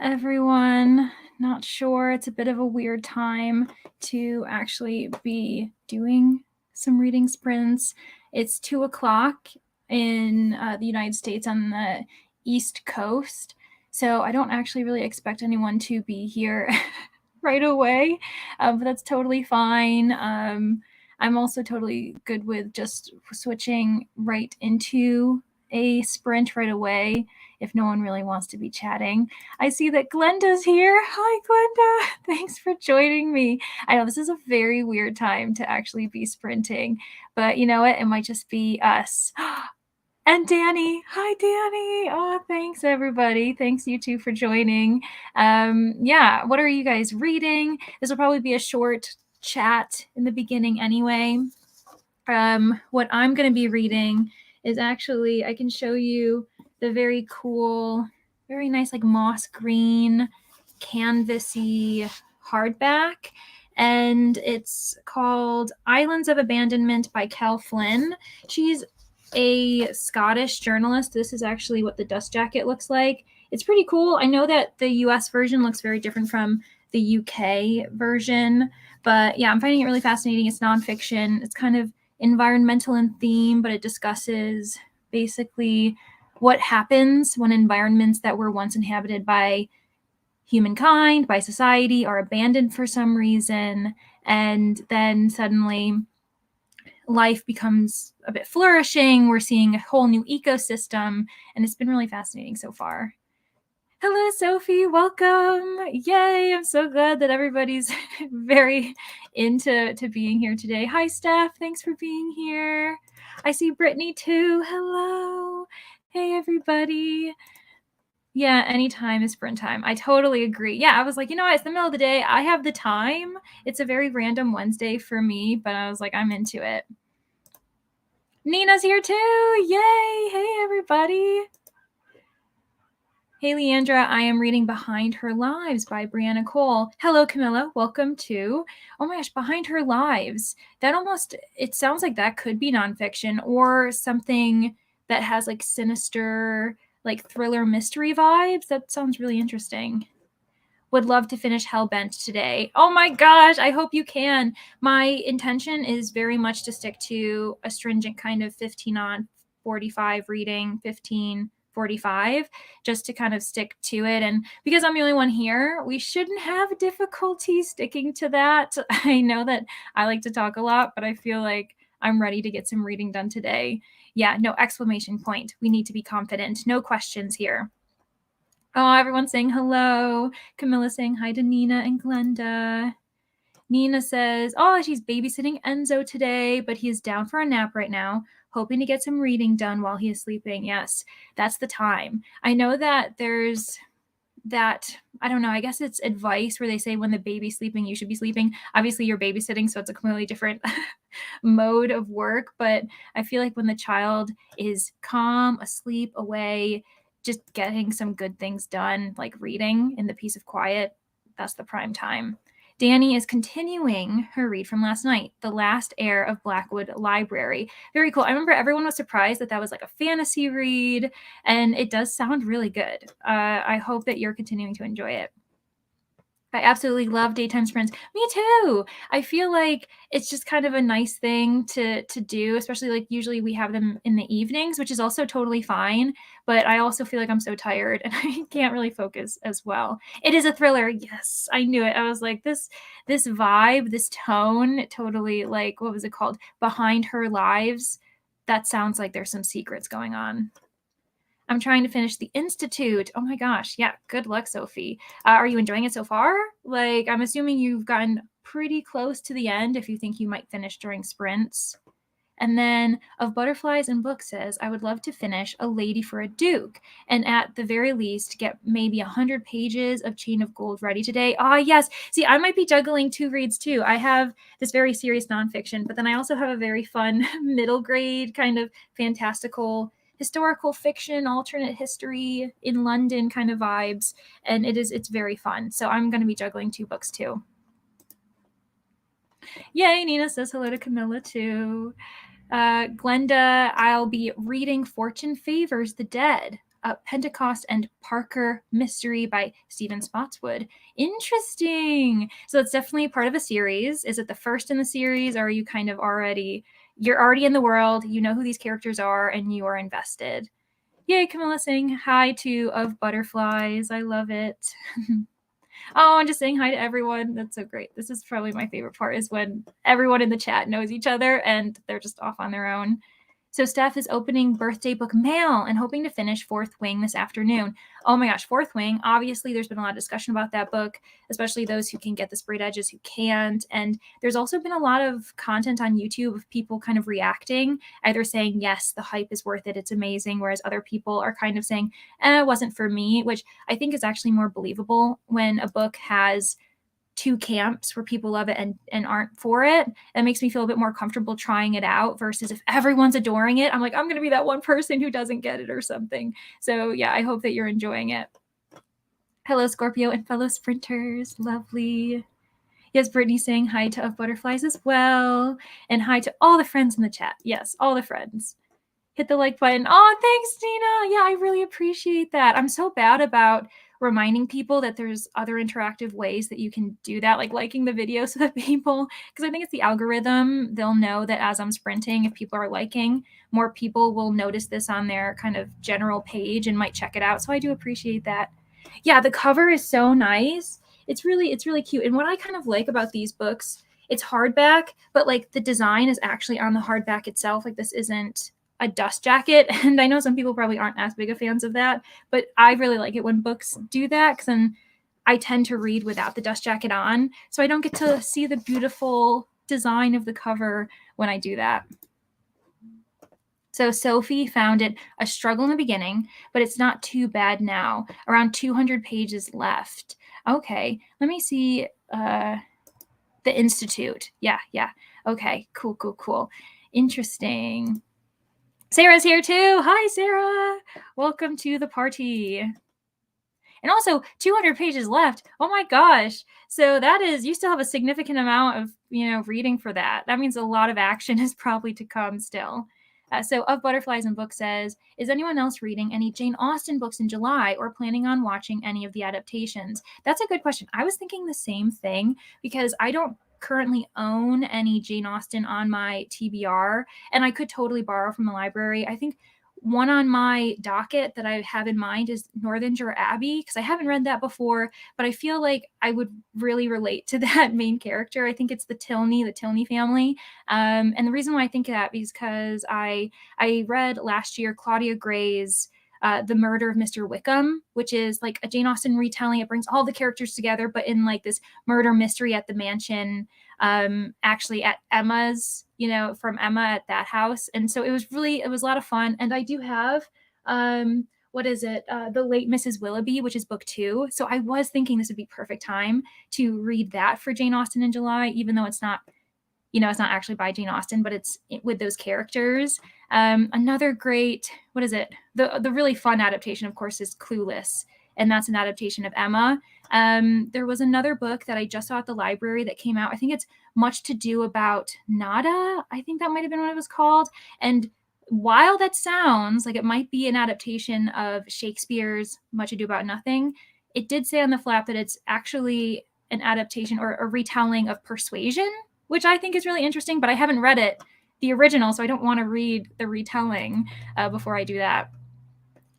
everyone. Not sure. It's a bit of a weird time to actually be doing some reading sprints. It's 2:00 in the United States on the East Coast, so I don't actually really expect anyone to be here right away, but that's totally fine. I'm also totally good with just switching right into a sprint right away if no one really wants to be chatting. I see that Glenda's here. Hi, Glenda. Thanks for joining me. I know this is a very weird time to actually be sprinting, but you know what? It might just be us. And Danny. Hi, Danny. Oh, thanks, everybody. Thanks, you two, for joining. Yeah, what are you guys reading? This will probably be a short chat in the beginning anyway. What I'm going to be reading is actually, I can show you the very cool, very nice, like moss green, canvasy hardback. And it's called Islands of Abandonment by Kel Flynn. She's a Scottish journalist. This is actually what the dust jacket looks like. It's pretty cool. I know that the US version looks very different from the UK version, but yeah, I'm finding it really fascinating. It's nonfiction. It's kind of environmental in theme, but it discusses basically what happens when environments that were once inhabited by humankind, by society, are abandoned for some reason, and then suddenly life becomes a bit flourishing. We're seeing a whole new ecosystem, and it's been really fascinating so far. Hello, Sophie. Welcome. Yay. I'm so glad that everybody's very into being here today. Hi, Steph. Thanks for being here. I see Brittany too. Hello. Hey, everybody. Yeah, anytime is sprint time. I totally agree. Yeah, I was like, you know what? It's the middle of the day. I have the time. It's a very random Wednesday for me, but I was like, I'm into it. Nina's here too. Yay. Hey, everybody. Hey, Leandra, I am reading Behind Her Lives by Brianna Cole. Hello, Camilla. Welcome to, oh my gosh, Behind Her Lives. That almost, it sounds like that could be nonfiction or something that has like sinister, like thriller mystery vibes. That sounds really interesting. Would love to finish Hellbent today. Oh my gosh, I hope you can. My intention is very much to stick to a stringent kind of 15 on 45 reading, 15:45, just to kind of stick to it. And because I'm the only one here, we shouldn't have difficulty sticking to that. I know that I like to talk a lot, but I feel like I'm ready to get some reading done today. Yeah, no exclamation point. We need to be confident. No questions here. Oh, everyone's saying hello. Camilla saying hi to Nina and Glenda. Nina says, oh, she's babysitting Enzo today, but he is down for a nap right now, hoping to get some reading done while he is sleeping. Yes, that's the time. I know that there's that, I don't know, I guess it's advice where they say when the baby's sleeping, you should be sleeping. Obviously, you're babysitting, so it's a completely different mode of work. But I feel like when the child is calm, asleep, away, just getting some good things done, like reading in the peace of quiet, that's the prime time. Danny is continuing her read from last night, The Last Heir of Blackwood Library. Very cool. I remember everyone was surprised that that was like a fantasy read, and it does sound really good. I hope that you're continuing to enjoy it. I absolutely love daytime sprints. Me too. I feel like it's just kind of a nice thing to do, especially like usually we have them in the evenings, which is also totally fine. But I also feel like I'm so tired and I can't really focus as well. It is a thriller. Yes, I knew it. I was like, this vibe, this tone, totally like, what was it called? Behind Her Lives. That sounds like there's some secrets going on. I'm trying to finish The Institute. Oh my gosh. Yeah. Good luck, Sophie. Are you enjoying it so far? Like, I'm assuming you've gotten pretty close to the end if you think you might finish during sprints. And then Of Butterflies and Books says, I would love to finish A Lady for a Duke and at the very least get maybe 100 pages of Chain of Gold ready today. Ah, yes. See, I might be juggling 2 reads too. I have this very serious nonfiction, but then I also have a very fun middle grade kind of fantastical historical fiction, alternate history in London kind of vibes. And it's very fun. So I'm going to be juggling 2 books too. Yay, Nina says hello to Camilla too. Glenda, I'll be reading Fortune Favors the Dead. Pentecost and Parker Mystery by Stephen Spotswood. Interesting. So it's definitely part of a series. Is it the first in the series, or are you kind of you're already in the world, you know who these characters are, and you are invested? Yay, Camilla saying hi to Of Butterflies. I love it. Oh, I'm just saying hi to everyone. That's so great. This is probably my favorite part, is when everyone in the chat knows each other and they're just off on their own. So Steph is opening birthday book mail and hoping to finish Fourth Wing this afternoon. Oh my gosh, Fourth Wing. Obviously, there's been a lot of discussion about that book, especially those who can get the sprayed edges who can't. And there's also been a lot of content on YouTube of people kind of reacting, either saying, yes, the hype is worth it, it's amazing, whereas other people are kind of saying, it wasn't for me, which I think is actually more believable when a book has two camps where people love it and aren't for it. It makes me feel a bit more comfortable trying it out, versus if everyone's adoring it, I'm like, I'm going to be that one person who doesn't get it or something. So yeah, I hope that you're enjoying it. Hello, Scorpio and fellow sprinters. Lovely. Yes, Brittany saying hi to Of Butterflies as well. And hi to all the friends in the chat. Yes, all the friends. Hit the like button. Oh, thanks, Dina. Yeah, I really appreciate that. I'm so bad about reminding people that there's other interactive ways that you can do that, like liking the video, so that people, because I think it's the algorithm, they'll know that as I'm sprinting, if people are liking, more people will notice this on their kind of general page and might check it out. So I do appreciate that. Yeah, the cover is so nice. It's really cute. And what I kind of like about these books, it's hardback, but like the design is actually on the hardback itself. Like this isn't a dust jacket. And I know some people probably aren't as big of fans of that, but I really like it when books do that, because then I tend to read without the dust jacket on. So I don't get to see the beautiful design of the cover when I do that. So Sophie found it a struggle in the beginning, but it's not too bad now. Around 200 pages left. Okay, let me see. The Institute. Yeah. Okay, cool. Interesting. Sarah's here too. Hi, Sarah. Welcome to the party. And also 200 pages left. Oh my gosh. So that is, you still have a significant amount of, reading for that. That means a lot of action is probably to come still. So Of Butterflies and Book says, is anyone else reading any Jane Austen books in July or planning on watching any of the adaptations? That's a good question. I was thinking the same thing, because I don't currently own any Jane Austen on my TBR, and I could totally borrow from the library. I think one on my docket that I have in mind is Northanger Abbey, because I haven't read that before, but I feel like I would really relate to that main character. I think it's the Tilney family. And the reason why I think that is because I read last year Claudia Gray's The Murder of Mr. Wickham, which is like a Jane Austen retelling. It brings all the characters together, but in like this murder mystery at the mansion, actually at Emma's, from Emma at that house. And so it was a lot of fun. And I do have, what is it? The Late Mrs. Willoughby, which is book 2. So I was thinking this would be perfect time to read that for Jane Austen in July, even though it's not, it's not actually by Jane Austen, but it's with those characters. Another great, what is it? The really fun adaptation, of course, is Clueless. And that's an adaptation of Emma. There was another book that I just saw at the library that came out. I think it's Much to Do About Nada. I think that might have been what it was called. And while that sounds like it might be an adaptation of Shakespeare's Much Ado About Nothing, it did say on the flap that it's actually an adaptation or a retelling of Persuasion, which I think is really interesting, but I haven't read it, the original, so I don't want to read the retelling before I do that.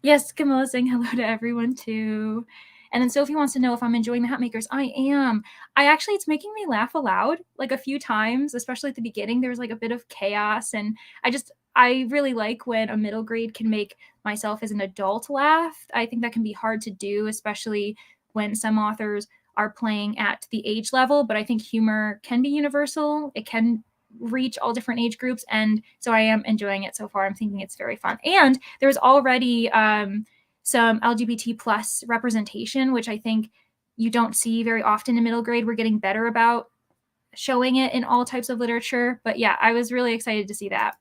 Yes, Camilla saying hello to everyone too. And then Sophie wants to know if I'm enjoying the Hat Makers. I am. It's making me laugh aloud like a few times, especially at the beginning. There's like a bit of chaos, and I really like when a middle grade can make myself as an adult laugh. I think that can be hard to do, especially when some authors are playing at the age level, but I think humor can be universal. It can reach all different age groups, and so I am enjoying it so far. I'm thinking it's very fun, and there's already some LGBT plus representation, which I think you don't see very often in middle grade. We're getting better about showing it in all types of literature, but yeah, I was really excited to see that.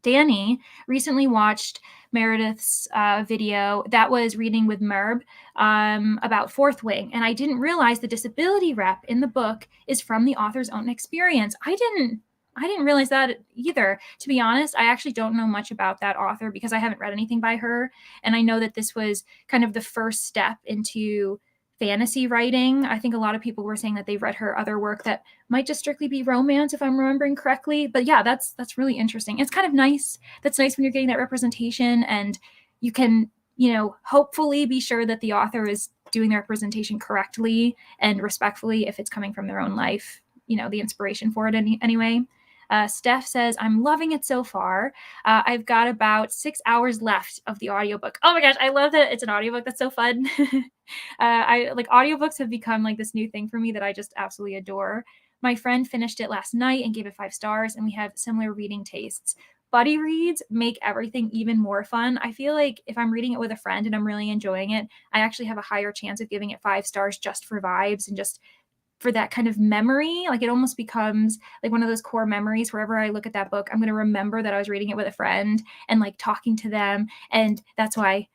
Danny recently watched Meredith's video that was Reading with Merb about Fourth Wing, and I didn't realize the disability rep in the book is from the author's own experience. I didn't I didn't realize that either. To be honest, I actually don't know much about that author because I haven't read anything by her. And I know that this was kind of the first step into fantasy writing. I think a lot of people were saying that they've read her other work that might just strictly be romance, if I'm remembering correctly. But yeah, that's really interesting. It's kind of nice. That's nice when you're getting that representation, and you can, hopefully be sure that the author is doing the representation correctly and respectfully if it's coming from their own life, the inspiration for it anyway. Steph says, I'm loving it so far. I've got about 6 hours left of the audiobook. Oh my gosh, I love that it's an audiobook. That's so fun. I like audiobooks have become like this new thing for me that I just absolutely adore. My friend finished it last night and gave it 5 stars, and we have similar reading tastes. Buddy reads make everything even more fun. I feel like if I'm reading it with a friend and I'm really enjoying it, I actually have a higher chance of giving it 5 stars just for vibes and just for that kind of memory. Like it almost becomes like one of those core memories. Wherever I look at that book, I'm going to remember that I was reading it with a friend and like talking to them. And that's why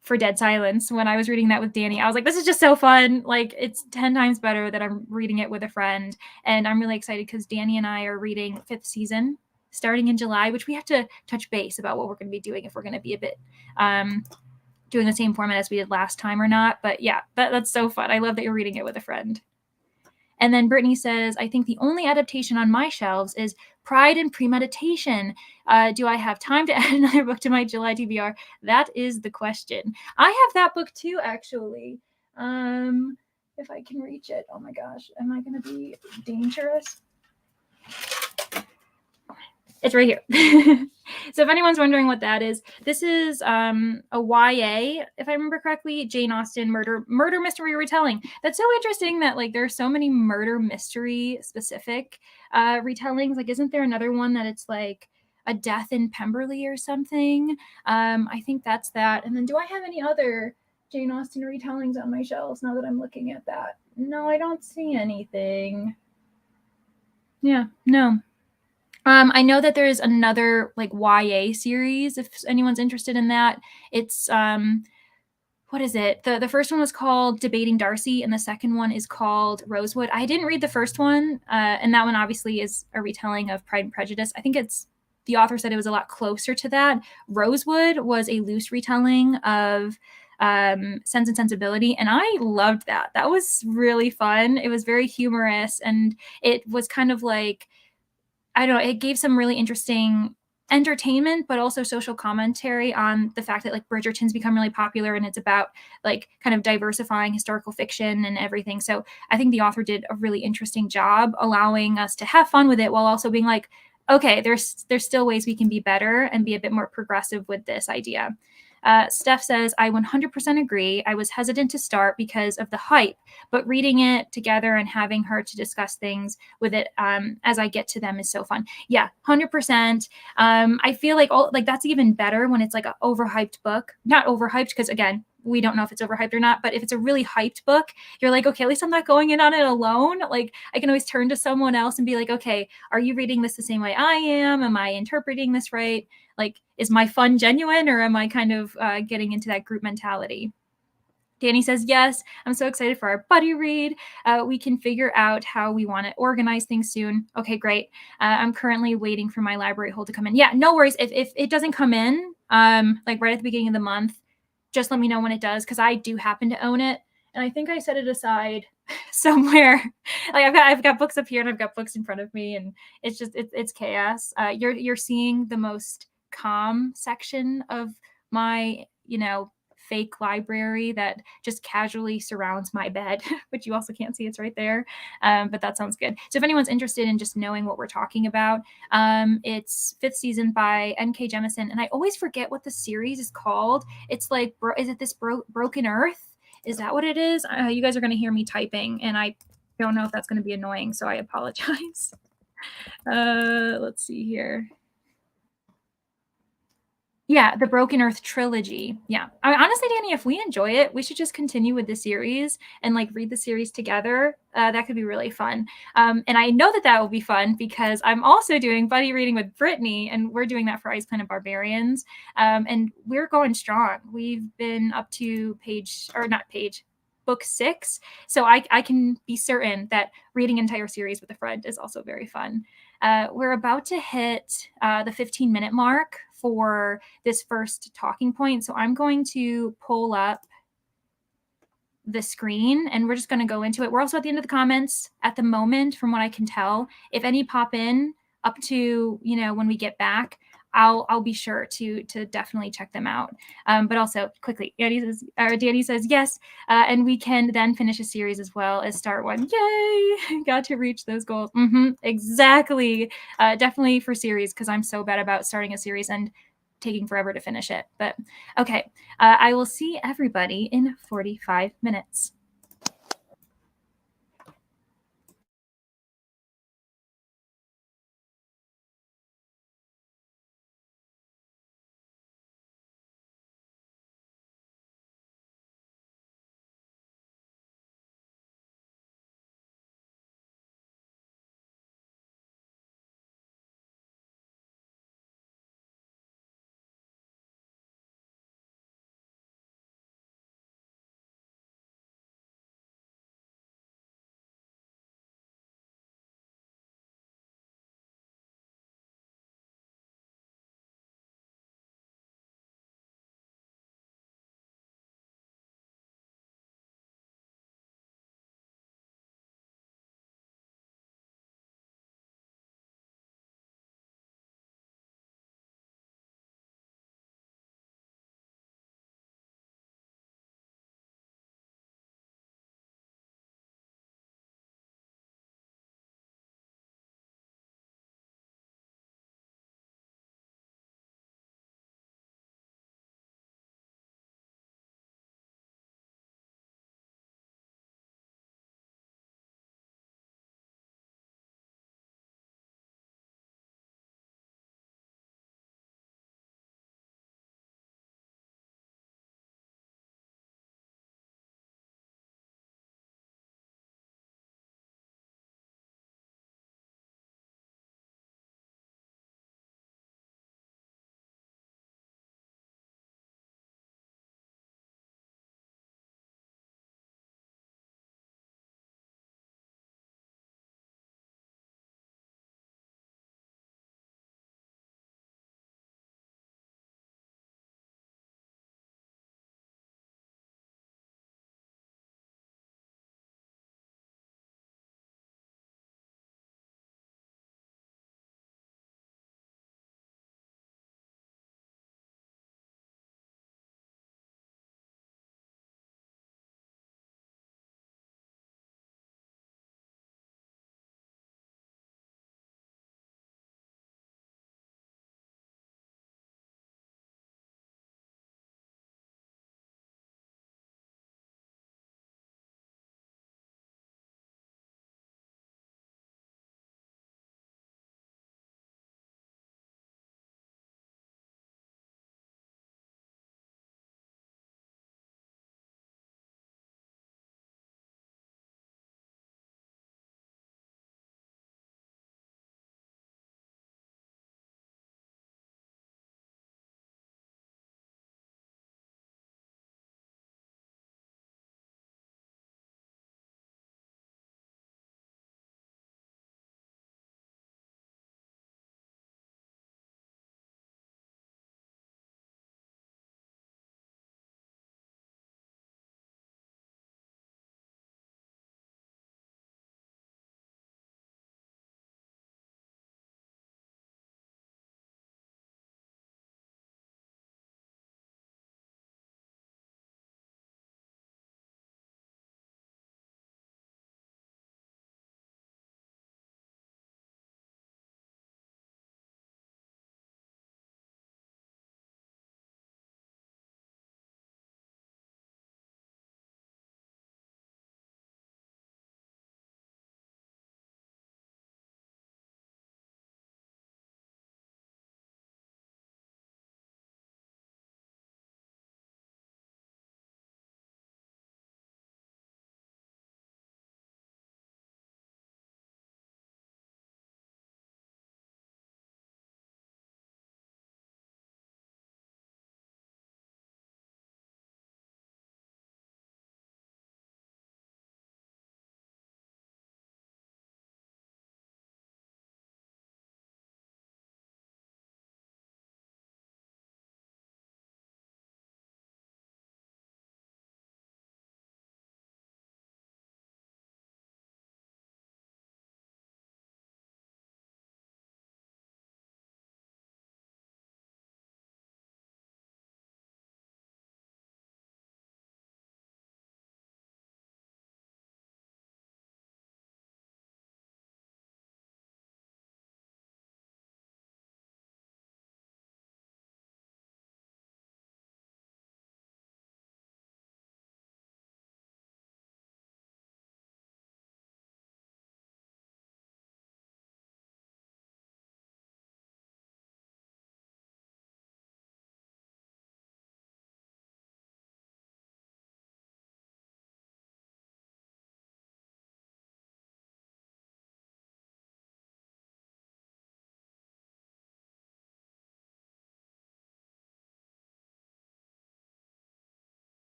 for Dead Silence, when I was reading that with Danny, I was like, this is just so fun. Like it's 10 times better that I'm reading it with a friend. And I'm really excited because Danny and I are reading 5th season starting in July, which we have to touch base about what we're going to be doing, if we're going to be a bit doing the same format as we did last time or not. But yeah, that's so fun. I love that you're reading it with a friend. And then Brittany says, I think the only adaptation on my shelves is Pride and Premeditation. Do I have time to add another book to my July TBR? That is the question. I have that book too, actually. If I can reach it. Oh my gosh, am I going to be dangerous? It's right here. So if anyone's wondering what that is, this is a YA, if I remember correctly, Jane Austen murder mystery retelling. That's so interesting that like there are so many murder mystery specific retellings. Like, isn't there another one that it's like a death in Pemberley or something? I think that's that. And then do I have any other Jane Austen retellings on my shelves now that I'm looking at that? No, I don't see anything. Yeah, no. I know that there's another like YA series if anyone's interested in that. It's what is it? The first one was called Debating Darcy, and the second one is called Rosewood. I didn't read the first one, and that one obviously is a retelling of Pride and Prejudice. I think the author said it was a lot closer to that. Rosewood was a loose retelling of Sense and Sensibility, and I loved that. That was really fun. It was very humorous, and it was kind of like, I don't know, it gave some really interesting entertainment, but also social commentary on the fact that like Bridgerton's become really popular, and it's about like kind of diversifying historical fiction and everything. So I think the author did a really interesting job allowing us to have fun with it while also being like, okay, there's still ways we can be better and be a bit more progressive with this idea. Steph says, I 100% agree. I was hesitant to start because of the hype, but reading it together and having her to discuss things with it as I get to them is so fun. Yeah, 100%. I feel like that's even better when it's like an overhyped book. Not overhyped because, again, we don't know if it's overhyped or not, but if it's a really hyped book, you're like, okay, at least I'm not going in on it alone. Like I can always turn to someone else and be like, okay, are you reading this the same way I am? Am I interpreting this right? Like, is my fun genuine, or am I kind of getting into that group mentality? Danny says, yes, I'm so excited for our buddy read. We can figure out how we want to organize things soon. Okay, great. I'm currently waiting for my library hold to come in. Yeah, no worries. If it doesn't come in, like right at the beginning of the month, just let me know when it does, because I do happen to own it. And I think I set it aside somewhere. Like I've got books up here and I've got books in front of me, and it's just it's chaos. You're seeing the most calm section of my fake library that just casually surrounds my bed, which you also can't see, it's right there. But that sounds good. So if anyone's interested in just knowing what we're talking about, it's 5th season by N.K. Jemisin, and I always forget what the series is called. It's like, is it this Broken Earth? Is that what it is? You guys are going to hear me typing, and I don't know if that's going to be annoying, so I apologize. Let's see here. Yeah, the Broken Earth trilogy. Yeah. Honestly, Danny, if we enjoy it, we should just continue with the series and like read the series together. That could be really fun. And I know that will be fun because I'm also doing buddy reading with Brittany, and we're doing that for Ice Planet Barbarians. And we're going strong. We've been up to book 6. So I can be certain that reading an entire series with a friend is also very fun. we're about to hit the 15-minute mark for this first talking point. So I'm going to pull up the screen and we're just going to go into it. We're also at the end of the comments at the moment, from what I can tell. If any pop in up to, when we get back, I'll be sure to definitely check them out. But also quickly, Danny says yes, and we can then finish a series as well as start one. Yay! Got to reach those goals. Exactly. Definitely for series, because I'm so bad about starting a series and taking forever to finish it. But okay, I will see everybody in 45 minutes.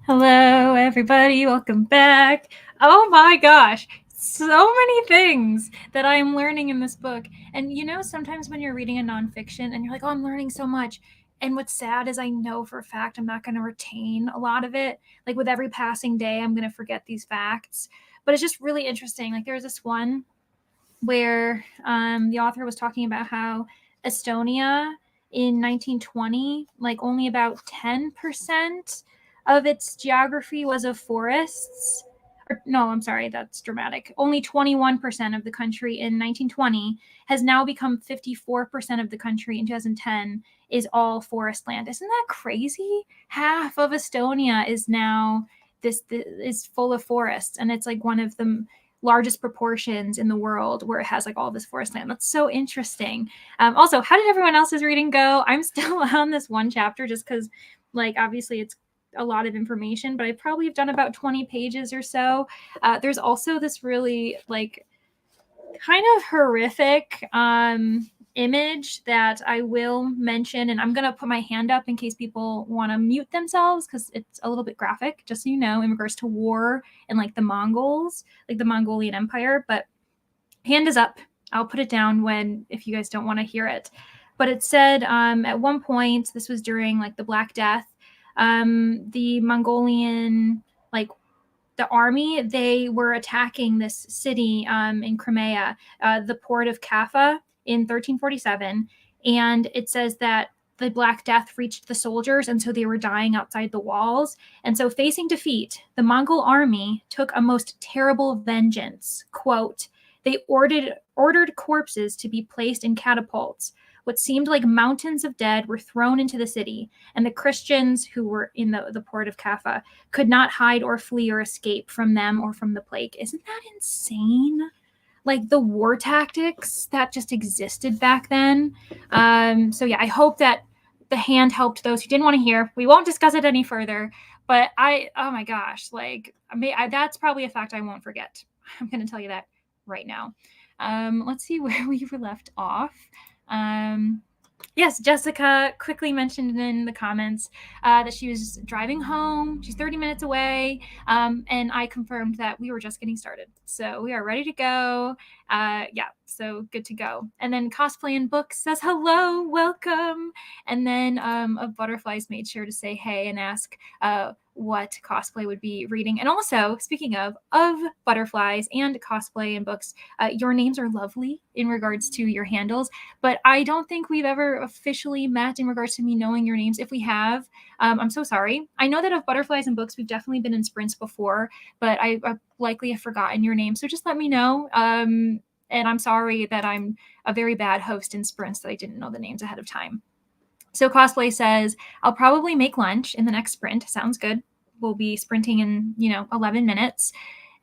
Hello, everybody. Welcome back. Oh my gosh. So many things that I am learning in this book. And sometimes when you're reading a nonfiction and you're like, oh, I'm learning so much. And what's sad is I know for a fact I'm not going to retain a lot of it. Like with every passing day, I'm going to forget these facts. But it's just really interesting. Like there's this one where the author was talking about how Estonia in 1920, like only about 10% of its geography was of forests. Or, no, I'm sorry, that's dramatic. Only 21% of the country in 1920 has now become 54% of the country in 2010 is all forest land. Isn't that crazy? Half of Estonia is now this is full of forests, and it's like one of the largest proportions in the world where it has like all this forest land. That's so interesting. Also, how did everyone else's reading go? I'm still on this one chapter just because, like, obviously it's a lot of information, but I probably have done about 20 pages or so. There's also this really like kind of horrific image that I will mention, and I'm gonna put my hand up in case people want to mute themselves because it's a little bit graphic, just so you know, in regards to war and like the Mongols, like the Mongolian Empire. But hand is up. I'll put it down when if you guys don't want to hear it. But it said at one point, this was during like the Black Death, the Mongolian like the army, they were attacking this city in Crimea, the port of Kaffa in 1347. And it says that the Black Death reached the soldiers, and so they were dying outside the walls. And so, facing defeat, the Mongol army took a most terrible vengeance. Quote, they ordered corpses to be placed in catapults. What seemed like mountains of dead were thrown into the city, and the Christians who were in the port of Kaffa could not hide or flee or escape from them or from the plague. Isn't that insane? Like the war tactics that just existed back then. So yeah, I hope that the hand helped those who didn't want to hear. We won't discuss it any further, but oh my gosh, like that's probably a fact I won't forget. I'm going to tell you that right now. Let's see where we were left off. Yes, Jessica quickly mentioned in the comments that she was driving home. She's 30 minutes away. And I confirmed that we were just getting started. So we are ready to go. Yeah, so good to go. And then Cosplay and Books says hello, welcome. And then of Butterflies made sure to say hey and ask what Cosplay would be reading. And also, speaking of Butterflies and Cosplay and Books, your names are lovely in regards to your handles. But I don't think we've ever officially met in regards to me knowing your names. If we have, I'm so sorry. I know that of Butterflies and Books, we've definitely been in sprints before, but I likely have forgotten your name. So just let me know. And I'm sorry that I'm a very bad host in sprints that I didn't know the names ahead of time. So Cosplay says, I'll probably make lunch in the next sprint. Sounds good. We'll be sprinting in, 11 minutes.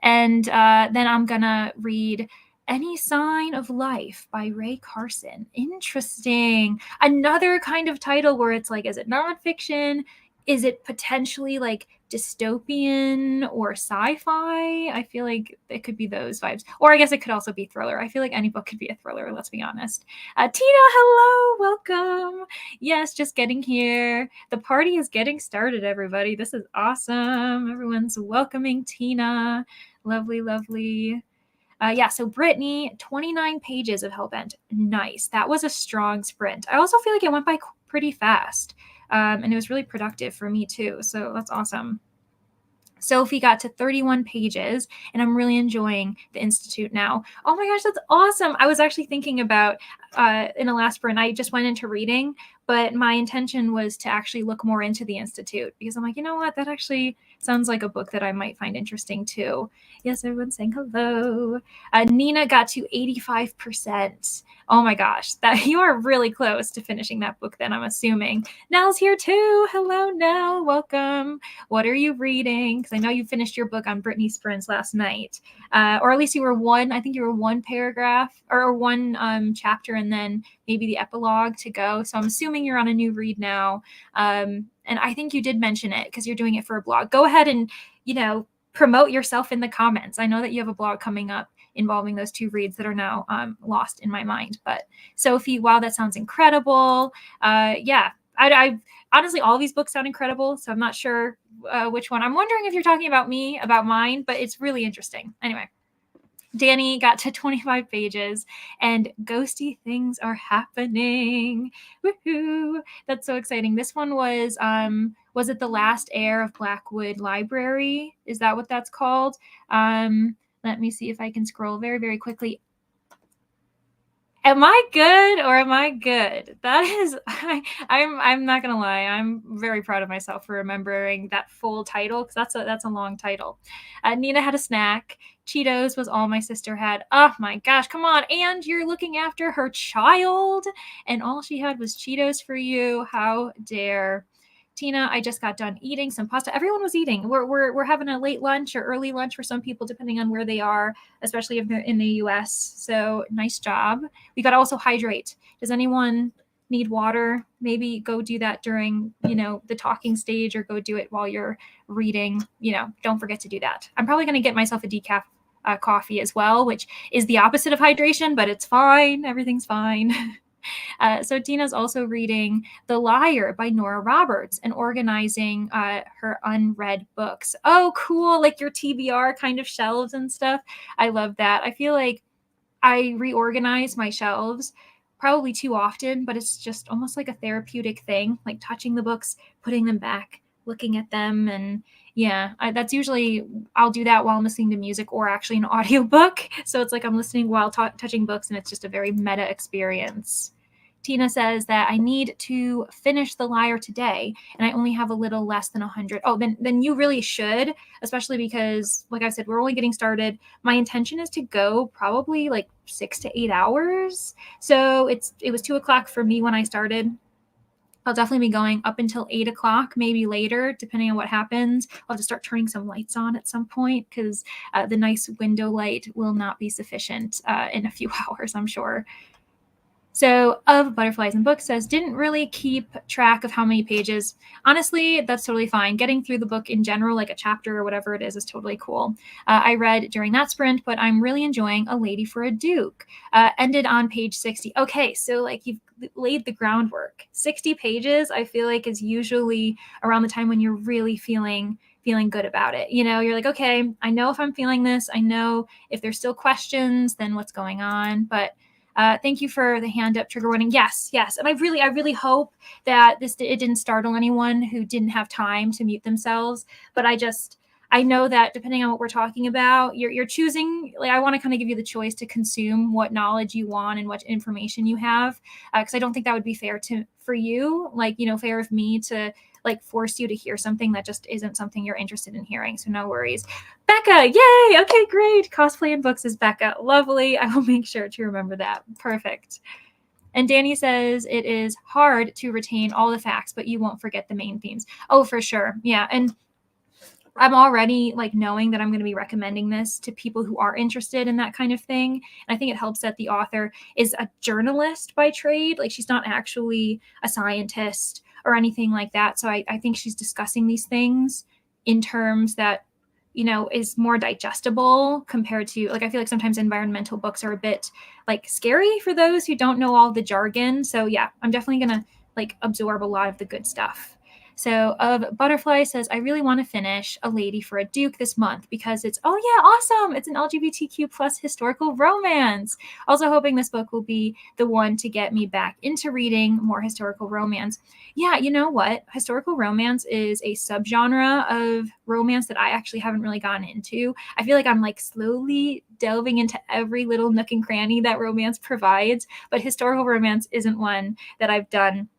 And then I'm going to read Any Sign of Life by Ray Carson. Interesting. Another kind of title where it's like, is it nonfiction? Is it potentially like dystopian or sci-fi? I feel like it could be those vibes. Or I guess it could also be thriller. I feel like any book could be a thriller, let's be honest. Tina, hello, welcome. Yes, just getting here. The party is getting started, everybody. This is awesome. Everyone's welcoming Tina. Lovely, lovely. Yeah, so Brittany, 29 pages of Hellbent. Nice. That was a strong sprint. I also feel like it went by pretty fast. And it was really productive for me too. So that's awesome. Sophie got to 31 pages, and I'm really enjoying the Institute now. Oh my gosh, that's awesome. I was actually thinking about in a last sprint, I just went into reading, but my intention was to actually look more into the Institute because I'm like, you know what, that actually sounds like a book that I might find interesting too. Yes, everyone's saying hello. Nina got to 85%. Oh my gosh, that you are really close to finishing that book then, I'm assuming. Nell's here too. Hello, Nell. Welcome. What are you reading? Because I know you finished your book on Brittany Sprints last night. Or at least you were one paragraph or one chapter and then maybe the epilogue to go. So I'm assuming you're on a new read now. And I think you did mention it because you're doing it for a blog. Go ahead and, promote yourself in the comments. I know that you have a blog coming up involving those two reads that are now lost in my mind. But Sophie, wow, that sounds incredible. Yeah, I honestly, all these books sound incredible, so I'm not sure which one. I'm wondering if you're talking about me, about mine, but it's really interesting. Anyway, Danny got to 25 pages and ghosty things are happening. Woohoo! That's so exciting. This one was it The Last Heir of Blackwood Library? Is that what that's called? Let me see if I can scroll very, very quickly. Am I good or am I good? That is, I'm not gonna lie. I'm very proud of myself for remembering that full title because that's a long title. Nina had a snack. Cheetos was all my sister had. Oh my gosh, come on! And you're looking after her child, and all she had was Cheetos for you. How dare! Tina, I just got done eating some pasta. Everyone was eating. We're having a late lunch or early lunch for some people, depending on where they are, especially if they're in the US. So nice job. We got to also hydrate. Does anyone need water? Maybe go do that during, the talking stage, or go do it while you're reading. Don't forget to do that. I'm probably going to get myself a decaf coffee as well, which is the opposite of hydration, but it's fine. Everything's fine. So Tina's also reading The Liar by Nora Roberts and organizing her unread books. Oh, cool. Like your TBR kind of shelves and stuff. I love that. I feel like I reorganize my shelves probably too often, but it's just almost like a therapeutic thing, like touching the books, putting them back, looking at them. And yeah, that's usually, I'll do that while I'm listening to music or actually an audiobook. So it's like I'm listening while touching books, and it's just a very meta experience. Tina says that I need to finish The Liar today, and I only have a little less than 100. Oh, then you really should, especially because, like I said, we're only getting started. My intention is to go probably like 6 to 8 hours. So it was 2:00 for me when I started. I'll definitely be going up until 8:00, maybe later, depending on what happens. I'll have to start turning some lights on at some point because the nice window light will not be sufficient in a few hours, I'm sure. So, of Butterflies and Books says, didn't really keep track of how many pages. Honestly, that's totally fine. Getting through the book in general, like a chapter or whatever it is totally cool. I read during that sprint, but I'm really enjoying A Lady for a Duke. Ended on page 60. Okay, so like you've laid the groundwork. 60 pages, I feel like, is usually around the time when you're really feeling good about it. You're like, okay, I know if I'm feeling this. I know if there's still questions, then what's going on. But thank you for the hand up trigger warning. Yes. And I really hope that it didn't startle anyone who didn't have time to mute themselves. But I know that depending on what we're talking about, you're choosing, like, I want to kind of give you the choice to consume what knowledge you want and what information you have. Because I don't think that would be fair for you, like, fair of me to like force you to hear something that just isn't something you're interested in hearing. So no worries. Becca, yay! Okay, great. Cosplay and Books is Becca. Lovely. I will make sure to remember that. Perfect. And Danny says it is hard to retain all the facts, but you won't forget the main themes. Oh, for sure. Yeah. And I'm already like knowing that I'm going to be recommending this to people who are interested in that kind of thing. And I think it helps that the author is a journalist by trade. Like, she's not actually a scientist or anything like that. So I think she's discussing these things in terms that, is more digestible compared to, like, I feel like sometimes environmental books are a bit like scary for those who don't know all the jargon. So yeah, I'm definitely going to like absorb a lot of the good stuff. So of Butterfly says, I really want to finish A Lady for a Duke this month because it's, oh yeah, awesome. It's an LGBTQ plus historical romance. Also hoping this book will be the one to get me back into reading more historical romance. Yeah, you know what? Historical romance is a subgenre of romance that I actually haven't really gotten into. I feel like I'm like slowly delving into every little nook and cranny that romance provides, but historical romance isn't one that I've done.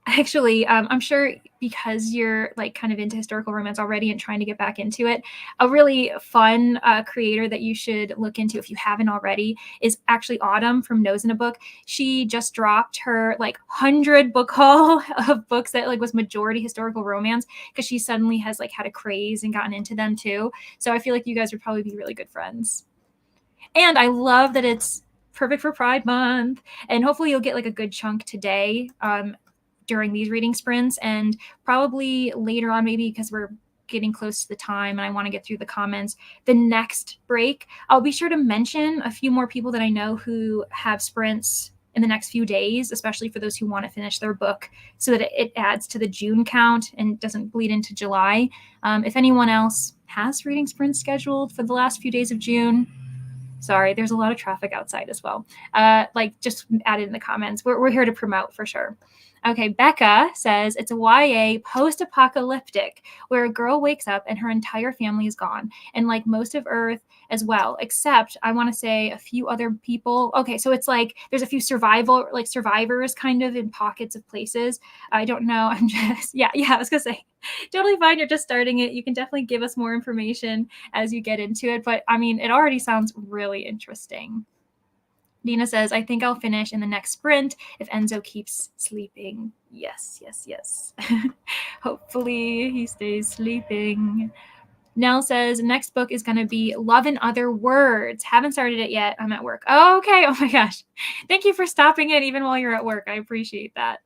Actually, I'm sure because you're like kind of into historical romance already and trying to get back into it, a really fun creator that you should look into if you haven't already is actually Autumn from Nose in a Book. She just dropped her like 100 book haul of books that like was majority historical romance because she suddenly has like had a craze and gotten into them too. So I feel like you guys would probably be really good friends. And I love that it's perfect for Pride Month, and hopefully you'll get like a good chunk today. During these reading sprints, and probably later on, maybe because we're getting close to the time and I want to get through the comments, the next break, I'll be sure to mention a few more people that I know who have sprints in the next few days, especially for those who want to finish their book so that it adds to the June count and doesn't bleed into July. If anyone else has reading sprints scheduled for the last few days of June, sorry, there's a lot of traffic outside as well. Just add it in the comments. We're here to promote for sure. Okay, Becca says it's a YA post-apocalyptic where a girl wakes up and her entire family is gone, and like most of Earth as well, except I want to say a few other people. Okay, so it's like there's a few survivors kind of in pockets of places. I don't know. I'm just, yeah, I was gonna say, totally fine. You're just starting it. You can definitely give us more information as you get into it. But I mean, it already sounds really interesting. Nina says, I think I'll finish in the next sprint if Enzo keeps sleeping. Yes. Hopefully he stays sleeping. Nell says, next book is going to be Love in Other Words. Haven't started it yet. I'm at work. Oh, okay. Oh my gosh. Thank you for stopping it even while you're at work. I appreciate that.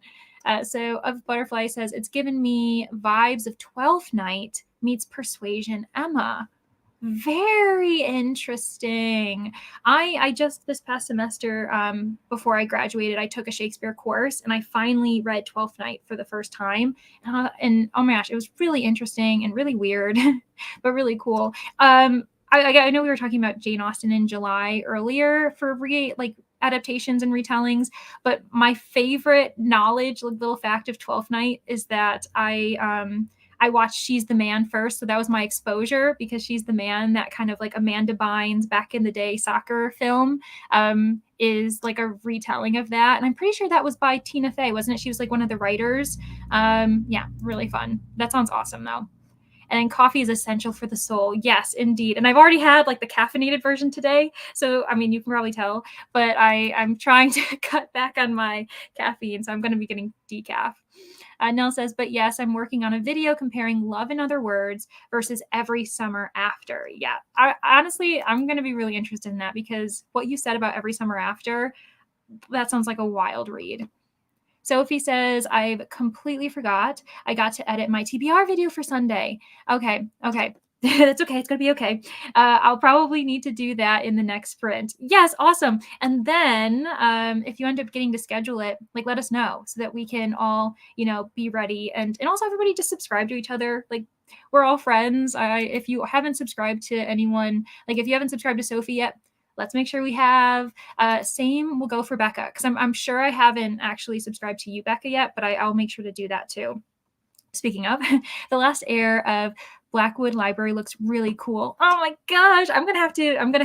So Of Butterfly says, it's given me vibes of 12th Night meets Persuasion Emma. Very interesting. I just this past semester, before I graduated, I took a Shakespeare course and I finally read 12th Night for the first time. And oh my gosh, it was really interesting and really weird, but really cool. I know we were talking about Jane Austen in July earlier for adaptations and retellings, but my favorite knowledge, little fact of 12th Night is that I watched She's the Man first. So that was my exposure because She's the Man, that kind of like Amanda Bynes back in the day soccer film, is like a retelling of that. And I'm pretty sure that was by Tina Fey, wasn't it? She was like one of the writers. Yeah, really fun. That sounds awesome though. And then coffee is essential for the soul. Yes, indeed. And I've already had like the caffeinated version today. So, I mean, you can probably tell, but I'm trying to cut back on my caffeine. So I'm going to be getting decaf. Nell says, but yes, I'm working on a video comparing Love in Other Words versus Every Summer After. Yeah, honestly, I'm going to be really interested in that because what you said about Every Summer After, that sounds like a wild read. Sophie says, I've completely forgot. I got to edit my TBR video for Sunday. Okay. That's okay. It's going to be okay. I'll probably need to do that in the next sprint. Yes, awesome. And then if you end up getting to schedule it, like let us know so that we can all, be ready. And also everybody just subscribe to each other. Like we're all friends. If you haven't subscribed to anyone, like if you haven't subscribed to Sophie yet, let's make sure we have. Same will go for Becca because I'm sure I haven't actually subscribed to you, Becca, yet, but I'll make sure to do that too. Speaking of, the last heir of Blackwood Library looks really cool. Oh my gosh, I'm gonna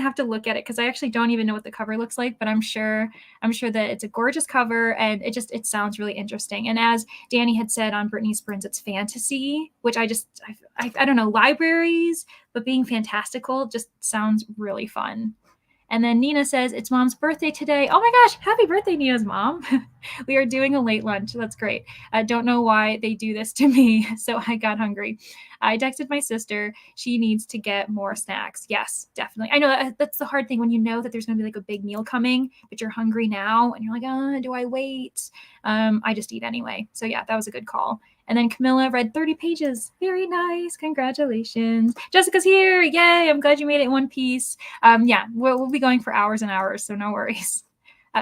have to look at it because I actually don't even know what the cover looks like, but I'm sure that it's a gorgeous cover and it sounds really interesting. And as Danny had said on Brittany's Sprints, it's fantasy, which I don't know, libraries, but being fantastical just sounds really fun. And then Nina says, it's Mom's birthday today. Oh my gosh, happy birthday, Nina's mom. We are doing a late lunch. That's great. I don't know why they do this to me, so I got hungry. I texted my sister. She needs to get more snacks. Yes, definitely. I know that's the hard thing when you know that there's going to be like a big meal coming, but you're hungry now and you're like, do I wait? I just eat anyway. So yeah, that was a good call. And then Camilla read 30 pages. Very nice. Congratulations. Jessica's here. Yay. I'm glad you made it in one piece. Yeah, we'll be going for hours and hours, so no worries.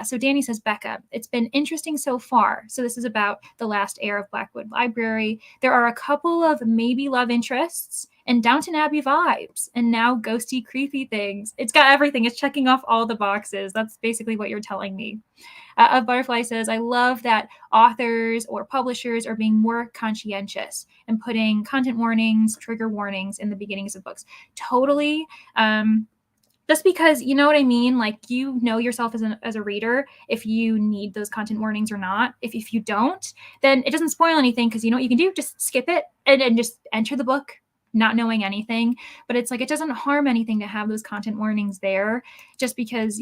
So Danny says, Becca, it's been interesting so far. So this is about the last heir of Blackwood Library. There are a couple of maybe love interests and Downton Abbey vibes and now ghosty, creepy things. It's got everything. It's checking off all the boxes. That's basically what you're telling me. Of Butterfly says, I love that authors or publishers are being more conscientious and putting content warnings, trigger warnings in the beginnings of books. Totally. Just because, you know what I mean? Like, you know yourself as a reader, if you need those content warnings or not. If you don't, then it doesn't spoil anything because you know what you can do? Just skip it and just enter the book not knowing anything. But it's like, it doesn't harm anything to have those content warnings there just because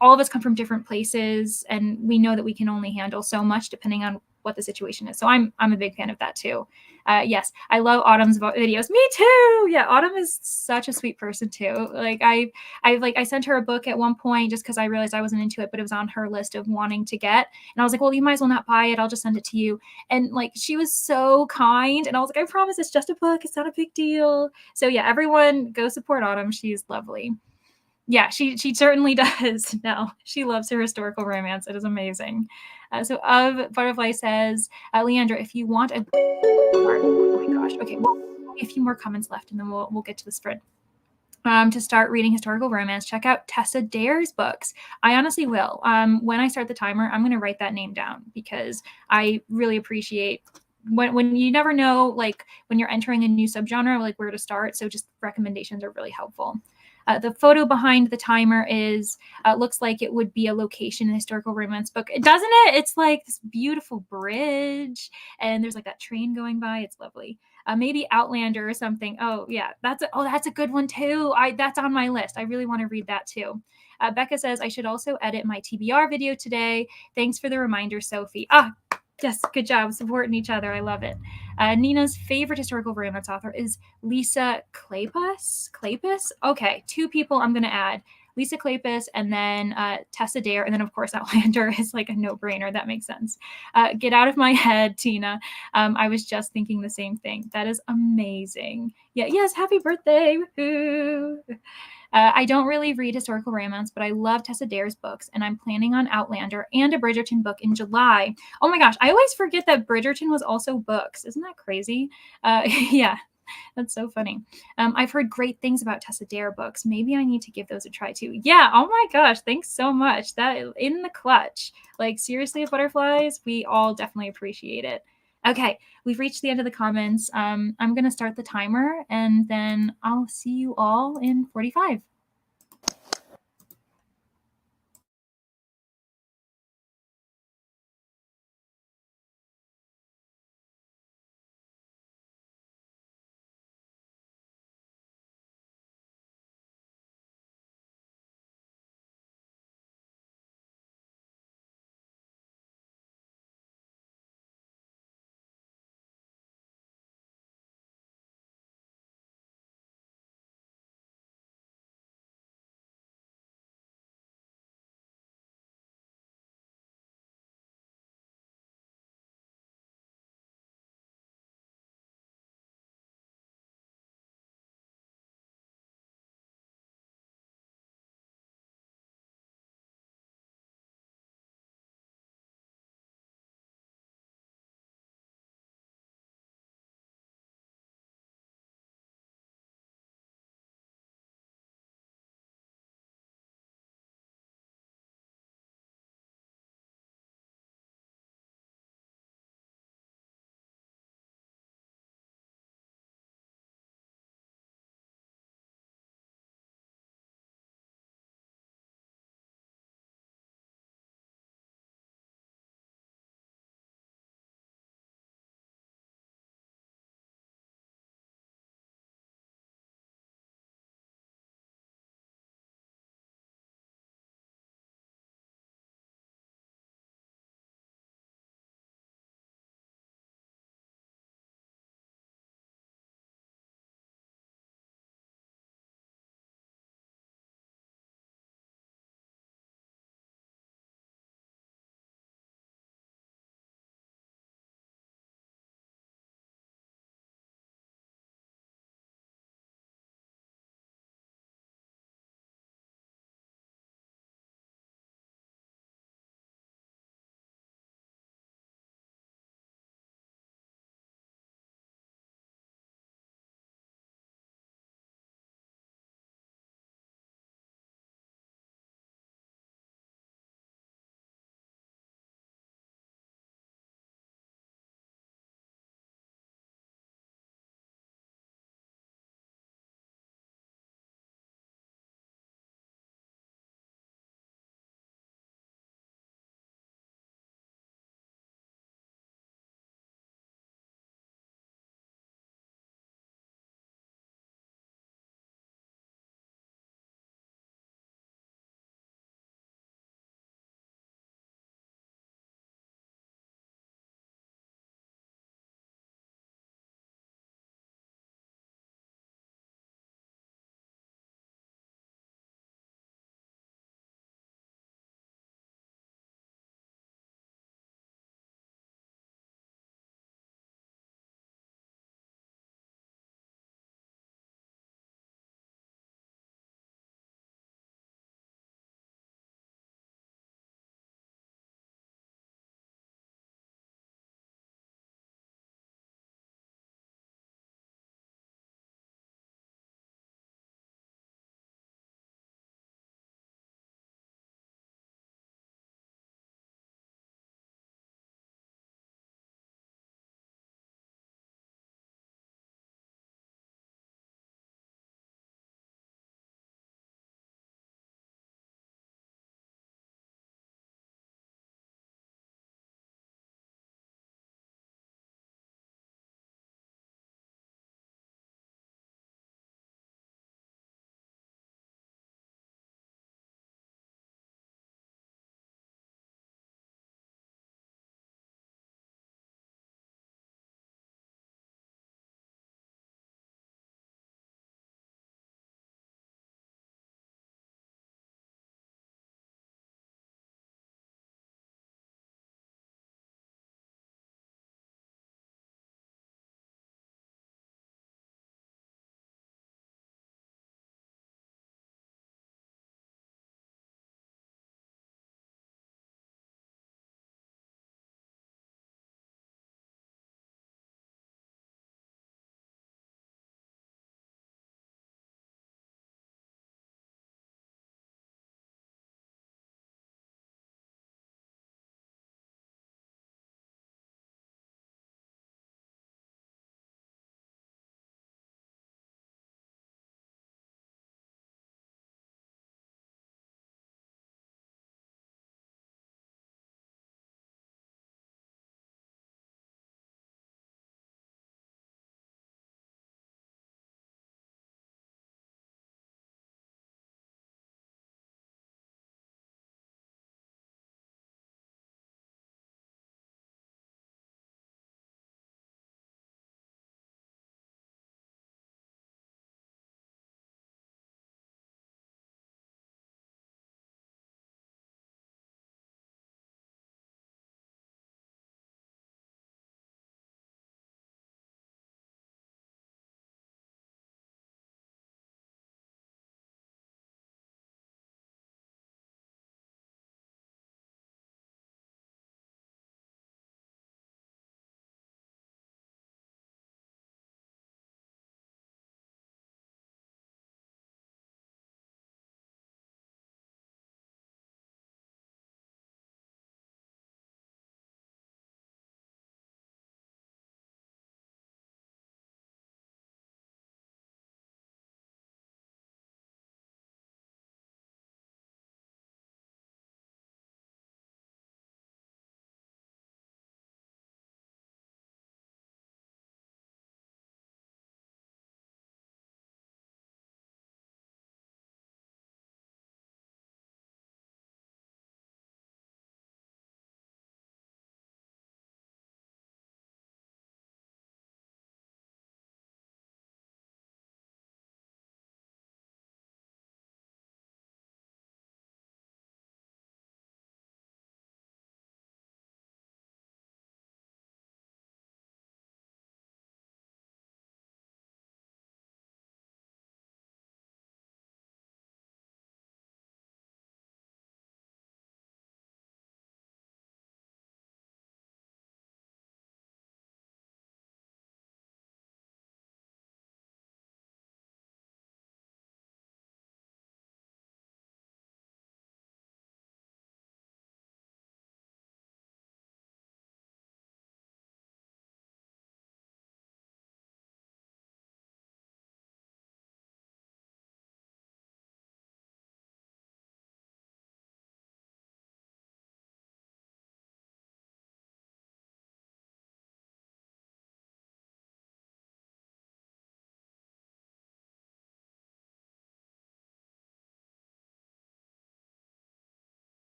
all of us come from different places and we know that we can only handle so much depending on what the situation is. So I'm a big fan of that too. Yes, I love Autumn's videos. Me too. Yeah, Autumn is such a sweet person too. Like I sent her a book at one point just because I realized I wasn't into it, but it was on her list of wanting to get. And I was like, well, you might as well not buy it. I'll just send it to you. And like she was so kind. And I was like, I promise it's just a book. It's not a big deal. So yeah, everyone go support Autumn. She's lovely. Yeah, she certainly does. No, she loves her historical romance. It is amazing. So of Butterfly says, Leandra, if you want a oh my gosh. Okay, well, a few more comments left, and then we'll get to the spread. To start reading historical romance, check out Tessa Dare's books. I honestly will. When I start the timer, I'm going to write that name down because I really appreciate when you never know, like when you're entering a new subgenre, like where to start. So just recommendations are really helpful. The photo behind the timer is looks like it would be a location in a historical romance book. Doesn't it? It's like this beautiful bridge, and there's like that train going by. It's lovely. Maybe Outlander or something. Oh yeah, that's a good one too. That's on my list. I really want to read that too. Becca says I should also edit my TBR video today. Thanks for the reminder, Sophie. Yes, good job supporting each other. I love it. Nina's favorite historical romance author is Lisa Kleypas. Kleypas? Okay, two people I'm going to add. Lisa Kleypas and then Tessa Dare. And then, of course, Outlander is like a no-brainer. That makes sense. Get out of my head, Tina. I was just thinking the same thing. That is amazing. Yeah, yes, happy birthday. Woo-hoo. I don't really read historical romance, but I love Tessa Dare's books, and I'm planning on Outlander and a Bridgerton book in July. Oh my gosh, I always forget that Bridgerton was also books. Isn't that crazy? Yeah, that's so funny. I've heard great things about Tessa Dare books. Maybe I need to give those a try too. Yeah, oh my gosh, thanks so much. That in the clutch. Like seriously, butterflies, we all definitely appreciate it. Okay, we've reached the end of the comments. I'm going to start the timer, and then I'll see you all in 45.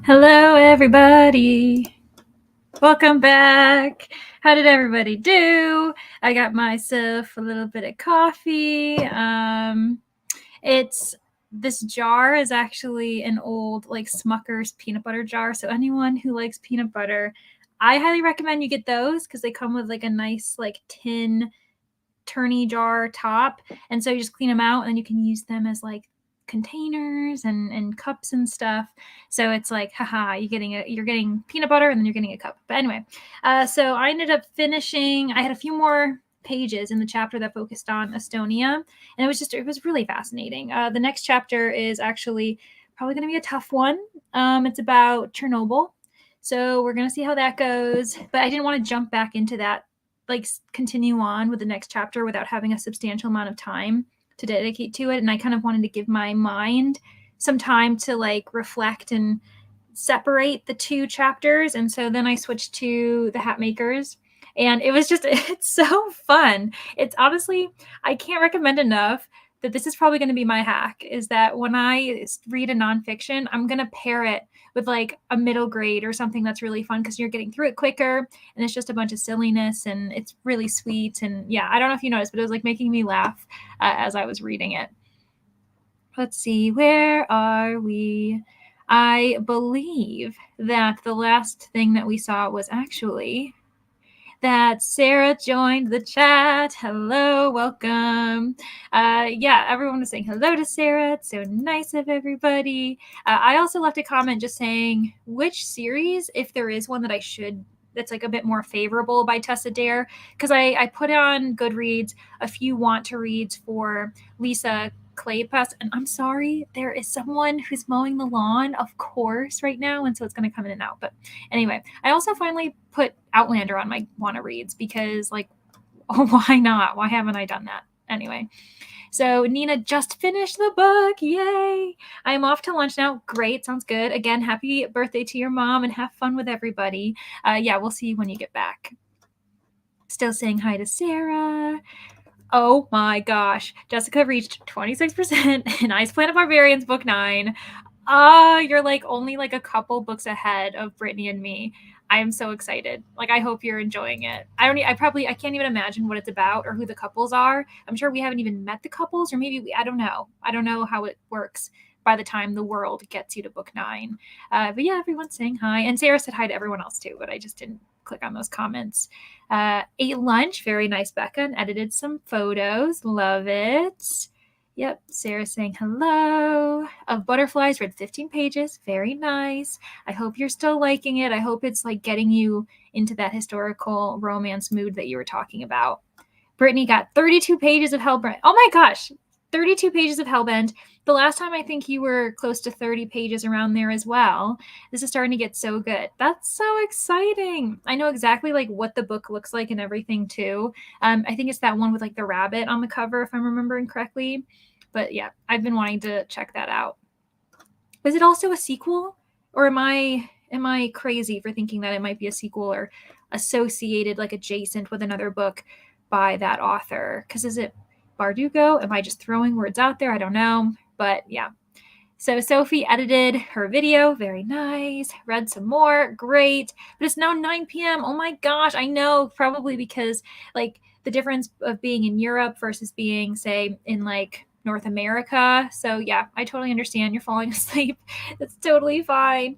Hello, everybody. Welcome back. How did everybody do? I got myself a little bit of coffee. This jar is actually an old like Smucker's peanut butter jar. So anyone who likes peanut butter, I highly recommend you get those because they come with like a nice like tin turny jar top. And so you just clean them out and you can use them as like containers and cups and stuff. So it's like, haha, you're getting peanut butter and then you're getting a cup. But anyway, so I ended up finishing, I had a few more pages in the chapter that focused on Estonia. And it was really fascinating. The next chapter is actually probably going to be a tough one. It's about Chernobyl. So we're going to see how that goes. But I didn't want to jump back into that, like continue on with the next chapter without having a substantial amount of time to dedicate to it. And I kind of wanted to give my mind some time to like reflect and separate the two chapters. And so then I switched to the Hat Makers. And it's so fun. It's honestly, I can't recommend enough that this is probably going to be my hack, is that when I read a nonfiction, I'm going to pair it with like a middle grade or something that's really fun because you're getting through it quicker and it's just a bunch of silliness and it's really sweet. And yeah, I don't know if you noticed, but it was like making me laugh as I was reading it. Let's see, where are we? I believe that the last thing that we saw was actually that Sarah joined the chat. Hello, welcome. Yeah, everyone was saying hello to Sarah. It's so nice of everybody. I also left a comment just saying which series, if there is one that I should, that's like a bit more favorable by Tessa Dare, because I put on Goodreads a few want to reads for Lisa Kleypas, and I'm sorry, there is someone who's mowing the lawn, of course, right now, and so it's going to come in and out. But anyway, I also finally put Outlander on my wanna reads because, like, oh, why not? Why haven't I done that? Anyway, so Nina just finished the book. Yay! I'm off to lunch now. Great, sounds good. Again, happy birthday to your mom and have fun with everybody. Yeah, we'll see you when you get back. Still saying hi to Sarah. Oh my gosh. Jessica reached 26% in Ice Planet Barbarians Book 9. You're like only like a couple books ahead of Brittany and me. I am so excited. Like, I hope you're enjoying it. I can't even imagine what it's about or who the couples are. I'm sure we haven't even met the couples, or maybe I don't know. I don't know how it works by the time the world gets you to book 9. But yeah, everyone's saying hi. And Sarah said hi to everyone else too, but I just didn't click on those comments. Ate lunch. Very nice, Becca, and edited some photos. Love it. Yep, Sarah saying hello. Of Butterflies, read 15 pages. Very nice. I hope you're still liking it. I hope it's like getting you into that historical romance mood that you were talking about. Brittany got 32 pages of Hellbent. Oh my gosh, 32 pages of Hellbent. The last time I think you were close to 30 pages around there as well. This is starting to get so good. That's so exciting. I know exactly like what the book looks like and everything too. I think it's that one with like the rabbit on the cover, if I'm remembering correctly. But yeah, I've been wanting to check that out. Is it also a sequel? Or am I crazy for thinking that it might be a sequel or associated, like adjacent with another book by that author? Because is it Bardugo? Am I just throwing words out there? I don't know. But yeah. So Sophie edited her video. Very nice. Read some more. Great. But it's now 9 p.m. Oh my gosh. I know, probably because like the difference of being in Europe versus being, say, in like North America. So yeah, I totally understand. You're falling asleep. That's totally fine.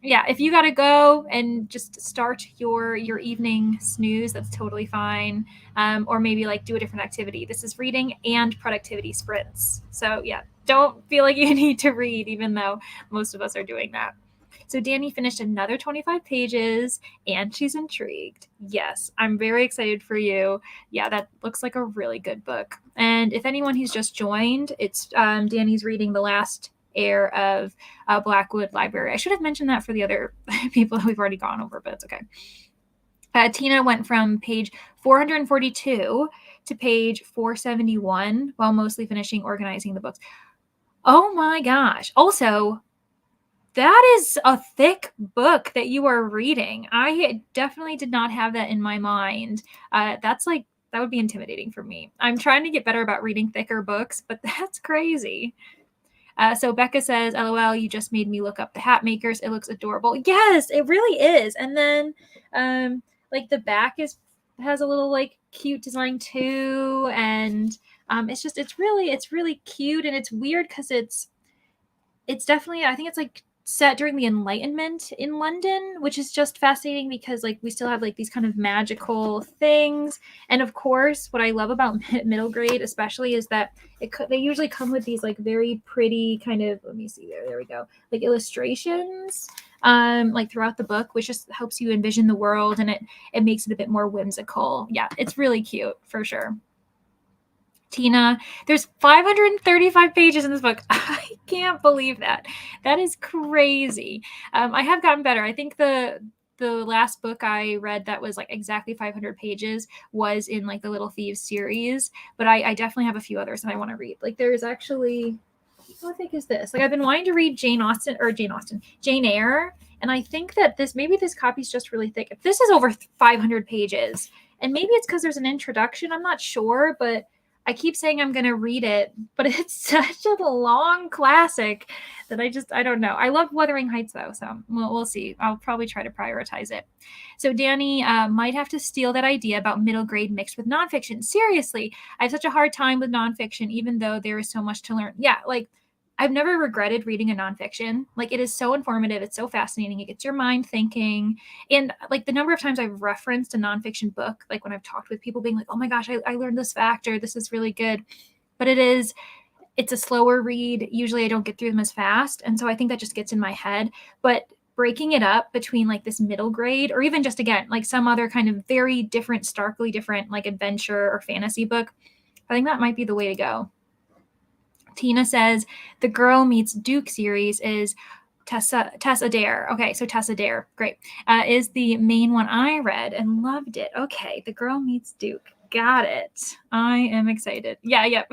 Yeah, if you gotta go and just start your evening snooze, that's totally fine. Or maybe like do a different activity. This is reading and productivity sprints. So yeah, don't feel like you need to read, even though most of us are doing that. So Danny finished another 25 pages and she's intrigued. Yes, I'm very excited for you. Yeah, that looks like a really good book. And if anyone who's just joined, it's Danny's reading the last heir of Blackwood Library. I should have mentioned that for the other people that we've already gone over, but it's okay. Tina went from page 442 to page 471 while mostly finishing organizing the books. Oh my gosh. Also, that is a thick book that you are reading. I definitely did not have that in my mind. That's like That would be intimidating for me. I'm trying to get better about reading thicker books, but that's crazy. So Becca says, LOL, you just made me look up the hat makers. It looks adorable. Yes, it really is. And then like the back has a little like cute design too. And it's really cute. And it's weird because it's definitely, I think it's like set during the Enlightenment in London, which is just fascinating because like we still have like these kind of magical things. And of course, what I love about middle grade especially is that they usually come with these like very pretty kind of, let me see there we go, like illustrations like throughout the book, which just helps you envision the world, and it makes it a bit more whimsical. Yeah, it's really cute for sure. Tina, there's 535 pages in this book. I can't believe that. That is crazy. I have gotten better. I think the last book I read that was like exactly 500 pages was in like the Little Thieves series, but I definitely have a few others that I want to read. Like there's actually, what I think is this? Like I've been wanting to read Jane Eyre, and I think that maybe this copy's just really thick. This is over 500 pages, and maybe it's because there's an introduction. I'm not sure, but I keep saying I'm going to read it, but it's such a long classic that I don't know. I love Wuthering Heights though, so we'll see. I'll probably try to prioritize it. So Danny might have to steal that idea about middle grade mixed with nonfiction. Seriously, I have such a hard time with nonfiction, even though there is so much to learn. Yeah, like I've never regretted reading a nonfiction. Like it is so informative. It's so fascinating. It gets your mind thinking. And like the number of times I've referenced a nonfiction book, like when I've talked with people being like, oh my gosh, I learned this fact, or this is really good. But it's a slower read. Usually I don't get through them as fast. And so I think that just gets in my head. But breaking it up between like this middle grade, or even just again, like some other kind of very different, starkly different, like adventure or fantasy book, I think that might be the way to go. Tina says the Girl Meets Duke series is Tessa Dare. Okay, so Tessa Dare, great, is the main one I read and loved it. Okay, The Girl Meets Duke. Got it. I am excited. Yeah.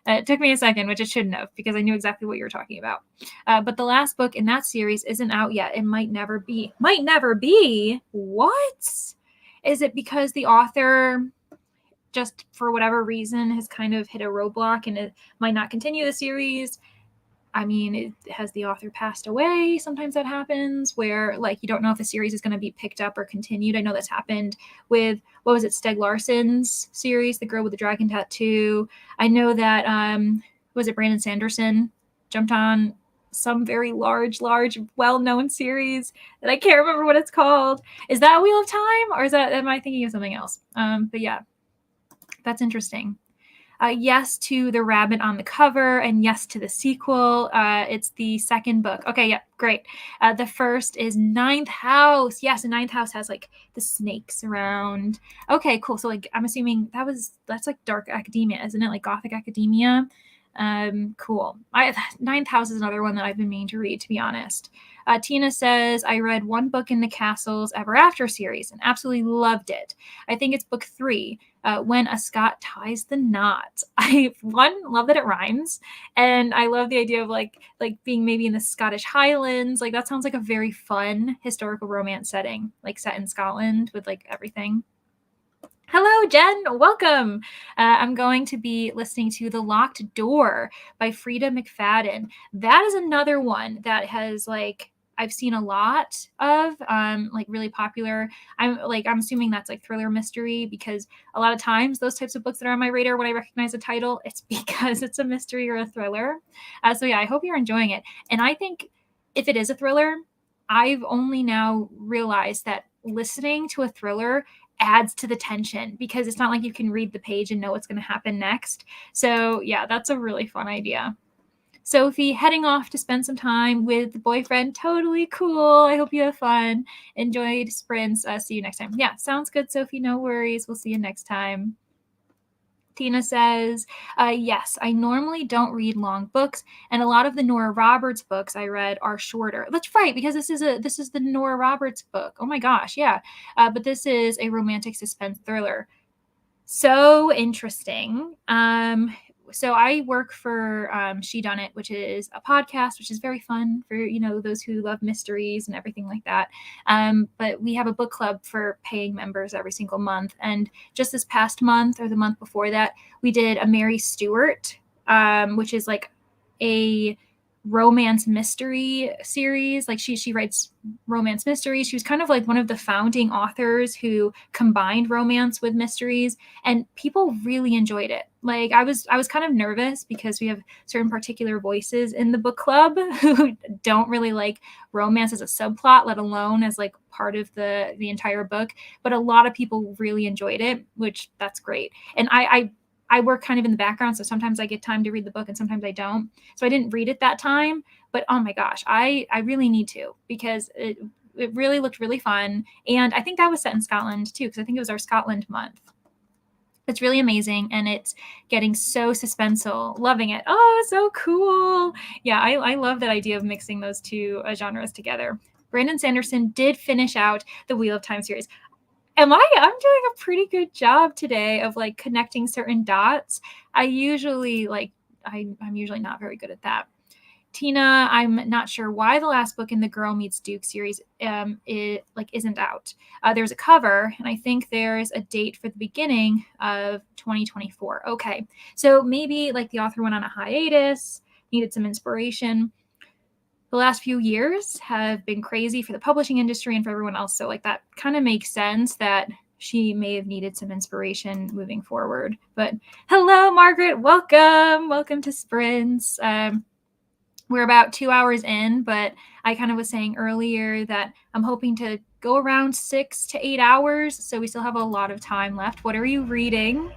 It took me a second, which it shouldn't have, because I knew exactly what you were talking about. But the last book in that series isn't out yet. It might never be. Might never be? What? Is it because the author just for whatever reason has kind of hit a roadblock and it might not continue the series? I mean, has the author passed away? Sometimes that happens where like you don't know if a series is going to be picked up or continued. I know that's happened with, what was it, Steg Larsson's series, The Girl with the Dragon Tattoo. I know that was it Brandon Sanderson jumped on some very large well-known series that I can't remember what it's called. Is that Wheel of Time, or am I thinking of something else? But yeah, that's interesting. Yes to the rabbit on the cover, and yes to the sequel. It's the second book. Okay, yeah, great. The first is Ninth House. Yes, and Ninth House has like the snakes around. Okay, cool. So like I'm assuming that's like dark academia, isn't it? Like gothic academia. Cool. Ninth House is another one that I've been meaning to read, to be honest. Tina says, I read one book in the Castles Ever After series and absolutely loved it. I think it's book 3, When a Scot Ties the Knot. I love that it rhymes, and I love the idea of like being maybe in the Scottish Highlands. Like that sounds like a very fun historical romance setting, like set in Scotland with like everything. Hello, Jen. Welcome. I'm going to be listening to The Locked Door by Frida McFadden. That is another one that has like I've seen a lot of, like really popular. I'm assuming that's like thriller mystery, because a lot of times those types of books that are on my radar, when I recognize a title, it's because it's a mystery or a thriller. So yeah, I hope you're enjoying it. And I think if it is a thriller, I've only now realized that listening to a thriller adds to the tension, because it's not like you can read the page and know what's going to happen next. So yeah, that's a really fun idea. Sophie, heading off to spend some time with the boyfriend. Totally cool. I hope you have fun. Enjoyed sprints. See you next time. Yeah, sounds good, Sophie. No worries. We'll see you next time. Tina says, yes, I normally don't read long books, and a lot of the Nora Roberts books I read are shorter. That's right, because this is the Nora Roberts book. Oh my gosh, yeah. But this is a romantic suspense thriller. So interesting. so I work for She Done It, which is a podcast, which is very fun for, those who love mysteries and everything like that. But we have a book club for paying members every single month. And just this past month or the month before that, we did a Mary Stewart, which is like a romance mystery series. Like she writes romance mysteries. She was kind of like one of the founding authors who combined romance with mysteries, and people really enjoyed it. Like I was kind of nervous because we have certain particular voices in the book club who don't really like romance as a subplot, let alone as like part of the entire book. But a lot of people really enjoyed it, which that's great. And I work kind of in the background, so sometimes I get time to read the book and sometimes I don't. So I didn't read it that time, but oh my gosh, I really need to, because it really looked really fun. And I think that was set in Scotland too, because I think it was our Scotland month. It's really amazing, and it's getting so suspenseful. Loving it. Oh, so cool. Yeah, I love that idea of mixing those two genres together. Brandon Sanderson did finish out the Wheel of Time series. I'm doing a pretty good job today of like connecting certain dots. I'm usually not very good at that. Tina, I'm not sure why the last book in the Girl Meets Duke series isn't out. There's a cover, and I think there's a date for the beginning of 2024. Okay, so maybe like the author went on a hiatus, needed some inspiration. The last few years have been crazy for the publishing industry and for everyone else. So like that kind of makes sense that she may have needed some inspiration moving forward. But hello, Margaret. Welcome to Sprints. We're about 2 hours in, but I kind of was saying earlier that I'm hoping to go around 6 to 8 hours. So we still have a lot of time left. What are you reading?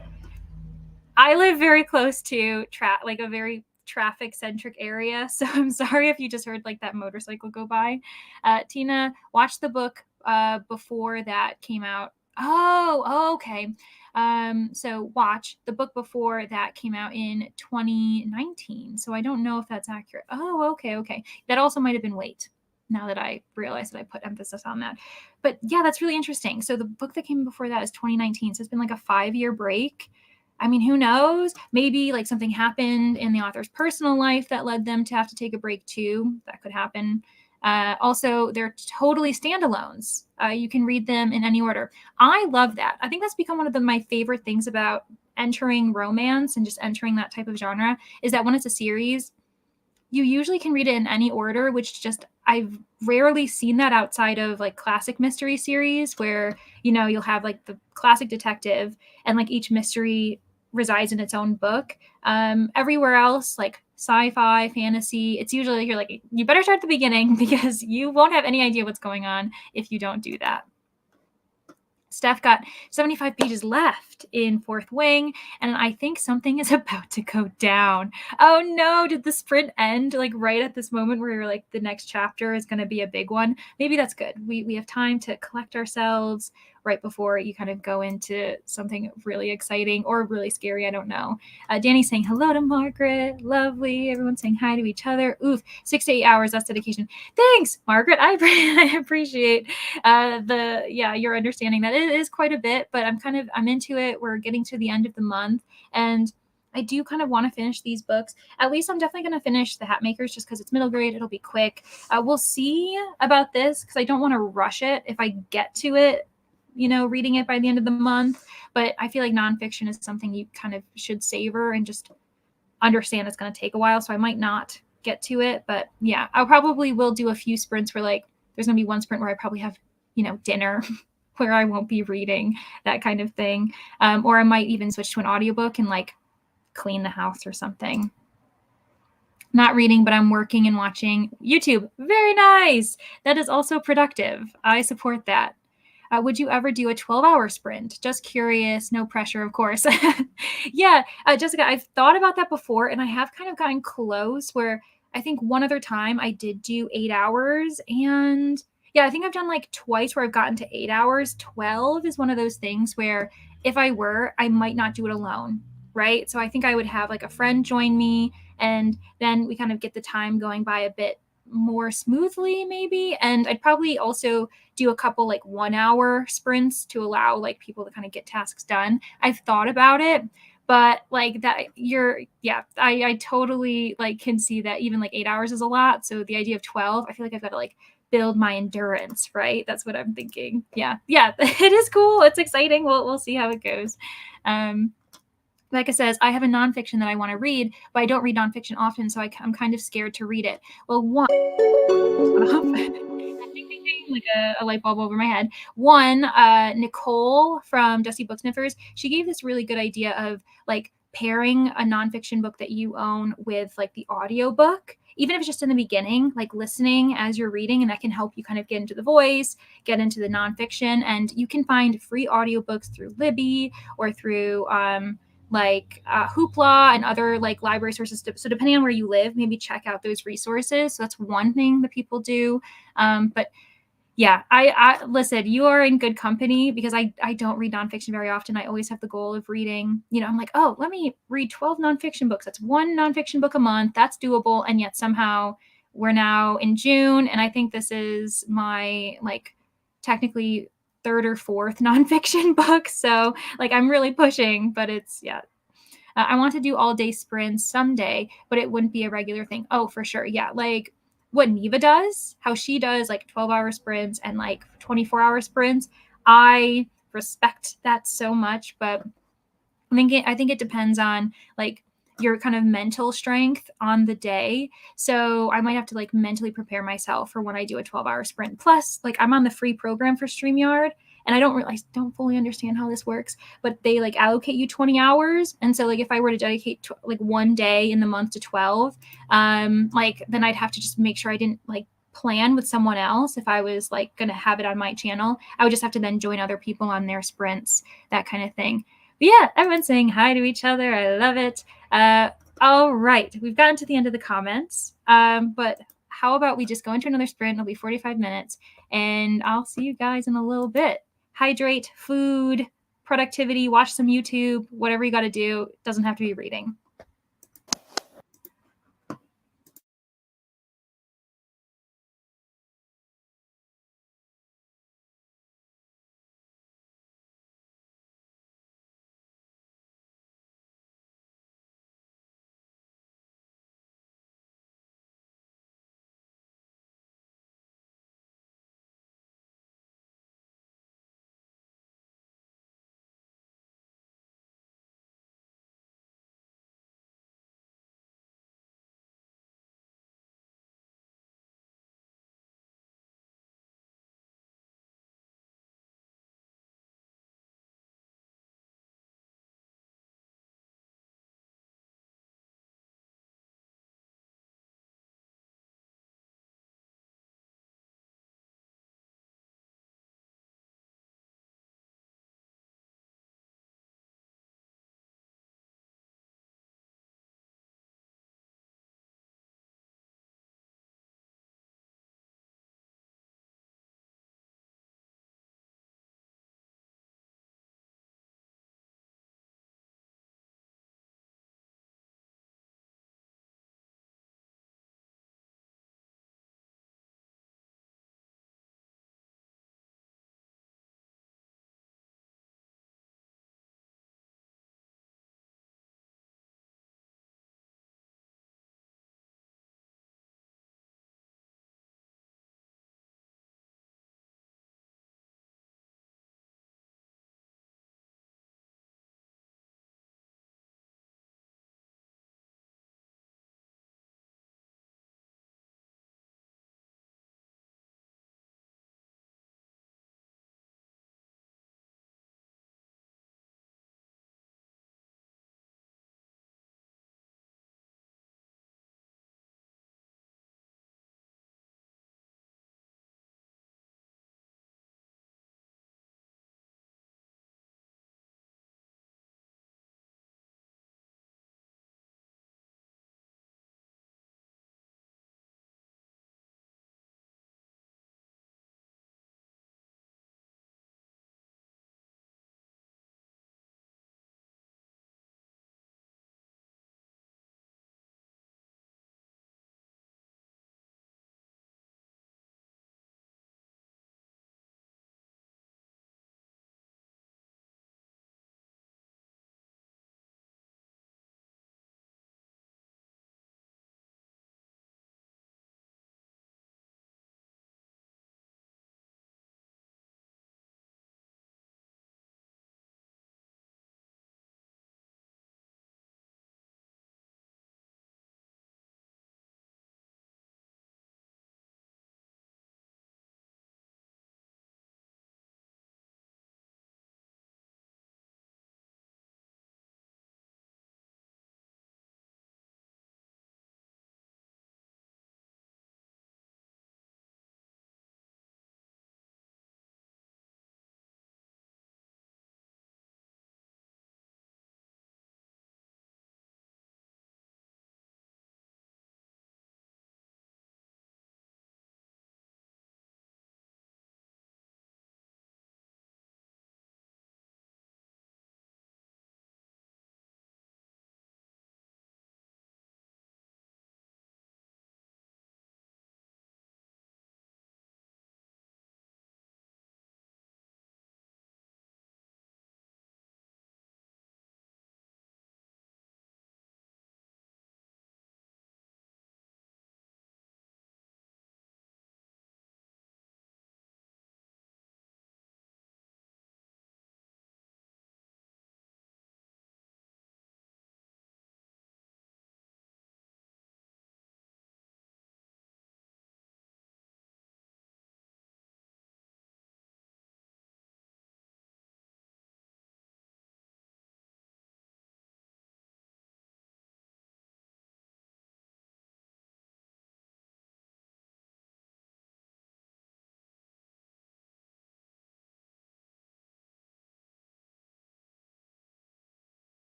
I live very close to a very traffic centric area, so I'm sorry if you just heard like that motorcycle go by. Tina, watched the book before that came out. Oh, okay. So watch the book before that came out in 2019. So I don't know if that's accurate. Oh, okay. That also might have been late, now that I realized that I put emphasis on that. But yeah, that's really interesting. So the book that came before that is 2019. So it's been like a 5-year break. I mean, who knows? Maybe like something happened in the author's personal life that led them to have to take a break too. That could happen. Also, they're totally standalones. You can read them in any order. I love that. I think that's become one of my favorite things about entering romance and just entering that type of genre, is that when it's a series, you usually can read it in any order, which just, I've rarely seen that outside of like classic mystery series where, you'll have like the classic detective and like each mystery resides in its own book. Everywhere else, like sci-fi, fantasy, it's usually you're like, you better start at the beginning because you won't have any idea what's going on if you don't do that. Steph got 75 pages left in Fourth Wing, and I think something is about to go down. Oh no, did the sprint end like right at this moment where you're like, the next chapter is going to be a big one? Maybe that's good. We have time to collect ourselves right before you kind of go into something really exciting or really scary. I don't know. Danny's saying hello to Margaret. Lovely. Everyone's saying hi to each other. Oof, 6 to 8 hours. That's dedication. Thanks, Margaret. I appreciate your understanding that it is quite a bit, but I'm into it. We're getting to the end of the month, and I do kind of want to finish these books. At least I'm definitely going to finish The Hatmakers just because it's middle grade. It'll be quick. We'll see about this because I don't want to rush it if I get to it, reading it by the end of the month. But I feel like nonfiction is something you kind of should savor and just understand it's going to take a while. So I might not get to it. But yeah, I probably will do a few sprints where like there's going to be one sprint where I probably have, dinner where I won't be reading, that kind of thing. Or I might even switch to an audiobook and like clean the house or something. Not reading, but I'm working and watching YouTube. Very nice. That is also productive. I support that. Would you ever do a 12-hour sprint? Just curious, no pressure, of course. Yeah, Jessica, I've thought about that before, and I have kind of gotten close where I think one other time I did do 8 hours, and yeah, I think I've done like twice where I've gotten to 8 hours. 12 is one of those things where if I might not do it alone, right? So I think I would have like a friend join me, and then we kind of get the time going by a bit more smoothly maybe. And I'd probably also do a couple like 1 hour sprints to allow like people to kind of get tasks done. I've thought about it, But like that, I totally like can see that even like 8 hours is a lot. So the idea of 12, I feel like I've got to like build my endurance, right? That's what I'm thinking. Yeah, it is cool. It's exciting. We'll see how it goes. Becca says, I have a nonfiction that I want to read, but I don't read nonfiction often, so I'm kind of scared to read it. Well, one, like a light bulb over my head. One, Nicole from Dusty Book Sniffers, she gave this really good idea of like pairing a nonfiction book that you own with like the audio book, even if it's just in the beginning, like listening as you're reading, and that can help you kind of get into the voice, get into the nonfiction. And you can find free audiobooks through Libby or through Hoopla and other like library sources. So depending on where you live, maybe check out those resources. So that's one thing that people do. But yeah, I listen, you are in good company because I don't read nonfiction very often. I always have the goal of reading, I'm like, oh, let me read 12 nonfiction books. That's one nonfiction book a month. That's doable. And yet somehow we're now in June. And I think this is my like technically third or fourth nonfiction book. So like I'm really pushing, but it's, yeah, I want to do all day sprints someday, but it wouldn't be a regular thing. Oh, for sure. Yeah. Like what Neva does, how she does like 12-hour sprints and like 24-hour sprints. I respect that so much, but I think it depends on like your kind of mental strength on the day. So I might have to like mentally prepare myself for when I do a 12-hour sprint. Plus, like I'm on the free program for StreamYard, and I don't fully understand how this works, but they like allocate you 20 hours. And so like if I were to dedicate like one day in the month to 12, like then I'd have to just make sure I didn't like plan with someone else. If I was like going to have it on my channel, I would just have to then join other people on their sprints, that kind of thing. But yeah, everyone's saying hi to each other. I love it. All right, we've gotten to the end of the comments. But how about we just go into another sprint? It'll be 45 minutes, and I'll see you guys in a little bit. Hydrate, food, productivity, watch some YouTube, whatever you got to do. It doesn't have to be reading.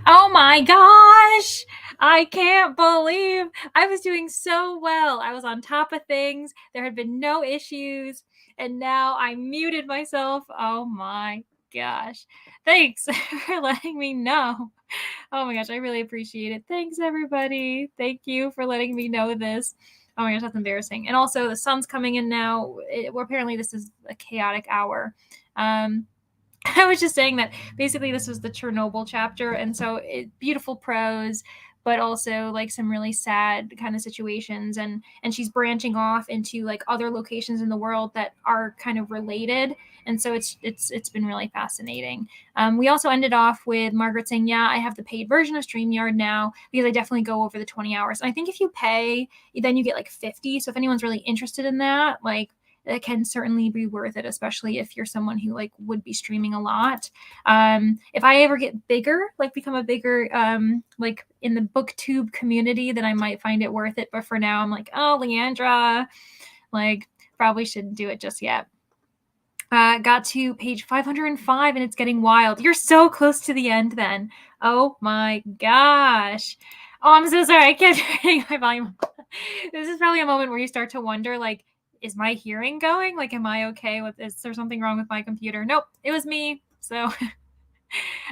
Oh my gosh! I can't believe I was doing so well. I was on top of things. There had been no issues. And now I muted myself. Oh my gosh. Thanks for letting me know. Oh my gosh, I really appreciate it. Thanks, everybody. Thank you for letting me know this. Oh my gosh, that's embarrassing. And also, the sun's coming in now. Well, apparently, this is a chaotic hour. I was just saying that basically this was the Chernobyl chapter, and so beautiful prose, but also like some really sad kind of situations, and she's branching off into like other locations in the world that are kind of related, and so it's been really fascinating. We also ended off with Margaret saying, "Yeah, I have the paid version of StreamYard now because I definitely go over the 20 hours." And I think if you pay, then you get like 50. So if anyone's really interested in that, like it can certainly be worth it, especially if you're someone who like would be streaming a lot. If I ever get bigger, like become a bigger like in the booktube community, then I might find it worth it. But for now, I'm like, oh, Leandra, like probably shouldn't do it just yet. Got to page 505 and it's getting wild. You're so close to the end then. Oh my gosh. Oh, I'm so sorry. I kept turning my volume. This is probably a moment where you start to wonder, like, is my hearing going? Like, am I okay with this? Is there something wrong with my computer? Nope, it was me. So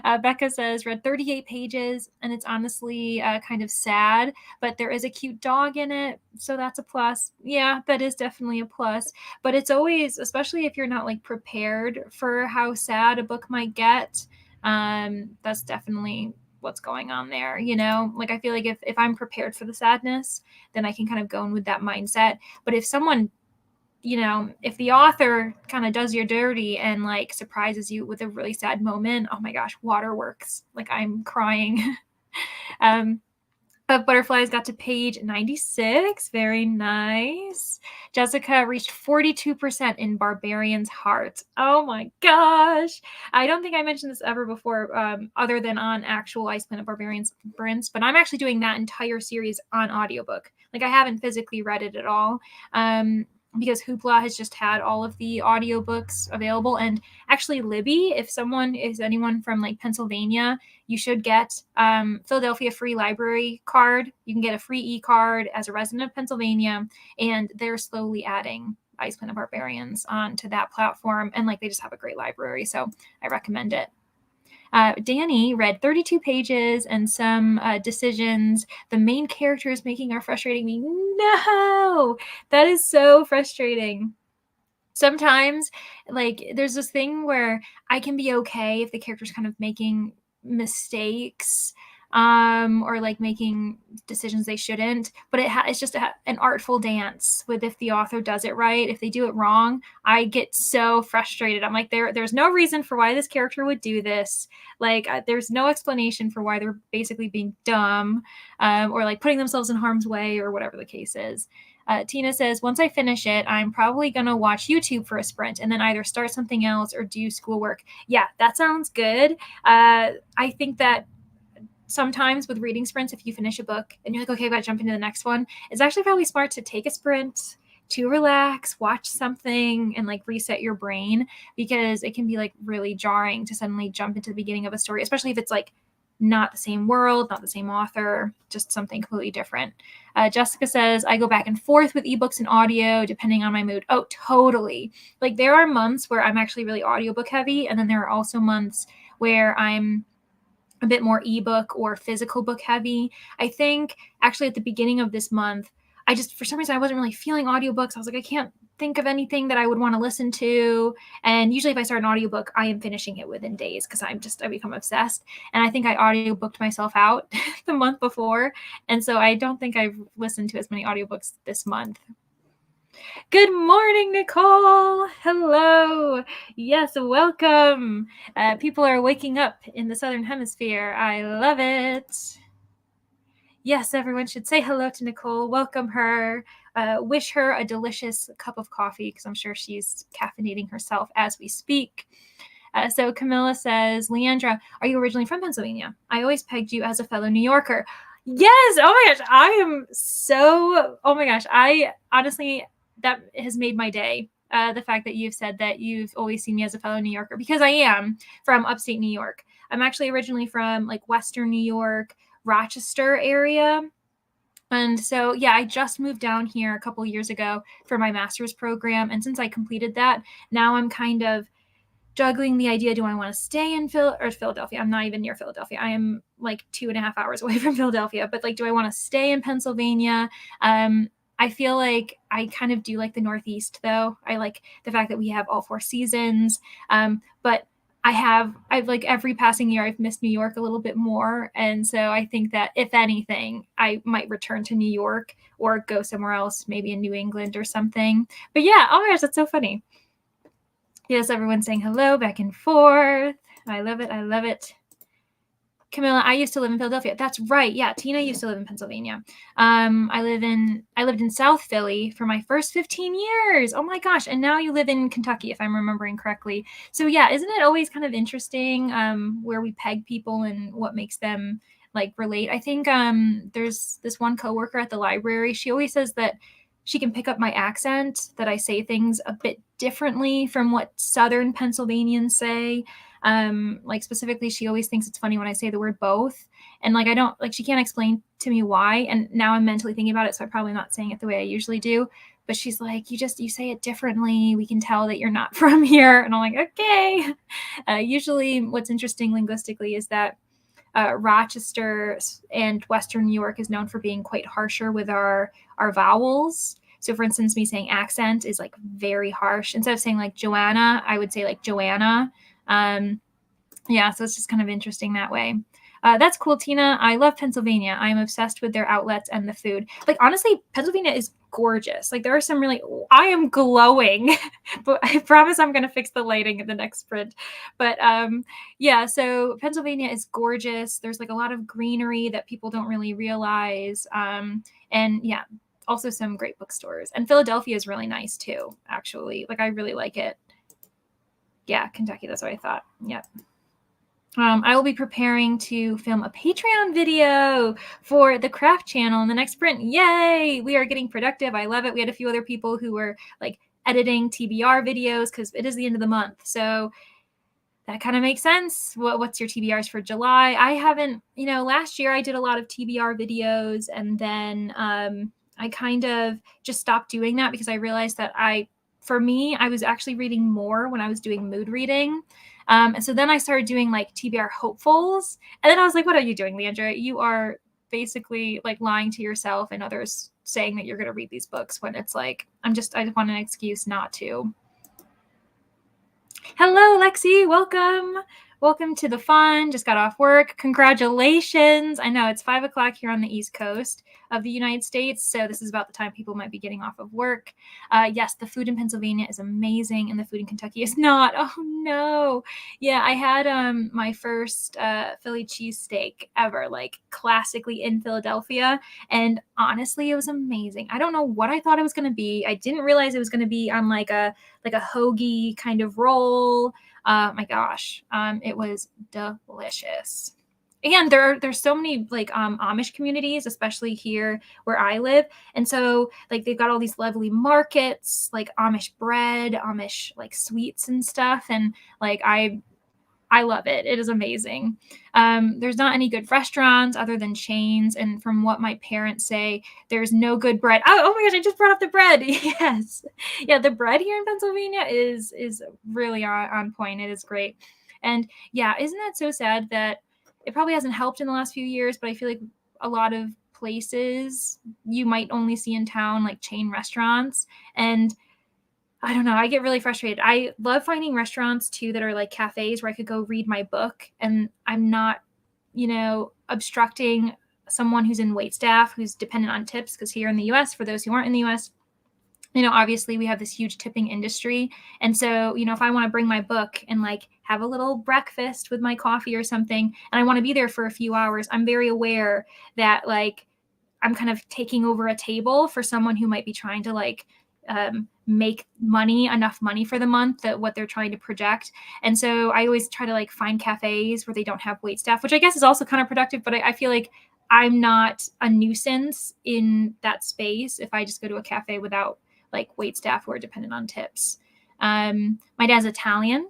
Becca says, read 38 pages, and it's honestly kind of sad, but there is a cute dog in it, so that's a plus. Yeah, that is definitely a plus. But it's always, especially if you're not like prepared for how sad a book might get, that's definitely what's going on there. You know, like I feel like if I'm prepared for the sadness, then I can kind of go in with that mindset. But if someone, you know, if the author kind of does you dirty and like surprises you with a really sad moment, oh my gosh, waterworks. Like I'm crying. um, but Butterflies got to page 96. Very nice. Jessica reached 42% in Barbarian's Heart. Oh my gosh. I don't think I mentioned this ever before, other than on actual Ice Planet Barbarians Sprints, but I'm actually doing that entire series on audiobook. Like I haven't physically read it at all. Because Hoopla has just had all of the audiobooks available. And actually, Libby, if anyone from like Pennsylvania, you should get Philadelphia Free Library card. You can get a free e-card as a resident of Pennsylvania, and they're slowly adding Ice Planet Barbarians onto that platform. And like they just have a great library, so I recommend it. Danny read 32 pages and some decisions the main character is making are frustrating me. No, that is so frustrating. Sometimes, like, there's this thing where I can be okay if the character's kind of making mistakes, or like making decisions they shouldn't, but it's just an artful dance with if the author does it right. If they do it wrong, I get so frustrated. I'm like, there's no reason for why this character would do this. Like, there's no explanation for why they're basically being dumb, or like putting themselves in harm's way or whatever the case is. Tina says, once I finish it, I'm probably going to watch YouTube for a sprint and then either start something else or do schoolwork. Yeah, that sounds good. I think that sometimes with reading sprints, if you finish a book and you're like, okay, I've got to jump into the next one, it's actually probably smart to take a sprint, to relax, watch something, and like reset your brain, because it can be like really jarring to suddenly jump into the beginning of a story, especially if it's like not the same world, not the same author, just something completely different. Jessica says, I go back and forth with ebooks and audio depending on my mood. Oh, totally. Like there are months where I'm actually really audiobook heavy, and then there are also months where I'm a bit more ebook or physical book heavy. I think actually at the beginning of this month, I just, for some reason, I wasn't really feeling audiobooks. I was like, I can't think of anything that I would want to listen to. And usually if I start an audiobook, I am finishing it within days because I become obsessed. And I think I audiobooked myself out the month before. And so I don't think I've listened to as many audiobooks this month. Good morning, Nicole. Hello. Yes, welcome. People are waking up in the Southern Hemisphere. I love it. Yes, everyone should say hello to Nicole, welcome her, wish her a delicious cup of coffee because I'm sure she's caffeinating herself as we speak. So Camilla says, Leandra, are you originally from Pennsylvania? I always pegged you as a fellow New Yorker. Yes. Oh my gosh. I am so, oh my gosh. I honestly, that has made my day. The fact that you've said that you've always seen me as a fellow New Yorker, because I am from upstate New York. I'm actually originally from like Western New York, Rochester area. And so, yeah, I just moved down here a couple years ago for my master's program. And since I completed that, now I'm kind of juggling the idea, do I want to stay in Philadelphia? I'm not even near Philadelphia. I am like 2.5 hours away from Philadelphia. But like, do I want to stay in Pennsylvania? I feel like I kind of do like the Northeast, though. I like the fact that we have all 4 seasons. But I've like every passing year, I've missed New York a little bit more. And so I think that if anything, I might return to New York or go somewhere else, maybe in New England or something. But yeah, oh my gosh, that's so funny. Yes, everyone's saying hello back and forth. I love it. I love it. Camilla, I used to live in Philadelphia. That's right. Yeah, Tina used to live in Pennsylvania. I lived in South Philly for my first 15 years. Oh my gosh. And now you live in Kentucky, if I'm remembering correctly. So yeah, isn't it always kind of interesting where we peg people and what makes them like relate? I think there's this one coworker at the library. She always says that she can pick up my accent, that I say things a bit differently from what Southern Pennsylvanians say. Like specifically, she always thinks it's funny when I say the word both. And like, I don't like, she can't explain to me why. And now I'm mentally thinking about it. So I'm probably not saying it the way I usually do, but she's like, you say it differently. We can tell that you're not from here. And I'm like, okay. Usually what's interesting linguistically is that Rochester and Western New York is known for being quite harsher with our vowels. So for instance, me saying accent is like very harsh. Instead of saying like Joanna, I would say like Joanna. Yeah, so it's just kind of interesting that way. That's cool, Tina. I love Pennsylvania. I'm obsessed with their outlets and the food. Like, honestly, Pennsylvania is gorgeous. Like, there are some really, I am glowing, but I promise I'm going to fix the lighting in the next sprint. But yeah, so Pennsylvania is gorgeous. There's like a lot of greenery that people don't really realize. And yeah, also some great bookstores. And Philadelphia is really nice too, actually. Like, I really like it. Yeah, Kentucky, that's what I thought. Yep. I will be preparing to film a Patreon video for the craft channel in the next sprint. Yay! We are getting productive. I love it. We had a few other people who were like editing TBR videos because it is the end of the month. So that kind of makes sense. What's your TBRs for July? I haven't, last year I did a lot of TBR videos, and then I kind of just stopped doing that because I realized that for me, I was actually reading more when I was doing mood reading. And so then I started doing like TBR hopefuls. And then I was like, what are you doing, Leandra? You are basically like lying to yourself and others, saying that you're going to read these books when it's like, I just want an excuse not to. Hello, Lexi. Welcome. Welcome to the fun. Just got off work. Congratulations. I know it's 5 o'clock here on the East Coast of the United States. So this is about the time people might be getting off of work. Yes, the food in Pennsylvania is amazing and the food in Kentucky is not. Oh, no. Yeah, I had my first Philly cheesesteak ever, like classically in Philadelphia. And honestly, it was amazing. I don't know what I thought it was going to be. I didn't realize it was going to be on like a hoagie kind of roll. My gosh, it was delicious. And there's so many like Amish communities, especially here where I live. And so like they've got all these lovely markets, like Amish bread, Amish like sweets and stuff. And like I love it. It is amazing. There's not any good restaurants other than chains. And from what my parents say, there's no good bread. Oh my gosh, I just brought up the bread. Yes. Yeah, the bread here in Pennsylvania is really on point. It is great. And yeah, isn't that so sad that it probably hasn't helped in the last few years, but I feel like a lot of places you might only see in town, like chain restaurants. And I don't know, I get really frustrated. I love finding restaurants too that are like cafes where I could go read my book and I'm not, obstructing someone who's in waitstaff who's dependent on tips. Because here in the US, for those who aren't in the US, obviously we have this huge tipping industry. And so, if I want to bring my book and like have a little breakfast with my coffee or something, and I want to be there for a few hours, I'm very aware that like I'm kind of taking over a table for someone who might be trying to like make enough money for the month that what they're trying to project. And so I always try to like find cafes where they don't have wait staff, which I guess is also kind of productive, but I feel like I'm not a nuisance in that space if I just go to a cafe without like wait staff who are dependent on tips. My dad's Italian.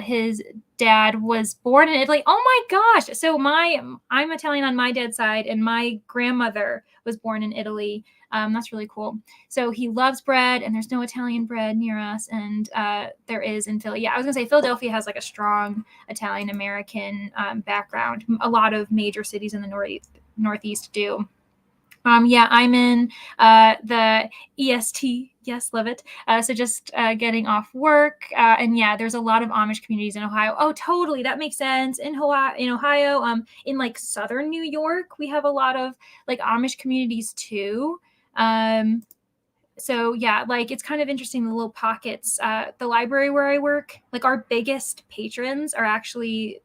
His dad was born in Italy. Oh my gosh. So I'm Italian on my dad's side, and my grandmother was born in Italy. That's really cool. So he loves bread, and there's no Italian bread near us. And there is in Philly. Yeah, I was gonna say Philadelphia has like a strong Italian American background. A lot of major cities in the Northeast do. Yeah, I'm in the EST. Yes, love it. So just getting off work. And yeah, there's a lot of Amish communities in Ohio. Oh, totally. That makes sense. In Ohio, in like southern New York, we have a lot of like Amish communities too. So yeah, like it's kind of interesting, the little pockets. The library where I work, like our biggest patrons are actually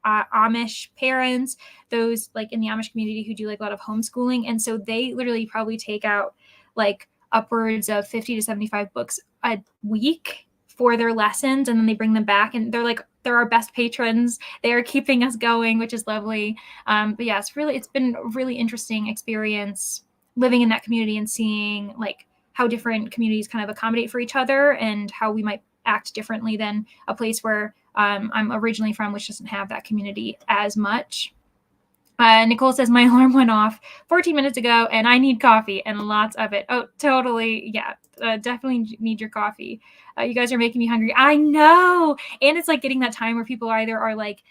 Amish parents, those like in the Amish community who do like a lot of homeschooling. And so they literally probably take out like upwards of 50 to 75 books a week for their lessons. And then they bring them back, and they're our best patrons. They are keeping us going, which is lovely. But yeah, it's been a really interesting experience living in that community and seeing like how different communities kind of accommodate for each other and how we might act differently than a place where I'm originally from, which doesn't have that community as much. Nicole says, my alarm went off 14 minutes ago and I need coffee and lots of it. Oh, totally. Yeah, definitely need your coffee. You guys are making me hungry. I know. And it's like getting that time where people either are like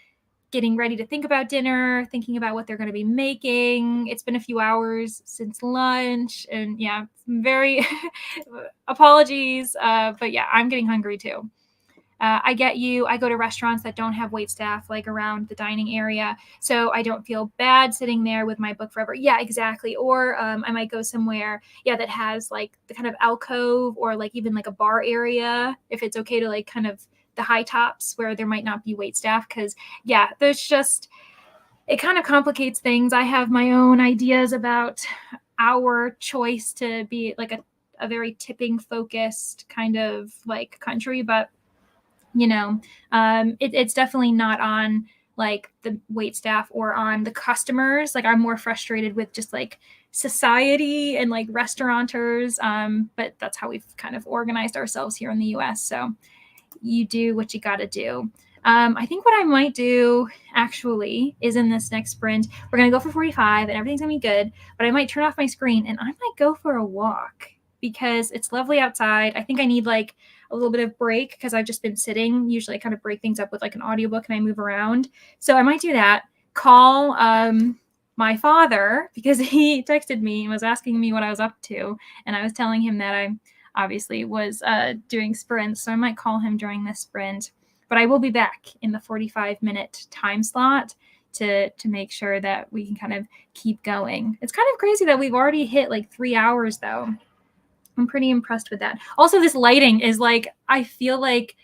getting ready to think about dinner, thinking about what they're going to be making. It's been a few hours since lunch, and yeah, very apologies. But yeah, I'm getting hungry too. I get you. I go to restaurants that don't have wait staff, like around the dining area, so I don't feel bad sitting there with my book forever. Yeah, exactly. Or I might go somewhere, that has like the kind of alcove or like even like a bar area, if it's okay to like kind of the high tops where there might not be wait staff. Because yeah, it kind of complicates things. I have my own ideas about our choice to be like a very tipping focused kind of like country, but it's definitely not on like the wait staff or on the customers. Like I'm more frustrated with just like society and like restaurateurs. But that's how we've kind of organized ourselves here in the US. So you do what you got to do. I think what I might do actually is in this next sprint, we're going to go for 45 and everything's going to be good, but I might turn off my screen and I might go for a walk because it's lovely outside. I think I need like a little bit of break because I've just been sitting. Usually I kind of break things up with like an audiobook and I move around. So I might do that. Call my father because he texted me and was asking me what I was up to. And I was telling him that I obviously was doing sprints. So I might call him during this sprint. But I will be back in the 45-minute time slot to make sure that we can kind of keep going. It's kind of crazy that we've already hit like 3 hours though. I'm pretty impressed with that. Also, this lighting is like, I feel like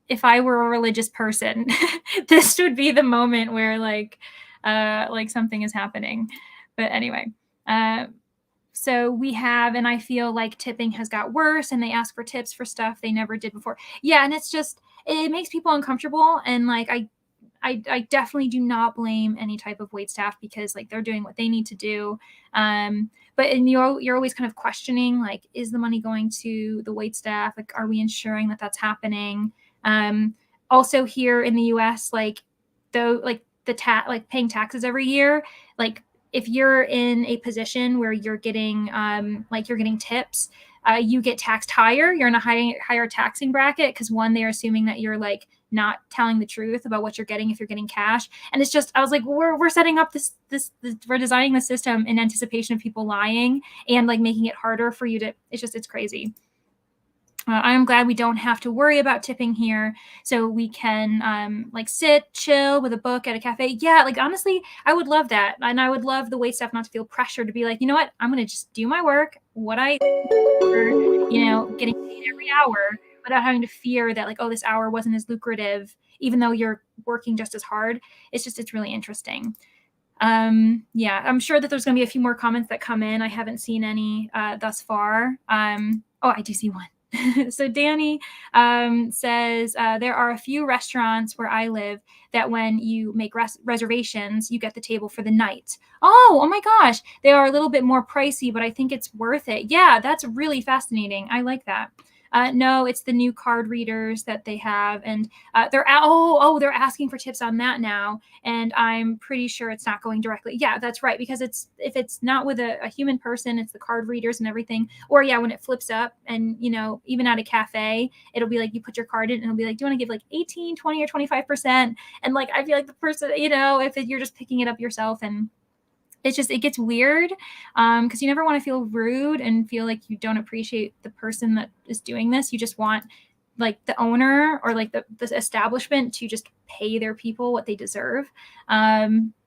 if I were a religious person, this would be the moment where like something is happening. But anyway, so we have, and I feel like tipping has got worse and they ask for tips for stuff they never did before. Yeah. And it makes people uncomfortable. And like, I definitely do not blame any type of wait staff because like they're doing what they need to do. But you're always kind of questioning, like, is the money going to the wait staff? Like, are we ensuring that that's happening? Also here in the US, like paying taxes every year, like if you're in a position where you're getting tips, you get taxed higher. You're in a higher taxing bracket because one, they're assuming that you're like not telling the truth about what you're getting if you're getting cash. And it's just, I was like, we're setting up this, we're designing the system in anticipation of people lying and like making it harder for you to, it's crazy. I'm glad we don't have to worry about tipping here, so we can like sit, chill with a book at a cafe. Yeah, like honestly, I would love that, and I would love the wait staff not to feel pressure to be like, you know what, I'm gonna just do my work, what I, getting paid every hour without having to fear that like, oh, this hour wasn't as lucrative, even though you're working just as hard. It's really interesting. Yeah, I'm sure that there's going to be a few more comments that come in. I haven't seen any thus far. Oh, I do see one. So Danny says there are a few restaurants where I live that when you make reservations, you get the table for the night. Oh my gosh, they are a little bit more pricey, but I think it's worth it. Yeah, that's really fascinating. I like that. No, it's the new card readers that they have, and they're they're asking for tips on that now, and I'm pretty sure it's not going directly. Yeah, that's right, because if it's not with a human person, it's the card readers and everything. Or yeah, when it flips up, and even at a cafe, it'll be like you put your card in, and it'll be like, do you want to give like 18, 20, or 25%? And like I feel like the person, if you're just picking it up yourself, and it gets weird because you never want to feel rude and feel like you don't appreciate the person that is doing this. You just want like the owner or like the establishment to just pay their people what they deserve.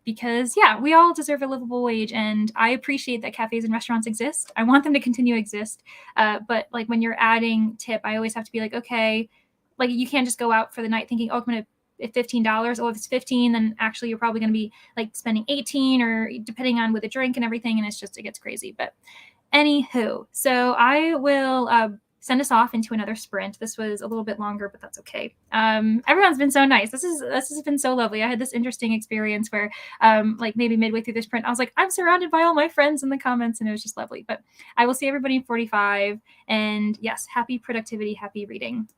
Because yeah, we all deserve a livable wage, and I appreciate that cafes and restaurants exist. I want them to continue to exist. But like when you're adding tip, I always have to be like, okay, like you can't just go out for the night thinking, oh, I'm going to $15. Oh, if it's 15, then actually you're probably going to be like spending 18, or depending on with a drink and everything. And it gets crazy. But anywho, so I will send us off into another sprint. This was a little bit longer, but that's okay. Everyone's been so nice. This has been so lovely. I had this interesting experience where like maybe midway through the sprint, I was like, I'm surrounded by all my friends in the comments, and it was just lovely. But I will see everybody in 45. And yes, happy productivity, happy reading.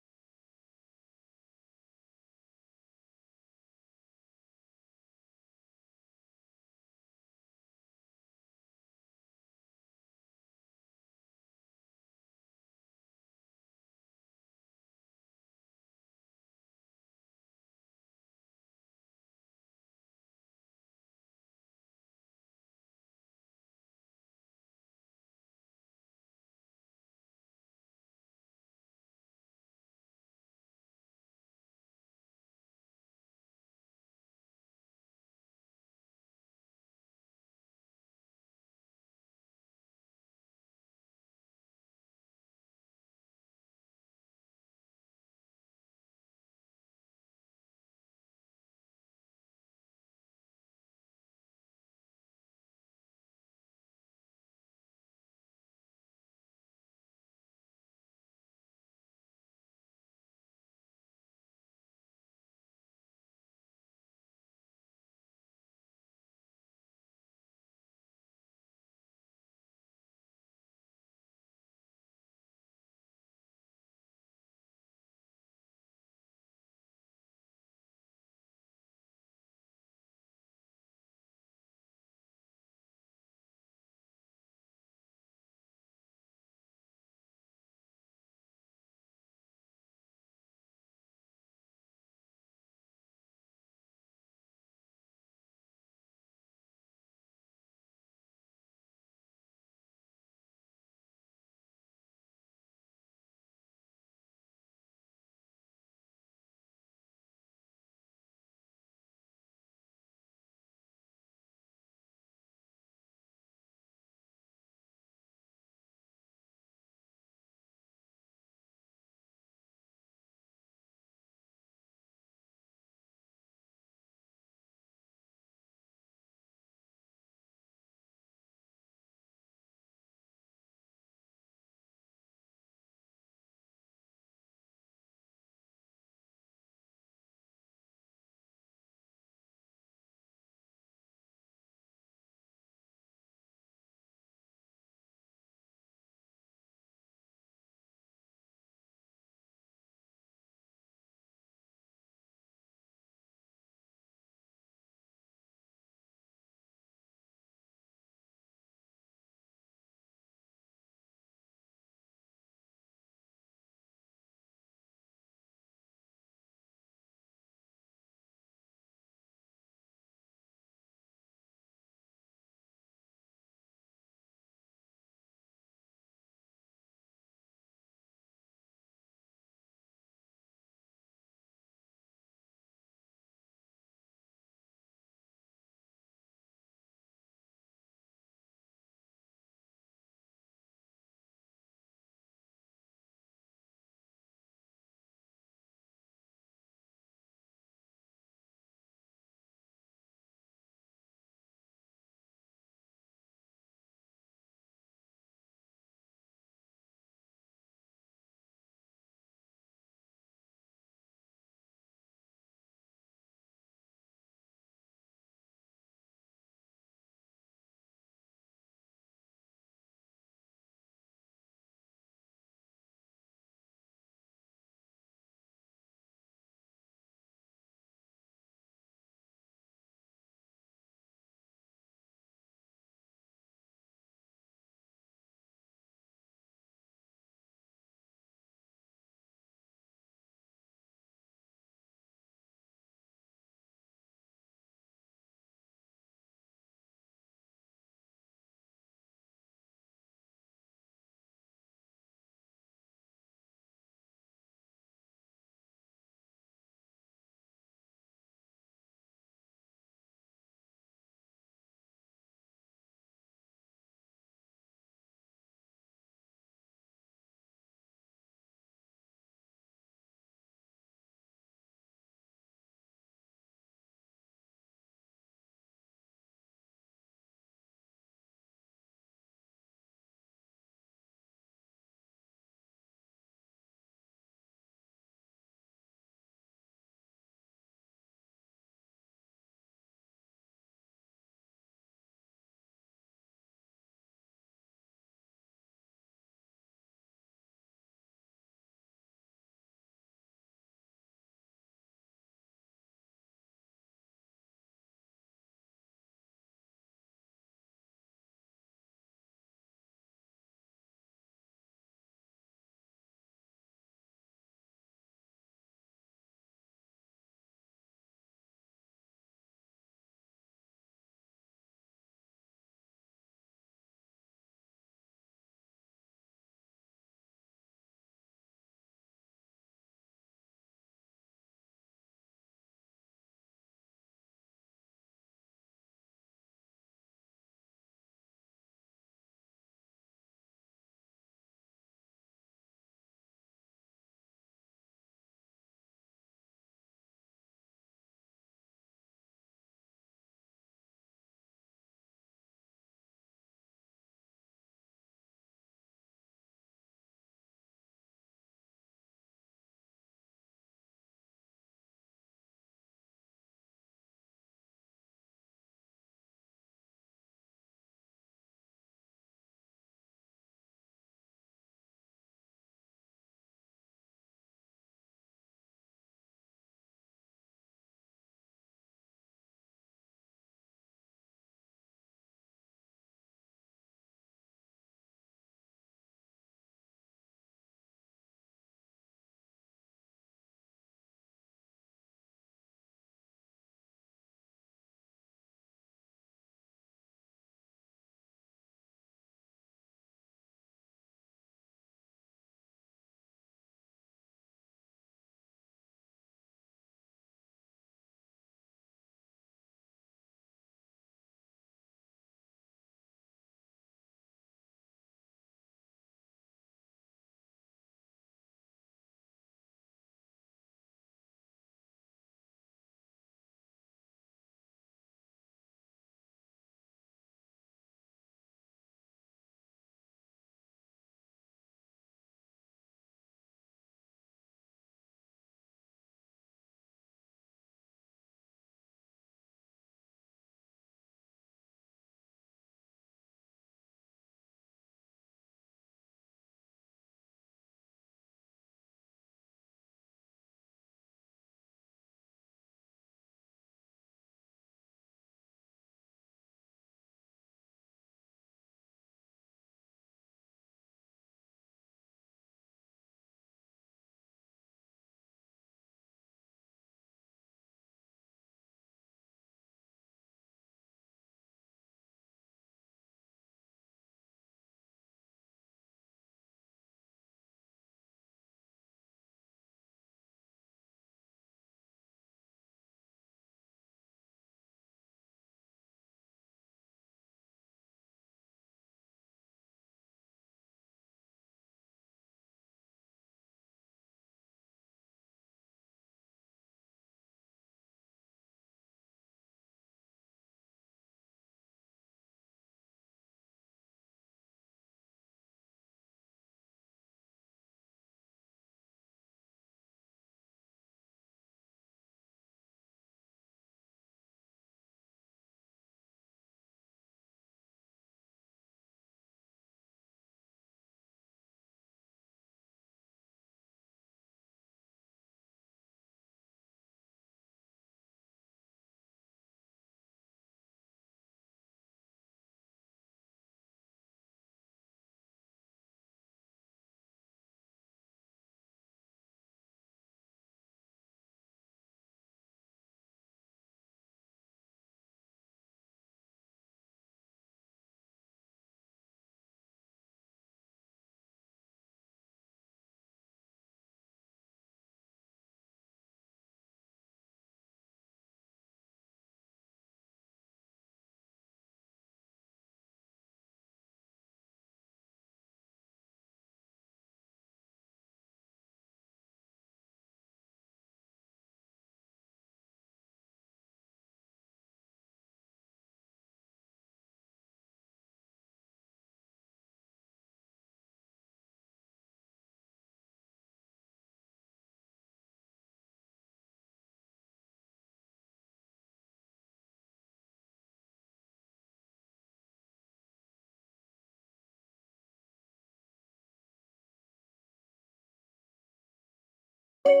Hello,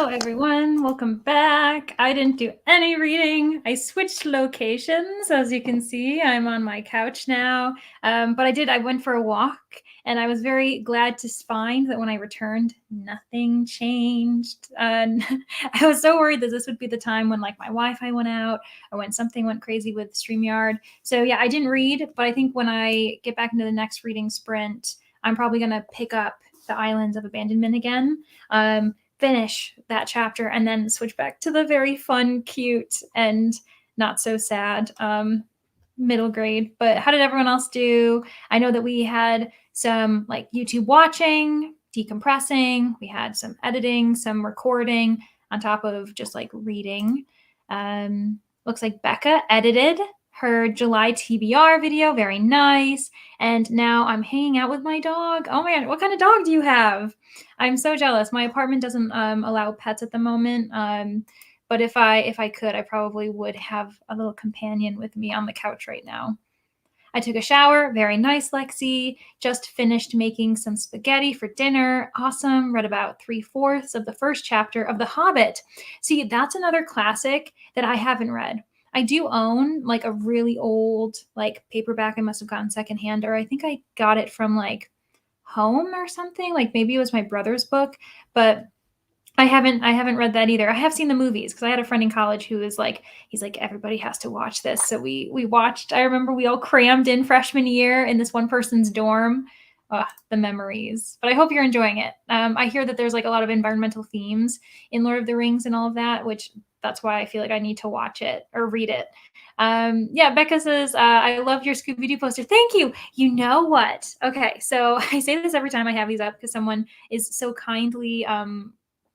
everyone. Welcome back. I didn't do any reading. I switched locations. As you can see, I'm on my couch now. But I went for a walk, and I was very glad to find that when I returned, nothing changed. I was so worried that this would be the time when like my Wi-Fi went out or when something went crazy with StreamYard. So yeah, I didn't read, but I think when I get back into the next reading sprint, I'm probably going to pick up The Islands of Abandonment again. Finish that chapter and then switch back to the very fun, cute, and not so sad middle grade. But how did everyone else do? I know that we had some like YouTube watching, decompressing, we had some editing, some recording on top of just like reading. Looks like Becca edited her July TBR video. Very nice. And now I'm hanging out with my dog. Oh my God, what kind of dog do you have? I'm so jealous. My apartment doesn't allow pets at the moment. But if I could, I probably would have a little companion with me on the couch right now. I took a shower. Very nice, Lexi. Just finished making some spaghetti for dinner. Awesome. Read about 3/4 of the first chapter of The Hobbit. See, that's another classic that I haven't read. I do own like a really old like paperback. I must have gotten secondhand, or I think I got it from like home or something. Like maybe it was my brother's book, but I haven't read that either. I have seen the movies because I had a friend in college who was like, he's like, everybody has to watch this. So we watched. I remember we all crammed in freshman year in this one person's dorm. The memories. But I hope you're enjoying it. I hear that there's like a lot of environmental themes in Lord of the Rings and all of that, which that's why I feel like I need to watch it or read it. Yeah, Becca says, I love your Scooby-Doo poster. Thank you. You know what? Okay, so I say this every time I have these up because someone is so kindly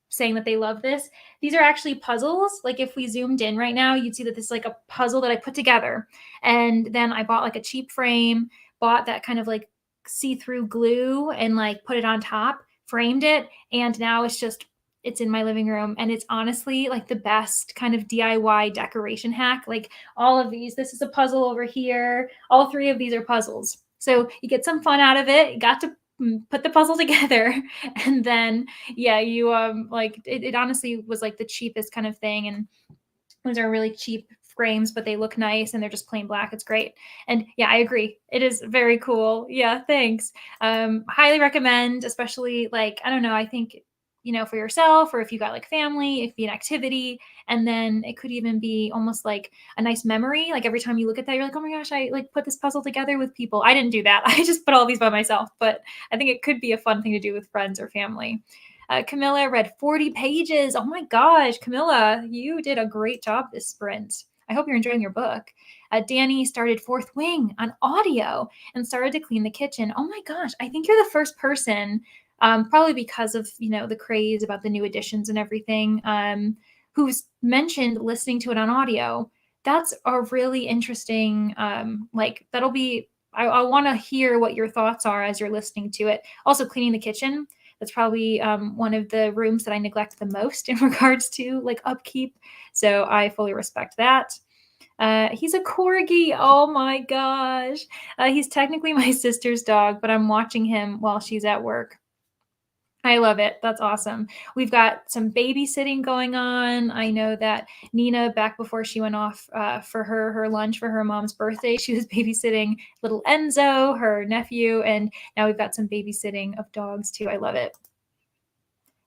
saying that they love this. These are actually puzzles. Like if we zoomed in right now, you'd see that this is like a puzzle that I put together. And then I bought like a cheap frame, bought that kind of like see-through glue and like put it on top, framed it. And now it's in my living room. And it's honestly like the best kind of DIY decoration hack. Like all of these, this is a puzzle over here. All three of these are puzzles. So you get some fun out of it. You got to put the puzzle together, and then yeah, you like it honestly was like the cheapest kind of thing, and those are really cheap frames, but they look nice and they're just plain black. It's great. And yeah, I agree, it is very cool. Yeah, thanks. Highly recommend, especially like I don't know, I think for yourself, or if you got like family, it could be an activity, and then it could even be almost like a nice memory. Like every time you look at that, you're like, oh my gosh, I like put this puzzle together with people. I didn't do that. I just put all these by myself, but I think it could be a fun thing to do with friends or family. Camilla read 40 pages. Oh my gosh, Camilla, you did a great job this sprint. I hope you're enjoying your book. Danny started Fourth Wing on audio and started to clean the kitchen. Oh my gosh, I think you're the first person, probably because of the craze about the new editions and everything, who's mentioned listening to it on audio. That's a really interesting, that'll be, I want to hear what your thoughts are as you're listening to it. Also, cleaning the kitchen. That's probably one of the rooms that I neglect the most in regards to like upkeep. So I fully respect that. He's a corgi. Oh my gosh. He's technically my sister's dog, but I'm watching him while she's at work. I love it. That's awesome. We've got some babysitting going on. I know that Nina, back before she went off for her lunch for her mom's birthday, she was babysitting little Enzo, her nephew, and now we've got some babysitting of dogs too. I love it.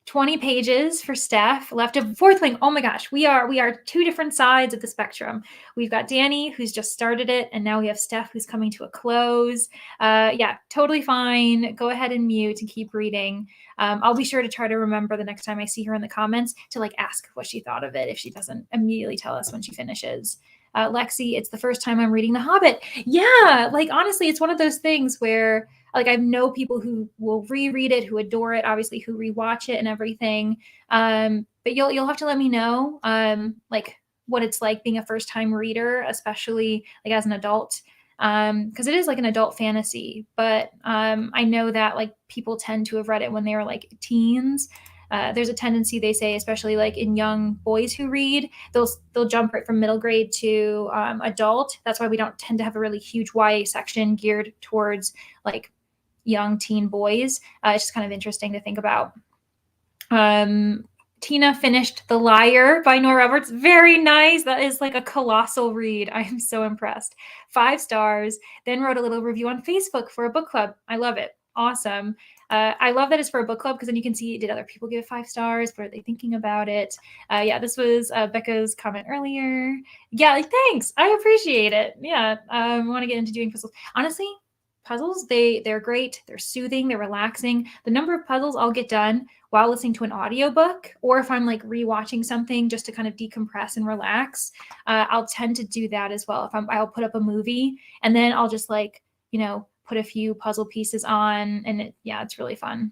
20 pages for Steph, left of Fourth Wing. Oh my gosh, we are two different sides of the spectrum. We've got Danny, who's just started it, and now we have Steph, who's coming to a close. Yeah, totally fine. Go ahead and mute and keep reading. I'll be sure to try to remember the next time I see her in the comments to like ask what she thought of it if she doesn't immediately tell us when she finishes. Lexi, it's the first time I'm reading The Hobbit. Yeah, like honestly, it's one of those things where like I know people who will reread it, who adore it, obviously who rewatch it and everything. But you'll have to let me know like what it's like being a first time reader, especially like as an adult. Because it is like an adult fantasy, but I know that like people tend to have read it when they were like teens. There's a tendency, they say, especially like in young boys who read, they'll jump right from middle grade to adult. That's why we don't tend to have a really huge YA section geared towards like young teen boys. It's just kind of interesting to think about. Tina finished The Liar by Nora Roberts. Very nice. That is like a colossal read. I am so impressed. 5 stars. Then wrote a little review on Facebook for a book club. I love it. Awesome. I love that it's for a book club because then you can see, did other people give it 5 stars? What are they thinking about it? Yeah, this was Becca's comment earlier. Yeah, like, thanks. I appreciate it. Yeah, I want to get into doing puzzles. Honestly, puzzles, they're great. They're soothing. They're relaxing. The number of puzzles I'll get done while listening to an audiobook, or if I'm like rewatching something just to kind of decompress and relax, I'll tend to do that as well. I'll put up a movie and then I'll just like, put a few puzzle pieces on, and it's really fun.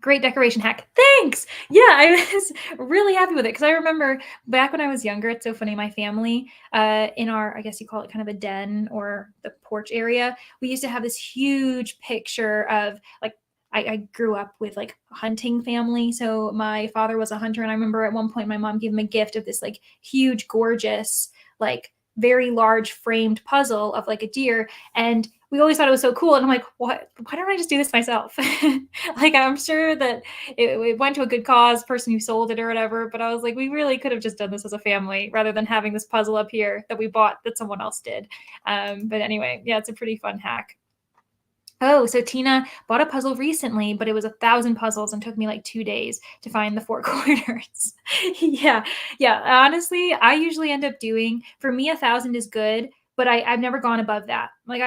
Great decoration hack. Thanks. Yeah, I was really happy with it because I remember back when I was younger, it's so funny, my family, in our, I guess you call it kind of a den or the porch area, we used to have this huge picture of like, I grew up with like a hunting family. So my father was a hunter. And I remember at one point my mom gave him a gift of this like huge, gorgeous, like very large framed puzzle of like a deer. And we always thought it was so cool. And I'm like, what? Why don't I just do this myself? Like, I'm sure that it went to a good cause, person who sold it or whatever. But I was like, we really could have just done this as a family rather than having this puzzle up here that we bought that someone else did. But anyway, yeah, it's a pretty fun hack. Oh, so Tina bought a puzzle recently, but it was 1,000 puzzles and took me like 2 days to find the 4 corners. Yeah. Honestly, I usually end up doing, for me, 1,000 is good, but I've never gone above that. Like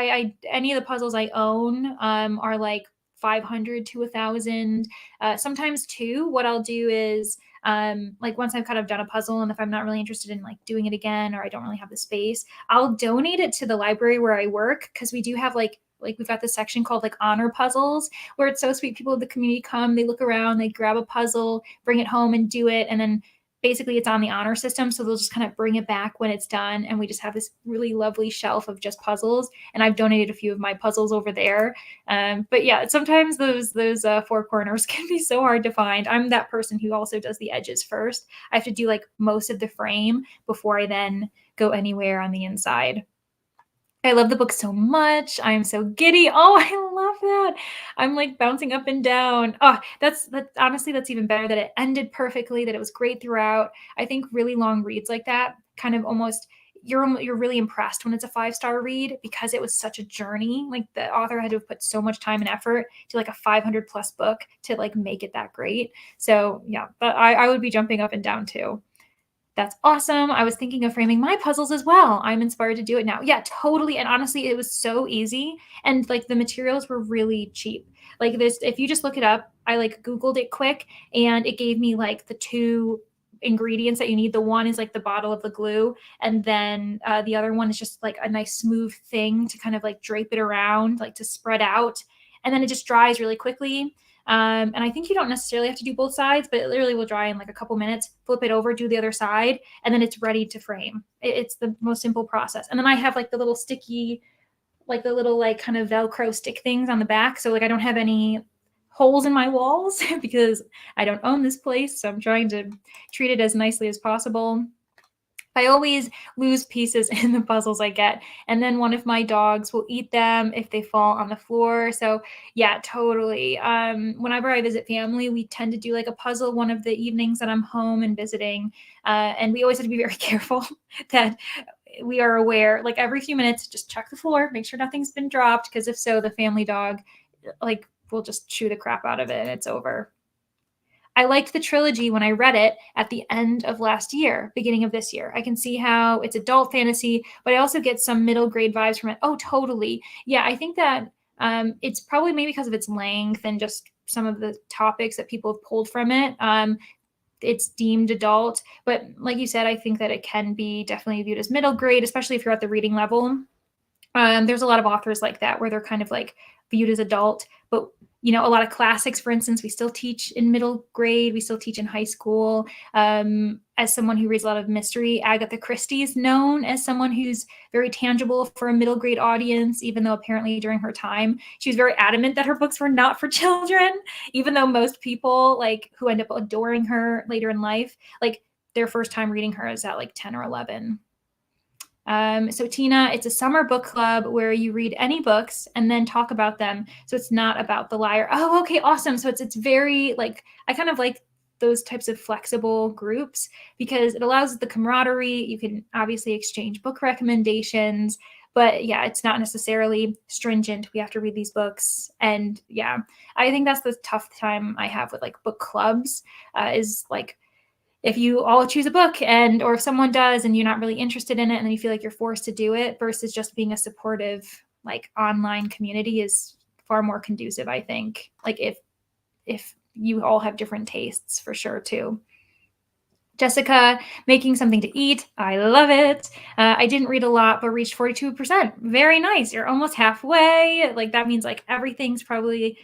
any of the puzzles I own are like 500 to 1,000. Sometimes too, what I'll do is like once I've kind of done a puzzle, and if I'm not really interested in like doing it again, or I don't really have the space, I'll donate it to the library where I work, because we do have like we've got this section called like honor puzzles, where it's so sweet. People in the community come, they look around, they grab a puzzle, bring it home and do it. And then basically it's on the honor system. So they'll just kind of bring it back when it's done. And we just have this really lovely shelf of just puzzles. And I've donated a few of my puzzles over there. But yeah, sometimes those 4 corners can be so hard to find. I'm that person who also does the edges first. I have to do like most of the frame before I then go anywhere on the inside. I love the book so much. I am so giddy. Oh, I love that. I'm like bouncing up and down. Oh, that's honestly, that's even better that it ended perfectly, that it was great throughout. I think really long reads like that kind of almost, you're really impressed when it's a 5-star read, because it was such a journey. Like the author had to have put so much time and effort to like a 500 plus book to like make it that great. So yeah, but I would be jumping up and down too. That's awesome. I was thinking of framing my puzzles as well. I'm inspired to do it now. Yeah, totally. And honestly, it was so easy. And like the materials were really cheap. Like this, if you just look it up, I like Googled it quick and it gave me like the 2 ingredients that you need. The one is like the bottle of the glue. And then the other one is just like a nice smooth thing to kind of like drape it around, like to spread out. And then it just dries really quickly. And I think you don't necessarily have to do both sides, but it literally will dry in like a couple minutes. Flip it over, do the other side, and then it's ready to frame. It's the most simple process. And then I have like the little sticky, like the little like kind of Velcro stick things on the back. So like I don't have any holes in my walls because I don't own this place. So I'm trying to treat it as nicely as possible. I always lose pieces in the puzzles I get, and then one of my dogs will eat them if they fall on the floor. So yeah, totally. Whenever I visit family, we tend to do like a puzzle one of the evenings that I'm home and visiting, and we always have to be very careful that we are aware, like every few minutes, just check the floor, make sure nothing's been dropped, because if so, the family dog like will just chew the crap out of it and it's over. I liked the trilogy when I read it at the end of last year, beginning of this year. I can see how it's adult fantasy, but I also get some middle grade vibes from it. Oh, totally. Yeah, I think that it's probably maybe because of its length and just some of the topics that people have pulled from it. It's deemed adult, but like you said, I think that it can be definitely viewed as middle grade, especially if you're at the reading level. There's a lot of authors like that where they're kind of like viewed as adult, but a lot of classics, for instance, we still teach in middle grade, we still teach in high school. As someone who reads a lot of mystery, Agatha Christie is known as someone who's very tangible for a middle grade audience, even though apparently during her time, she was very adamant that her books were not for children, even though most people like who end up adoring her later in life, like their first time reading her is at like 10 or 11. So Tina, it's a summer book club where you read any books and then talk about them. So it's not about The Liar. Oh, okay, awesome. So it's very like, I kind of like those types of flexible groups because it allows the camaraderie. You can obviously exchange book recommendations, but yeah, it's not necessarily stringent. We have to read these books. And yeah, I think that's the tough time I have with like book clubs, is like, if you all choose a book or if someone does and you're not really interested in it and then you feel like you're forced to do it versus just being a supportive like online community is far more conducive, I think. Like if you all have different tastes, for sure too. Jessica, making something to eat. I love it. I didn't read a lot, but reached 42%. Very nice. You're almost halfway. Like that means like everything's probably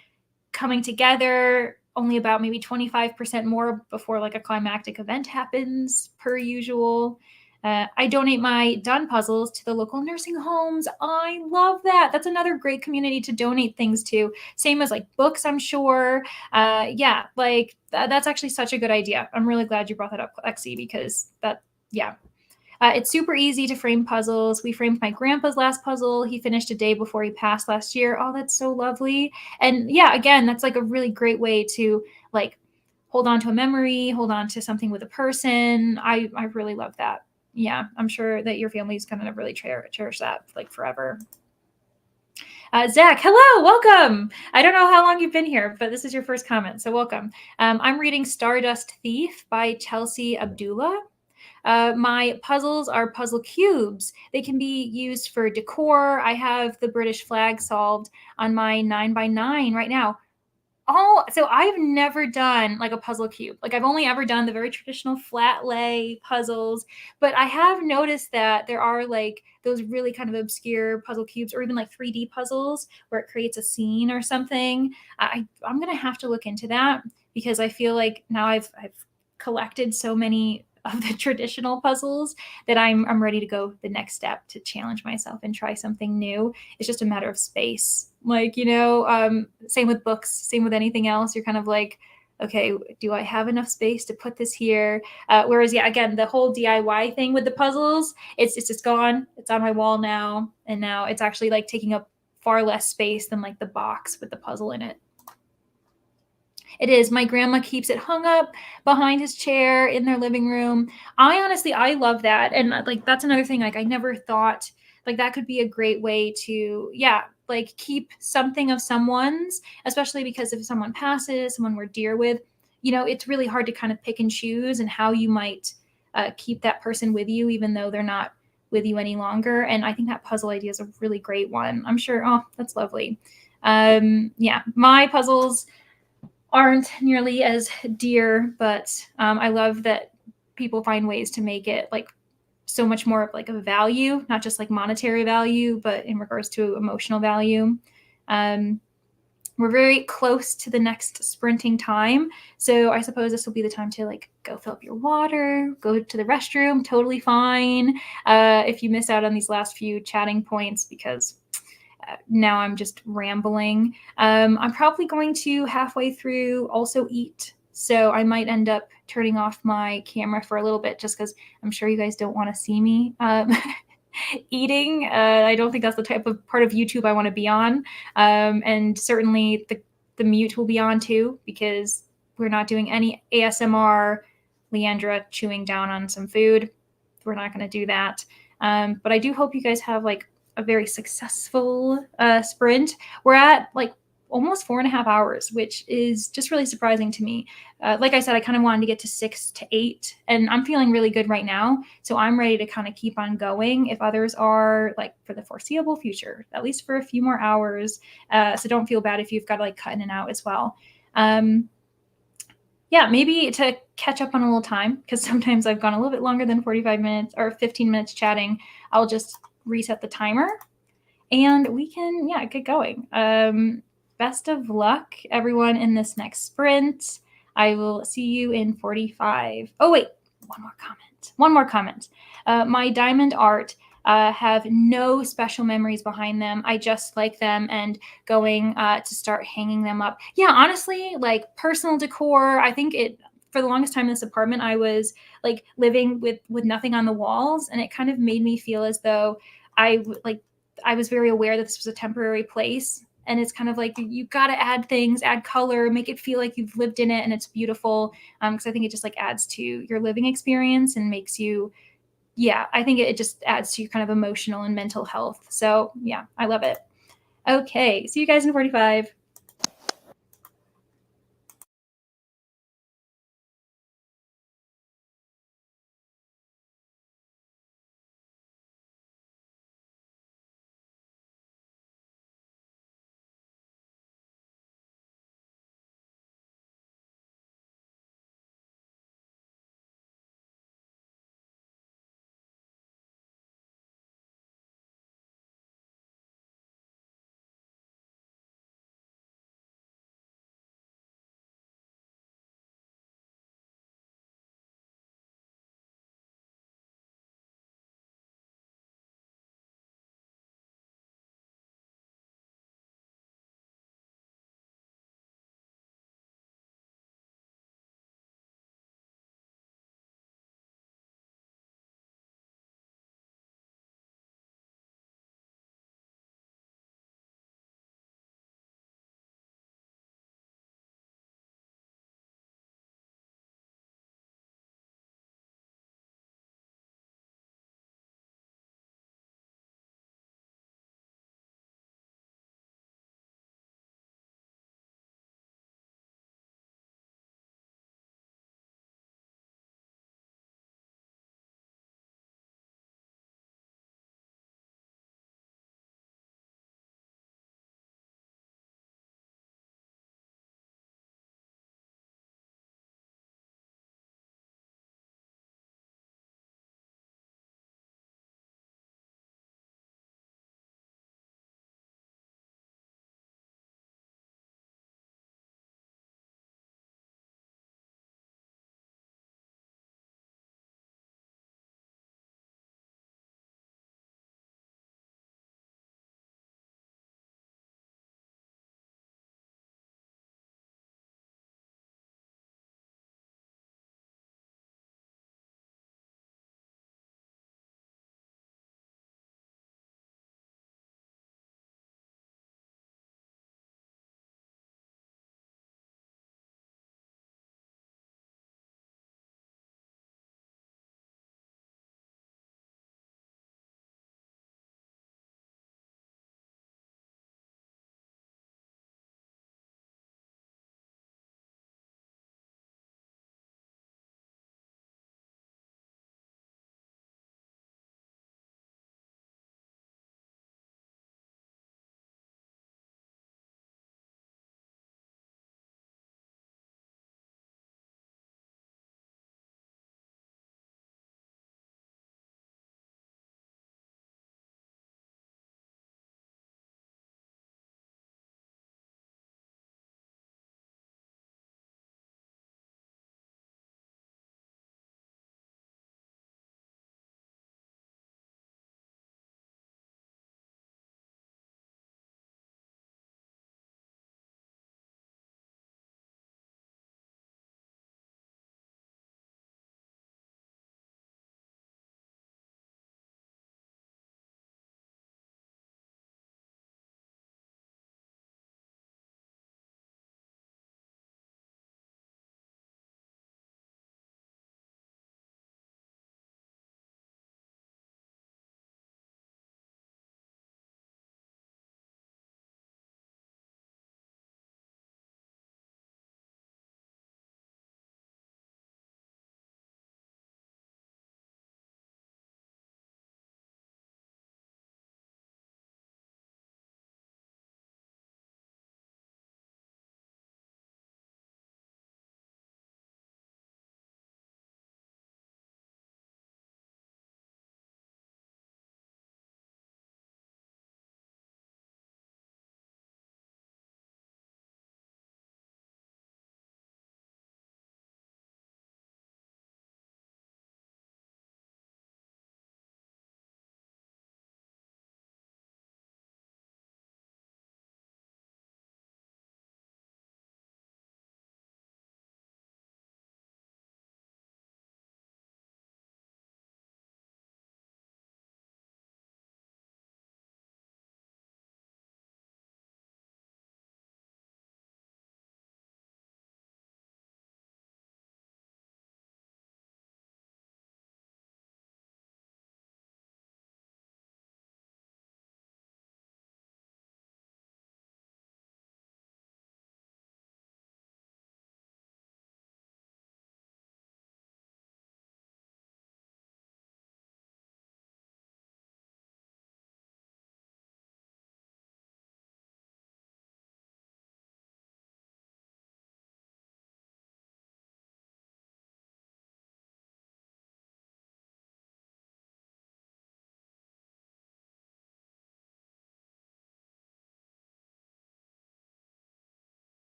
coming together. Only about maybe 25% more before like a climactic event happens, per usual. I donate my done puzzles to the local nursing homes. I love that. That's another great community to donate things to. Same as like books, I'm sure. Yeah, like that's actually such a good idea. I'm really glad you brought that up, Lexi, because yeah. It's super easy to frame puzzles. We framed my grandpa's last puzzle. He finished a day before he passed last year. Oh, that's so lovely. And yeah, again, that's like a really great way to like hold on to a memory, hold on to something with a person. I really love that. Yeah, I'm sure that your family's going to really cherish that like forever. Zach, hello, welcome. I don't know how long you've been here, but this is your first comment, so welcome. I'm reading Stardust Thief by Chelsea Abdullah. My puzzles are puzzle cubes. They can be used for decor. I have the British flag solved on my 9x9 right now. Oh, so I've never done like a puzzle cube. Like I've only ever done the very traditional flat lay puzzles, but I have noticed that there are like those really kind of obscure puzzle cubes or even like 3D puzzles where it creates a scene or something. I'm going to have to look into that because I feel like now I've collected so many of the traditional puzzles that I'm ready to go the next step to challenge myself and try something new. It's just a matter of space. Like, same with books, same with anything else. You're kind of like, okay, do I have enough space to put this here? Whereas, yeah, again, the whole DIY thing with the puzzles, it's just gone. It's on my wall now. And now it's actually like taking up far less space than like the box with the puzzle in it. It is. My grandma keeps it hung up behind his chair in their living room. I love that. And like, that's another thing. Like, I never thought like that could be a great way to, yeah, like keep something of someone's, especially because if someone passes, someone we're dear with, it's really hard to kind of pick and choose and how you might keep that person with you, even though they're not with you any longer. And I think that puzzle idea is a really great one. I'm sure. Oh, that's lovely. Yeah, my puzzles aren't nearly as dear, but I love that people find ways to make it like so much more of like a value, not just like monetary value, but in regards to emotional value. We're very close to the next sprinting time. So I suppose this will be the time to like go fill up your water, go to the restroom, totally fine. If you miss out on these last few chatting points, because now I'm just rambling. I'm probably going to halfway through also eat. So I might end up turning off my camera for a little bit just because I'm sure you guys don't want to see me eating. I don't think that's the type of part of YouTube I want to be on. And certainly the mute will be on too because we're not doing any ASMR, Leandra chewing down on some food. We're not going to do that. But I do hope you guys have like a very successful sprint. We're at like almost 4.5 hours, which is just really surprising to me. Like I said, I kind of wanted to get to 6 to 8, and I'm feeling really good right now. So I'm ready to kind of keep on going if others are like for the foreseeable future, at least for a few more hours. So don't feel bad if you've got to like cut in and out as well. Yeah, maybe to catch up on a little time, because sometimes I've gone a little bit longer than 45 minutes or 15 minutes chatting. I'll just reset the timer and we can, yeah, get going. Best of luck, everyone, in this next sprint. I will see you in 45. Oh, wait, one more comment. My diamond art have no special memories behind them. I just like them and going to start hanging them up. Yeah, honestly, like personal decor, I think it for the longest time in this apartment, I was like living with nothing on the walls, and it kind of made me feel as though I was very aware that this was a temporary place. And it's kind of like you got to add things, add color, make it feel like you've lived in it and it's beautiful. Because I think it just like adds to your living experience and makes you, yeah, I think it just adds to your kind of emotional and mental health. So yeah, I love it. Okay, see you guys in 45.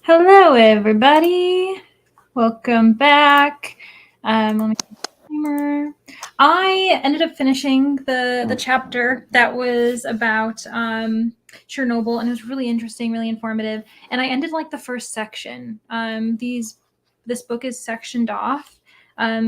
Hello, everybody. Welcome back. Let me timer. I ended up finishing the chapter that was about Chernobyl, and it was really interesting, really informative. And I ended like the first section. This book is sectioned off.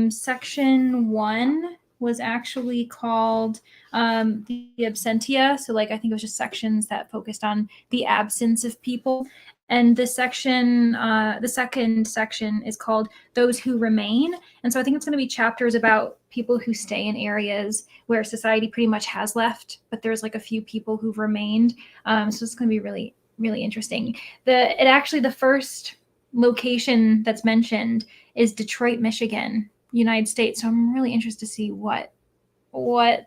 Section 1 was actually called the absentia. So like I think it was just sections that focused on the absence of people. And the second section is called Those Who Remain. And so I think it's going to be chapters about people who stay in areas where society pretty much has left, but there's like a few people who've remained. So it's going to be really, really interesting. The first location that's mentioned is Detroit, Michigan, United States. So I'm really interested to see what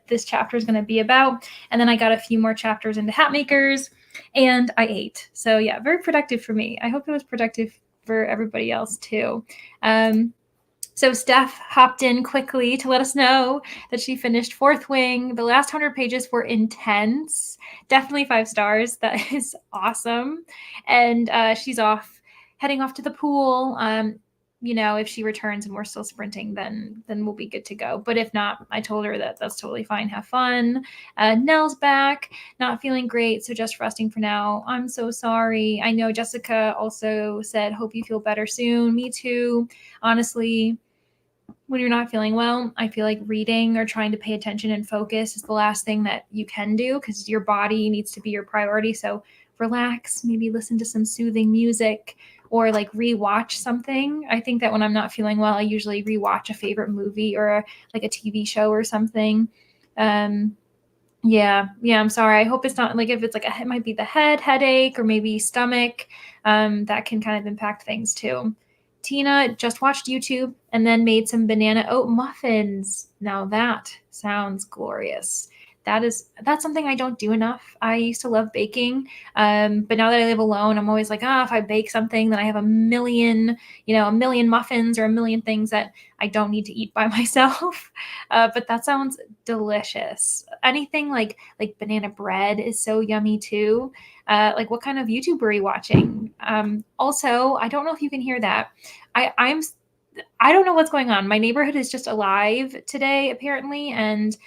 this chapter is going to be about. And then I got a few more chapters into hat makers, and I ate. So yeah, very productive for me. I hope it was productive for everybody else too. So Steph hopped in quickly to let us know that she finished Fourth Wing. The last 100 pages were intense. Definitely 5 stars. That is awesome. And she's heading off to the pool. If she returns and we're still sprinting, then we'll be good to go. But if not, I told her that that's totally fine. Have fun. Nell's back, not feeling great, so just resting for now. I'm so sorry. I know Jessica also said, hope you feel better soon. Me too. Honestly, when you're not feeling well, I feel like reading or trying to pay attention and focus is the last thing that you can do because your body needs to be your priority. So relax, maybe listen to some soothing music or like rewatch something. I think that when I'm not feeling well, I usually rewatch a favorite movie or like a TV show or something. Yeah, I'm sorry. I hope it's not like if it's like it might be the headache, or maybe stomach. That can kind of impact things too. Tina just watched YouTube and then made some banana oat muffins. Now that sounds glorious. That's something I don't do enough. I used to love baking, but now that I live alone, I'm always like, if I bake something, then I have a million muffins or a million things that I don't need to eat by myself. But that sounds delicious. Anything like banana bread is so yummy too. Like what kind of YouTube are you watching? Also, I don't know if you can hear that. I don't know what's going on. My neighborhood is just alive today apparently, and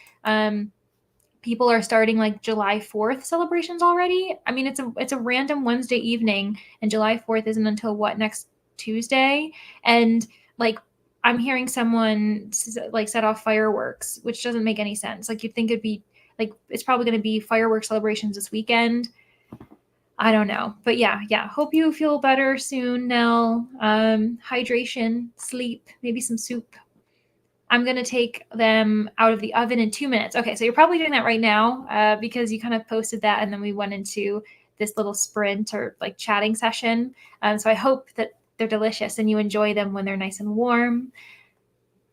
people are starting like July 4th celebrations already. I mean, it's a random Wednesday evening, and July 4th isn't until next Tuesday, and like I'm hearing someone like set off fireworks, which doesn't make any sense. Like you'd think it'd be like it's probably going to be fireworks celebrations this weekend. I don't know, but yeah. Hope you feel better soon, Nell. Hydration, sleep, maybe some soup. I'm going to take them out of the oven in 2 minutes. Okay, so you're probably doing that right now because you kind of posted that, and then we went into this little sprint or like chatting session. So I hope that they're delicious and you enjoy them when they're nice and warm.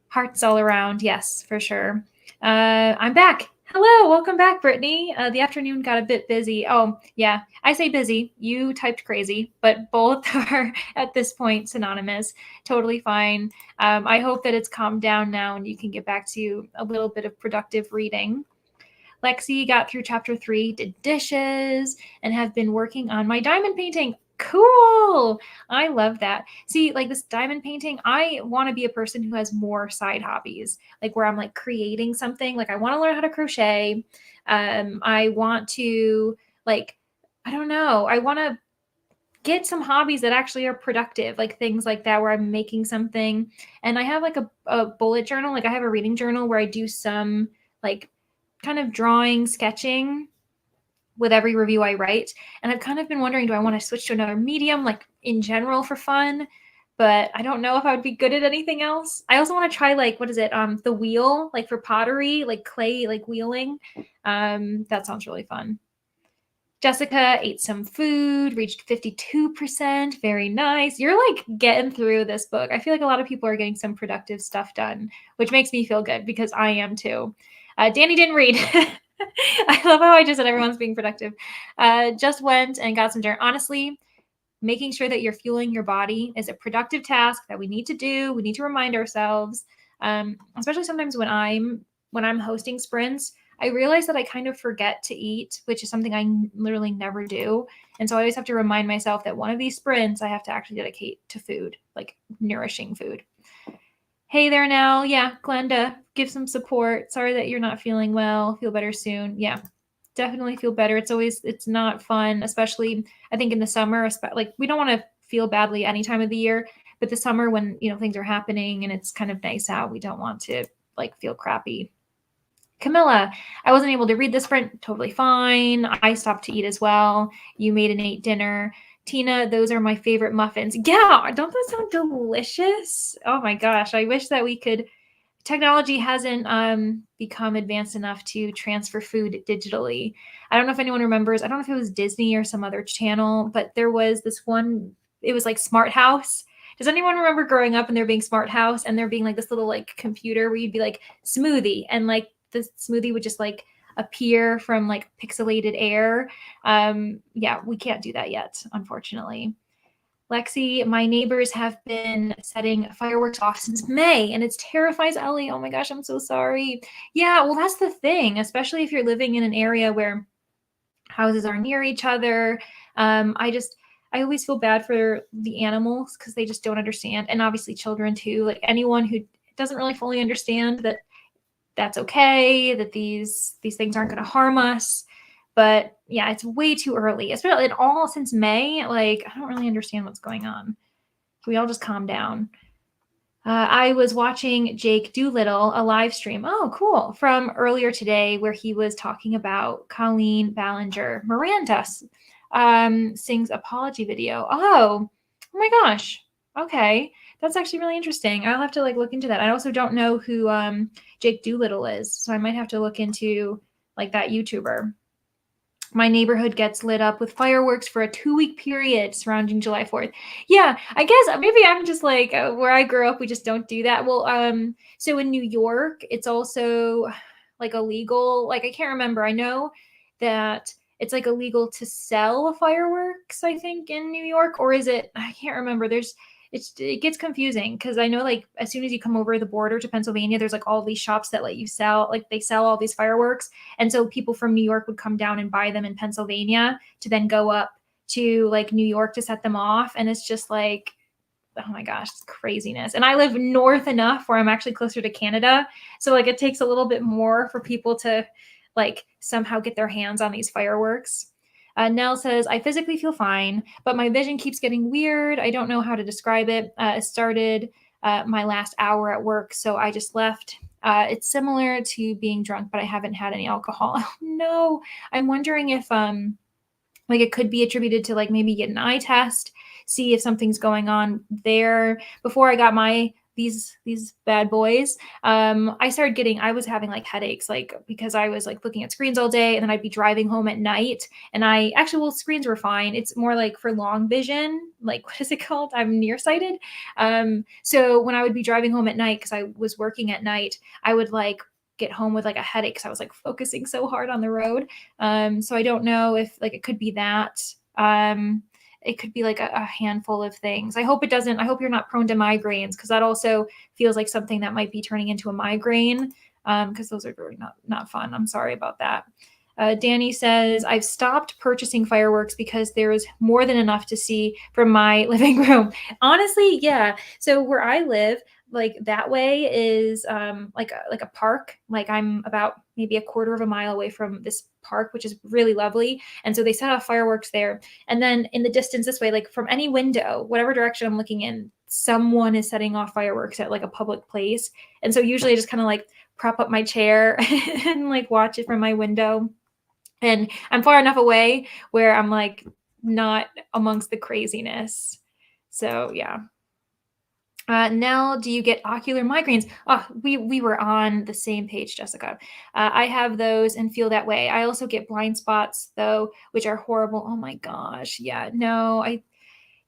Hearts all around. Yes, for sure. I'm back. Hello, welcome back, Brittany. The afternoon got a bit busy. Oh, yeah, I say busy. You typed crazy, but both are at this point synonymous. Totally fine. I hope that it's calmed down now and you can get back to a little bit of productive reading. Lexi got through chapter 3, did dishes, and have been working on my diamond painting. Cool. I love that. See, like this diamond painting, I want to be a person who has more side hobbies, like where I'm like creating something. Like I want to learn how to crochet. I want to like, I don't know. I want to get some hobbies that actually are productive, like things like that, where I'm making something. And I have like a bullet journal. Like I have a reading journal where I do some like kind of drawing, sketching with every review I write. And I've kind of been wondering, do I want to switch to another medium, like in general for fun? But I don't know if I would be good at anything else. I also want to try like, what is it? The wheel, like for pottery, like clay, like wheeling. That sounds really fun. Jessica ate some food, reached 52%. Very nice. You're like getting through this book. I feel like a lot of people are getting some productive stuff done, which makes me feel good because I am too. Danny didn't read. I love how I just said everyone's being productive. Just went and got some dinner. Honestly, making sure that you're fueling your body is a productive task that we need to do. We need to remind ourselves, especially sometimes when I'm hosting sprints. I realize that I kind of forget to eat, which is something I literally never do. And so I always have to remind myself that one of these sprints I have to actually dedicate to food, like nourishing food. Hey there now. Yeah, Glenda, give some support. Sorry that you're not feeling well. Feel better soon. Yeah, definitely feel better. It's not fun, especially I think in the summer, like we don't want to feel badly any time of the year, but the summer when, things are happening and it's kind of nice out, we don't want to like feel crappy. Camilla, I wasn't able to read the sprint. Totally fine. I stopped to eat as well. You made and ate dinner. Tina, those are my favorite muffins. Yeah, don't those sound delicious? Oh my gosh, I wish that we could. Technology hasn't become advanced enough to transfer food digitally. I don't know if anyone remembers. I don't know if it was Disney or some other channel, but there was this one. It was like Smart House. Does anyone remember growing up and there being Smart House and there being like this little like computer where you'd be like smoothie and like the smoothie would just like appear from like pixelated air? Yeah, we can't do that yet, unfortunately. Lexi, my neighbors have been setting fireworks off since May and it terrifies Ellie. Oh my gosh, I'm so sorry. Yeah, well, that's the thing, especially if you're living in an area where houses are near each other. I always feel bad for the animals because they just don't understand. And obviously children too, like anyone who doesn't really fully understand that that's okay, that these things aren't going to harm us. But yeah, it's way too early, especially all since May. Like, I don't really understand what's going on. Can we all just calm down? I was watching Jake Doolittle, a live stream. Oh, cool. From earlier today, where he was talking about Colleen Ballinger. Miranda sings apology video. Oh my gosh. Okay. That's actually really interesting. I'll have to like look into that. I also don't know who Jake Doolittle is, so I might have to look into like that YouTuber. My neighborhood gets lit up with fireworks for a 2-week period surrounding July 4th. Yeah, I guess maybe I'm just like where I grew up, we just don't do that. Well, so in New York, it's also like illegal. Like I can't remember. I know that it's like illegal to sell fireworks, I think, in New York, or is it? I can't remember. It gets confusing because I know like as soon as you come over the border to Pennsylvania, there's like all these shops that let you sell, like they sell all these fireworks. And so people from New York would come down and buy them in Pennsylvania to then go up to like New York to set them off. And it's just like, oh my gosh, it's craziness. And I live north enough where I'm actually closer to Canada. So like it takes a little bit more for people to like somehow get their hands on these fireworks. Nell says, I physically feel fine, but my vision keeps getting weird. I don't know how to describe it. It started my last hour at work, so I just left. It's similar to being drunk, but I haven't had any alcohol. Oh, no, I'm wondering if like it could be attributed to like maybe get an eye test, see if something's going on there. Before I got these bad boys, I was having like headaches, like because I was like looking at screens all day and then I'd be driving home at night and screens were fine. It's more like for long vision, like what is it called? I'm nearsighted. So when I would be driving home at night, because I was working at night, I would like get home with like a headache because I was like focusing so hard on the road. So I don't know if like it could be that. It could be like a handful of things. I hope you're not prone to migraines because that also feels like something that might be turning into a migraine because those are really not fun. I'm sorry about that. Danny says, I've stopped purchasing fireworks because there is more than enough to see from my living room. Honestly, yeah. So where I live, like that way is like a park. Like I'm about maybe a quarter of a mile away from this park, which is really lovely. And so they set off fireworks there. And then in the distance this way, like from any window, whatever direction I'm looking in, someone is setting off fireworks at like a public place. And so usually I just kind of like prop up my chair and like watch it from my window. And I'm far enough away where I'm like not amongst the craziness. So yeah. Nell, do you get ocular migraines? Oh, we were on the same page, Jessica. I have those and feel that way. I also get blind spots though, which are horrible. Oh my gosh. Yeah, no,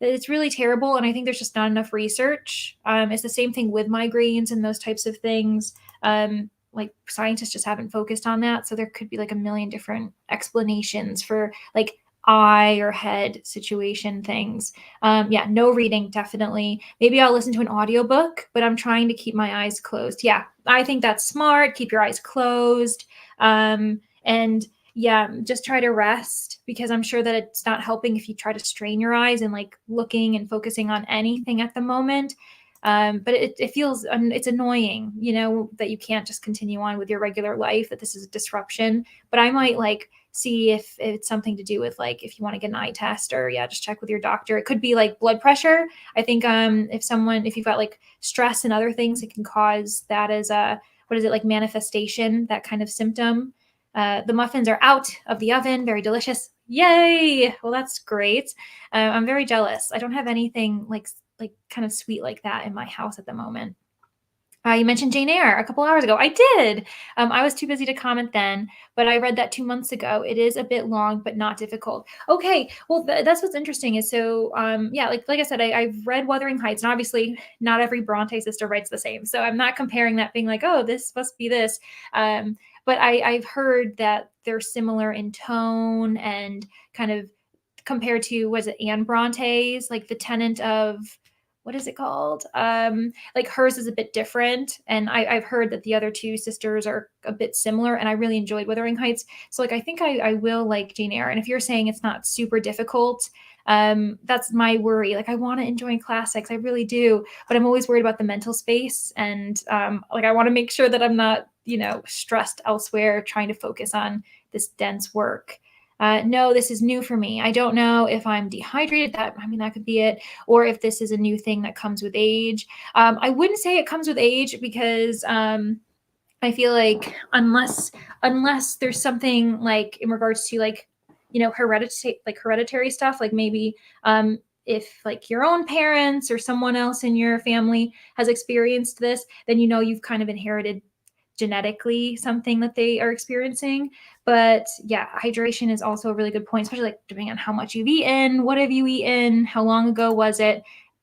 it's really terrible. And I think there's just not enough research. It's the same thing with migraines and those types of things. Like scientists just haven't focused on that. So there could be like a million different explanations for like eye or head situation things. Yeah, no reading, definitely. Maybe I'll listen to an audiobook, but I'm trying to keep my eyes closed. Yeah, I think that's smart. Keep your eyes closed. And yeah, just try to rest, because I'm sure that it's not helping if you try to strain your eyes and like looking and focusing on anything at the moment. But it feels, it's annoying, that you can't just continue on with your regular life, that this is a disruption. But I might like see if it's something to do with like, if you want to get an eye test, or yeah, just check with your doctor. It could be like blood pressure. I think if you've got like stress and other things, it can cause that as a, what is it, like manifestation, that kind of symptom. The muffins are out of the oven, very delicious. Yay! Well, that's great. I'm very jealous. I don't have anything like kind of sweet like that in my house at the moment. You mentioned Jane Eyre a couple hours ago. I did. I was too busy to comment then, but I read that 2 months ago. It is a bit long, but not difficult. Okay, well, that's what's interesting is, so yeah, like I said, I've read Wuthering Heights, and obviously not every Bronte sister writes the same. So I'm not comparing that, being like, oh, this must be this. But I've heard that they're similar in tone and kind of compared to, was it Anne Bronte's, like The Tenant of, what is it called? Like hers is a bit different, and I've heard that the other two sisters are a bit similar, and I really enjoyed Wuthering Heights. So like I think I will like Jane Eyre. And if you're saying it's not super difficult, that's my worry. Like I want to enjoy classics, I really do, but I'm always worried about the mental space, and like I want to make sure that I'm not stressed elsewhere trying to focus on this dense work. No, this is new for me. I don't know if I'm dehydrated. That could be it, or if this is a new thing that comes with age. I wouldn't say it comes with age, because I feel like unless there's something like in regards to like hereditary stuff, like maybe if like your own parents or someone else in your family has experienced this, then you've kind of inherited genetically something that they are experiencing. But yeah, hydration is also a really good point, especially like depending on how much you've eaten, what have you eaten, how long ago was it.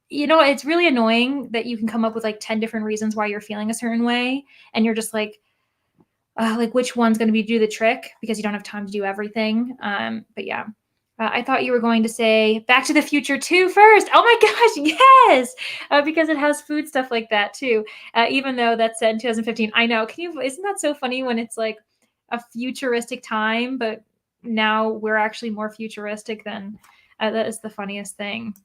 It's really annoying that you can come up with like 10 different reasons why you're feeling a certain way, and you're just like which one's going to do the trick, because you don't have time to do everything. But yeah, I thought you were going to say Back to the Future 2 first. Oh my gosh, yes! Because it has food stuff like that too. Even though that's set in 2015. I know. Isn't that so funny when it's like a futuristic time, but now we're actually more futuristic than that is the funniest thing.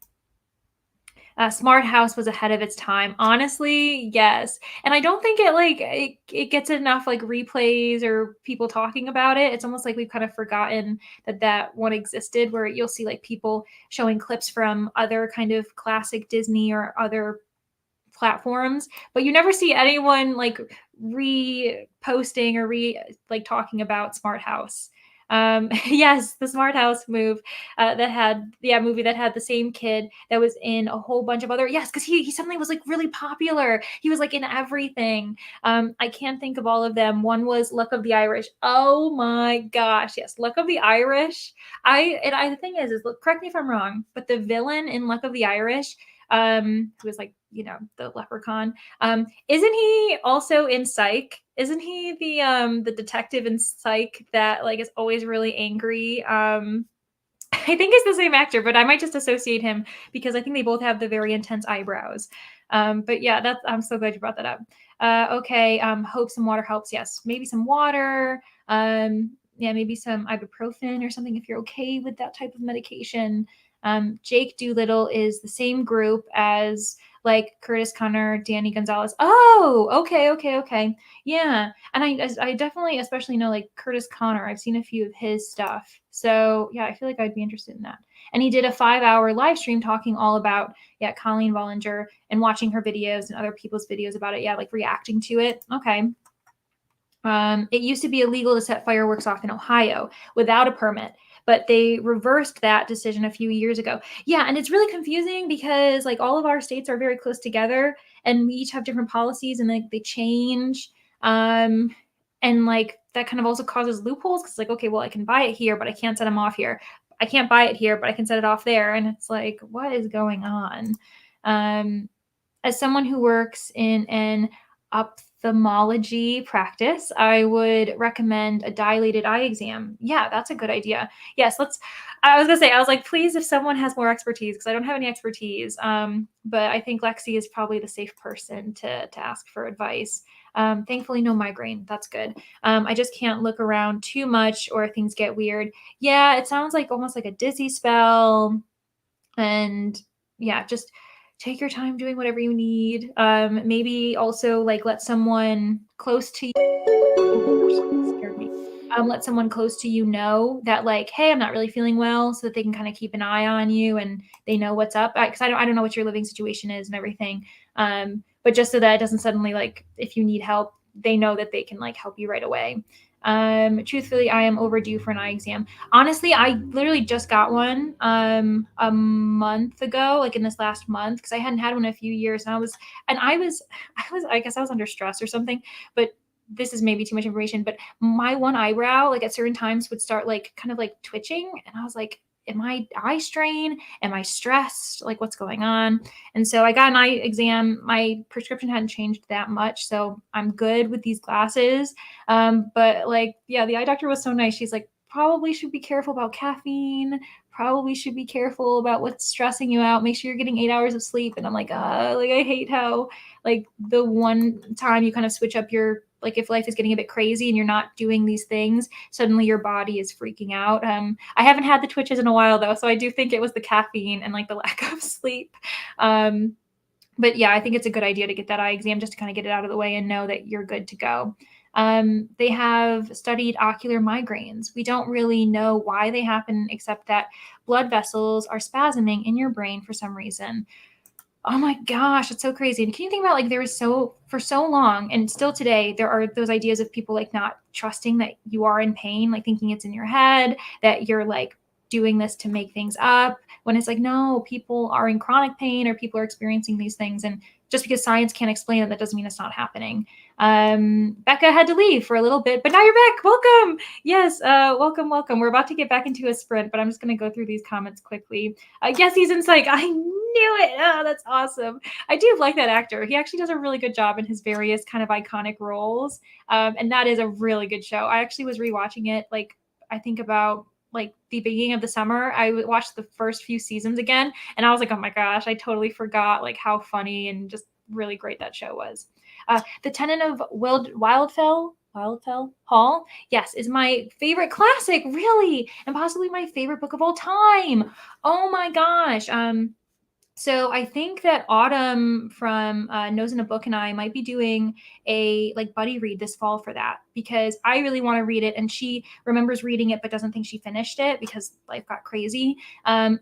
Smart House was ahead of its time. Honestly, yes. And I don't think it gets enough like replays or people talking about it. It's almost like we've kind of forgotten that one existed, where you'll see like people showing clips from other kind of classic Disney or other platforms, but you never see anyone like reposting or talking about Smart House. Yes, the Smart House movie that had the same kid that was in a whole bunch of other, yes, because he suddenly was like really popular. He was like in everything. I can't think of all of them. One was Luck of the Irish. Oh my gosh, yes, Luck of the Irish. The thing is look, correct me if I'm wrong, but the villain in Luck of the Irish, who was like the leprechaun, isn't he also in Psych? Isn't he the detective in Psych that like is always really angry? I think it's the same actor, but I might just associate him because I think they both have the very intense eyebrows. But yeah, I'm so glad you brought that up. Okay, hope some water helps. Yes, maybe some water. Yeah, maybe some ibuprofen or something if you're okay with that type of medication. Jake Doolittle is the same group as like Curtis Connor, Danny Gonzalez. Oh, okay. Yeah, and I definitely especially know like Curtis Connor. I've seen a few of his stuff, so yeah, I feel like I'd be interested in that. And he did a 5-hour live stream talking all about Colleen Bollinger and watching her videos and other people's videos about it. Yeah, like reacting to it. Okay. It used to be illegal to set fireworks off in Ohio without a permit, but they reversed that decision a few years ago. Yeah, and it's really confusing because like all of our states are very close together, and we each have different policies, and they change. And like that kind of also causes loopholes, because like, okay, well, I can buy it here, but I can't set them off here. I can't buy it here, but I can set it off there. And it's like, what is going on? As someone who works in an ophthalmology practice, I would recommend a dilated eye exam. Yeah, that's a good idea. Yes, let's. I was gonna say, I was like, please, if someone has more expertise, because I don't have any expertise. But I think Lexi is probably the safe person to ask for advice. Thankfully, no migraine. That's good. I just can't look around too much or things get weird. Yeah, it sounds like almost like a dizzy spell. And yeah, just take your time doing whatever you need. Maybe also like let someone close to you. Oh, gosh, scared me. Let someone close to you know that, like, hey, I'm not really feeling well, so that they can kind of keep an eye on you and they know what's up. Because I don't know what your living situation is and everything. But just so that it doesn't suddenly, like, if you need help, they know that they can like help you right away. Truthfully, I am overdue for an eye exam. Honestly, I literally just got one a month ago, like in this last month, because I hadn't had one in a few years, and I guess I was under stress or something. But this is maybe too much information, but my one eyebrow, like at certain times, would start like kind of like twitching, and I was like, am I eye strain? Am I stressed? Like, what's going on? And so I got an eye exam. My prescription hadn't changed that much, so I'm good with these glasses. But like, yeah, the eye doctor was so nice. She's like, probably should be careful about caffeine. Probably should be careful about what's stressing you out. Make sure you're getting 8 hours of sleep. And I'm like, like I hate how like the one time you kind of switch up your like if life is getting a bit crazy and you're not doing these things, suddenly your body is freaking out. I haven't had the twitches in a while though, so I do think it was the caffeine and like the lack of sleep. Um, but yeah, I think it's a good idea to get that eye exam just to kind of get it out of the way and know that you're good to go. They have studied ocular migraines. We don't really know why they happen, except that blood vessels are spasming in your brain for some reason. Oh my gosh, it's so crazy. And can you think about like there was so for so long and still today there are those ideas of people like not trusting that you are in pain, like thinking it's in your head, that you're like doing this to make things up when it's like no, people are in chronic pain or people are experiencing these things and just because science can't explain it that doesn't mean it's not happening. Becca had to leave for a little bit, but now you're back. Welcome. Yes, welcome. We're about to get back into a sprint, but I'm just going to go through these comments quickly. Yes, he's in psych. I knew it. Oh, that's awesome. I do like that actor. He actually does a really good job in his various kind of iconic roles. And that is a really good show. I actually was rewatching it, like, I think about like the beginning of the summer. I watched the first few seasons again, and I was like, oh my gosh, I totally forgot like how funny and just really great that show was. The Tenant of Wildfell Hall, yes, is my favorite classic, really, and possibly my favorite book of all time. Oh my gosh. So I think that Autumn from Nose in a Book and I might be doing a like buddy read this fall for that because I really want to read it and she remembers reading it but doesn't think she finished it because life got crazy. I'm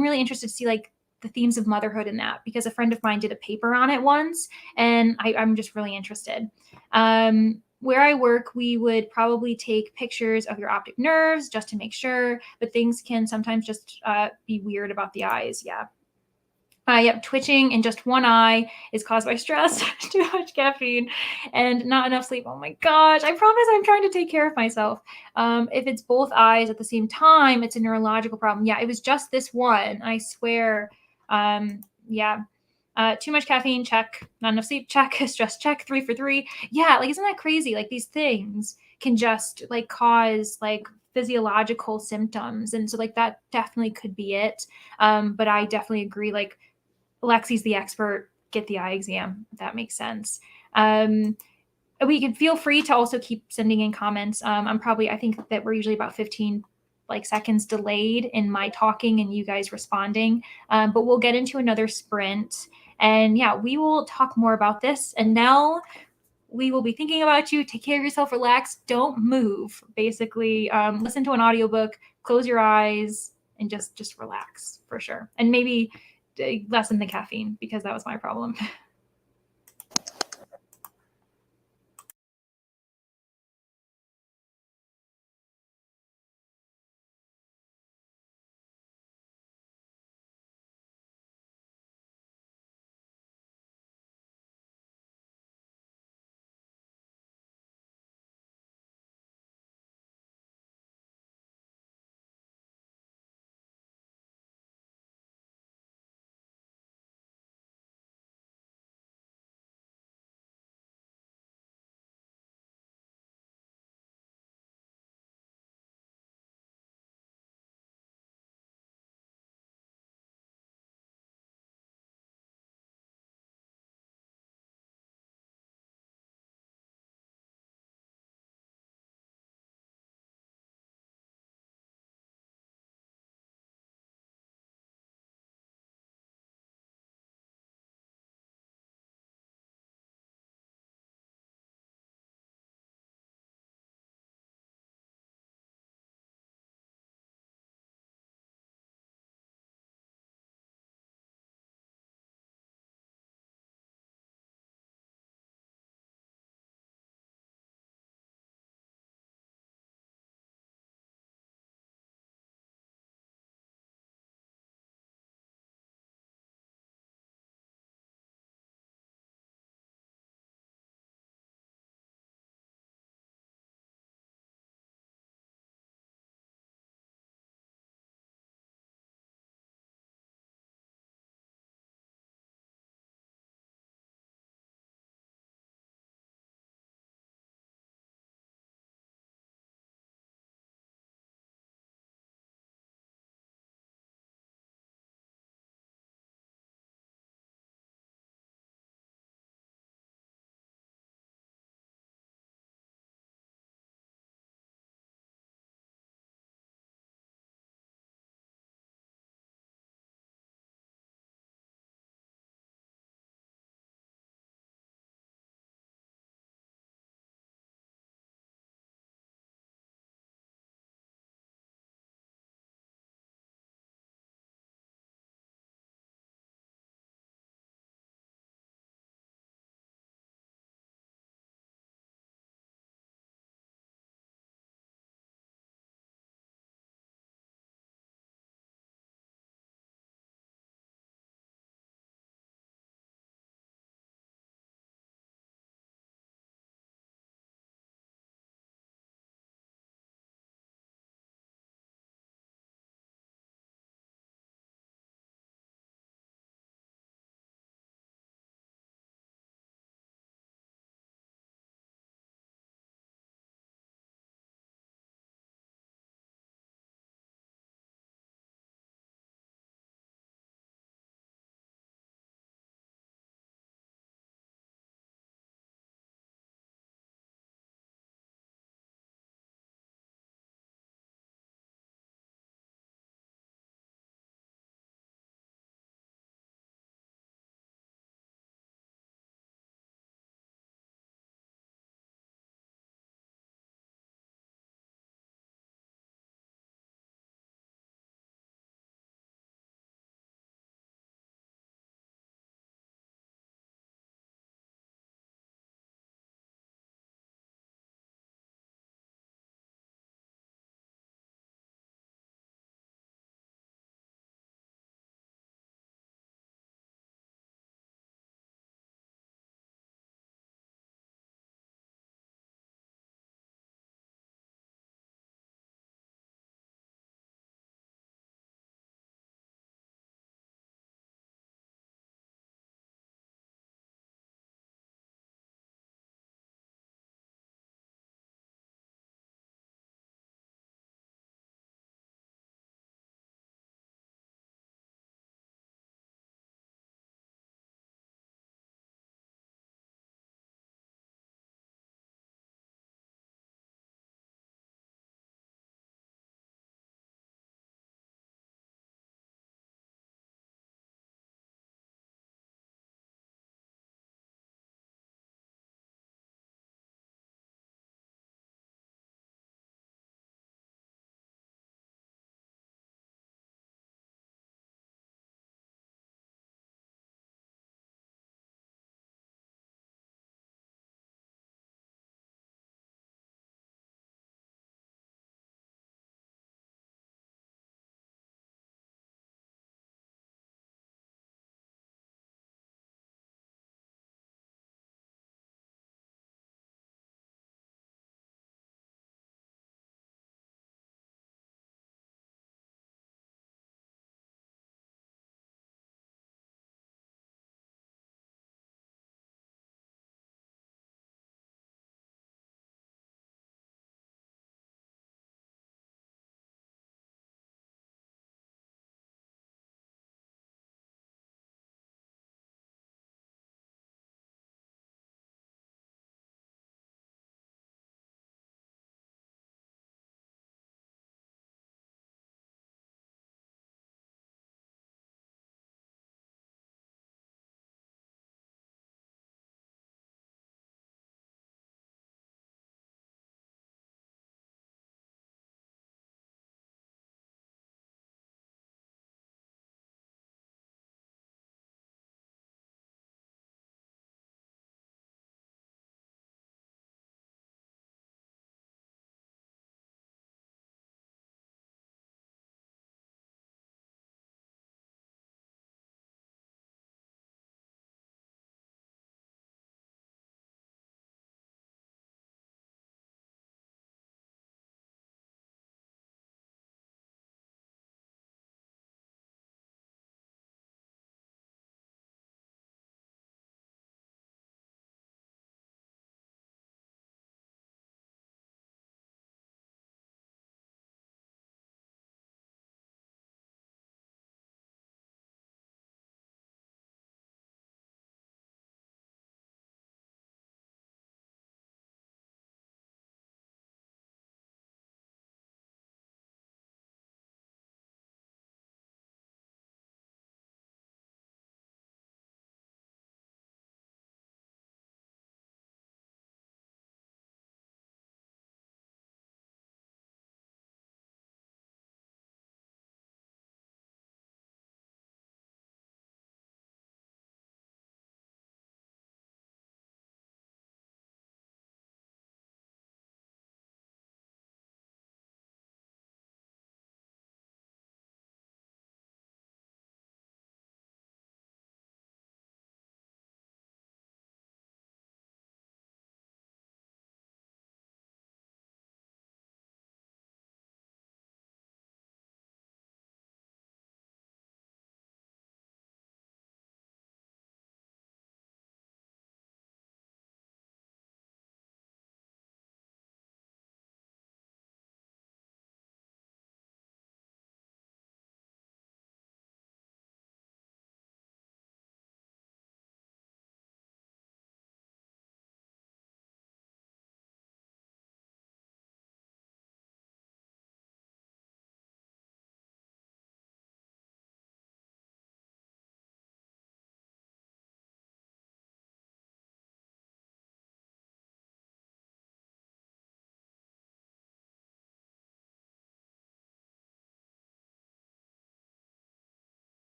really interested to see like the themes of motherhood in that because a friend of mine did a paper on it once and I'm just really interested. Where I work, we would probably take pictures of your optic nerves just to make sure, but things can sometimes just be weird about the eyes. Yeah. Yep, twitching in just one eye is caused by stress, too much caffeine, and not enough sleep. Oh my gosh, I promise I'm trying to take care of myself. If it's both eyes at the same time, it's a neurological problem. Yeah, it was just this one, I swear. Yeah. Too much caffeine, check. Not enough sleep, check. Stress, check. 3 for 3. Yeah, like, isn't that crazy? Like, these things can just, like, cause, like, physiological symptoms. And so, like, that definitely could be it. But I definitely agree, like, Lexi's the expert. Get the eye exam. If that makes sense. We can feel free to also keep sending in comments. I think that we're usually about 15 like seconds delayed in my talking and you guys responding. But we'll get into another sprint. And yeah, we will talk more about this. And now we will be thinking about you. Take care of yourself, relax, don't move. Basically, listen to an audiobook, close your eyes, and just relax for sure. And maybe lessen the caffeine because that was my problem.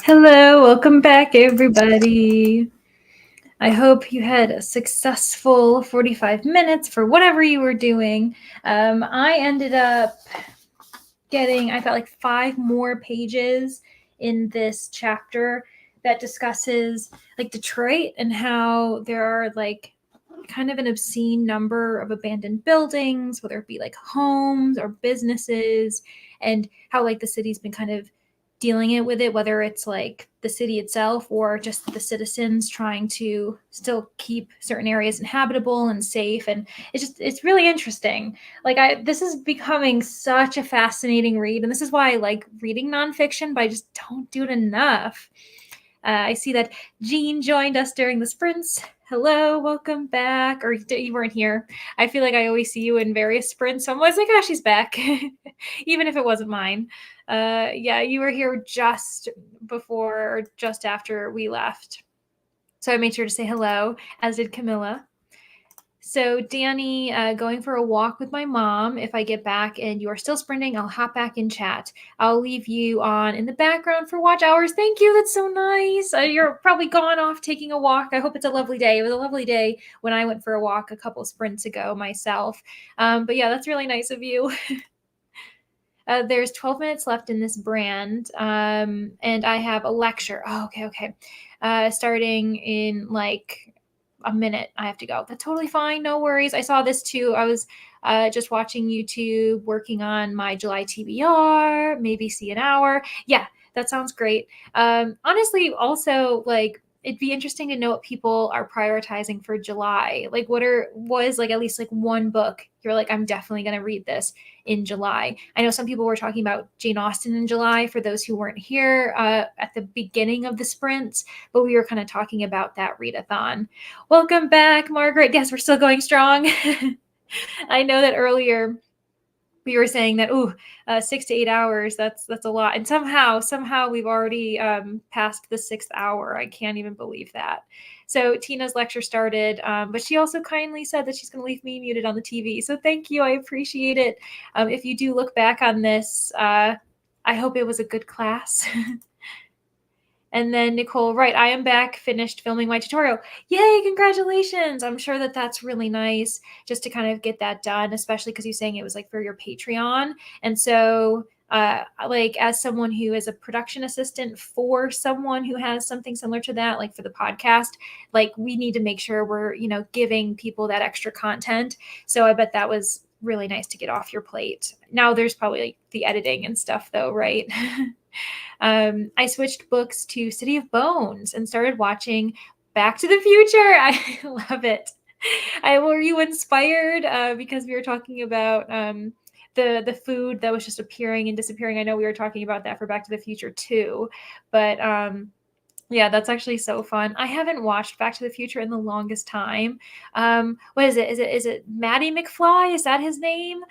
Hello, welcome back, everybody. I hope you had a successful 45 minutes for whatever you were doing. I ended up I've got like 5 more pages in this chapter that discusses like Detroit and how there are like kind of an obscene number of abandoned buildings, whether it be like homes or businesses, and how like the city's been kind of dealing it with it, whether it's like the city itself or just the citizens trying to still keep certain areas inhabitable and safe. And it's really interesting. Like this is becoming such a fascinating read, and this is why I like reading nonfiction, but I just don't do it enough. I see that Jean joined us during the sprints. Hello, welcome back. Or you weren't here. I feel like I always see you in various sprints. So I'm always like, oh, she's back, even if it wasn't mine. Yeah, you were here just before or just after we left. So I made sure to say hello, as did Camilla. So Danny, going for a walk with my mom. If I get back and you are still sprinting, I'll hop back in chat. I'll leave you on in the background for watch hours. Thank you. That's so nice. You're probably gone off taking a walk. I hope it's a lovely day. It was a lovely day when I went for a walk a couple sprints ago myself. But yeah, that's really nice of you. There's 12 minutes left in this brand, and I have a lecture. Oh, okay. Starting in like a minute. I have to go. That's totally fine. No worries. I saw this too. I was just watching YouTube, working on my July TBR, maybe see an hour. Yeah, that sounds great. Honestly, also like it'd be interesting to know what people are prioritizing for July. Like was like at least like one book you're like, I'm definitely going to read this in July. I know some people were talking about Jane Austen in July for those who weren't here at the beginning of the sprints, but we were kind of talking about that readathon. Welcome back, Margaret. Yes, we're still going strong. I know that earlier we were saying that 6 to 8 hours, that's a lot, and somehow we've already passed the 6th hour. I can't even believe that. So Tina's lecture started, but she also kindly said that she's going to leave me muted on the TV, so thank you. I appreciate it. If you do look back on this, I hope it was a good class. And then Nicole, right, I am back, finished filming my tutorial. Yay, congratulations. I'm sure that that's really nice just to kind of get that done, especially because you're saying it was like for your Patreon. And so like as someone who is a production assistant for someone who has something similar to that, like for the podcast, like we need to make sure we're, giving people that extra content. So I bet that was really nice to get off your plate. Now there's probably like the editing and stuff though, right? I switched books to City of Bones and started watching Back to the Future. I love it. Were you inspired because we were talking about the food that was just appearing and disappearing? I know we were talking about that for Back to the Future too, but yeah, that's actually so fun. I haven't watched Back to the Future in the longest time. What is it? Is it Matty McFly? Is that his name?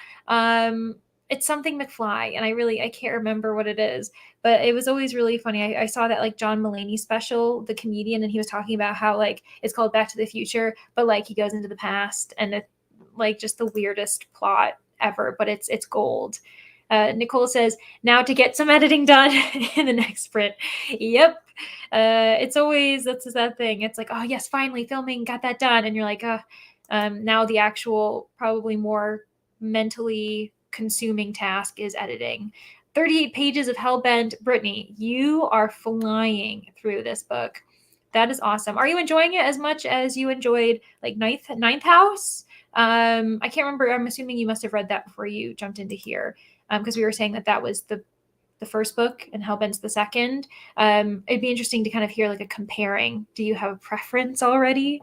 It's something McFly, and I can't remember what it is, but it was always really funny. I saw that like John Mulaney special, the comedian, and he was talking about how like it's called Back to the Future, but like he goes into the past, and it's like just the weirdest plot ever, but it's gold. Nicole says, now to get some editing done in the next sprint. Yep. It's always, that's that thing. It's like, oh yes, finally filming, got that done. And you're like, now the actual, probably more mentally consuming task is editing. 38 pages of Hellbent. Brittany, you are flying through this book. That is awesome. Are you enjoying it as much as you enjoyed like Ninth House? I can't remember. I'm assuming you must have read that before you jumped into here, because we were saying that was the first book and Hellbent's the second. It'd be interesting to kind of hear like a comparing. Do you have a preference already?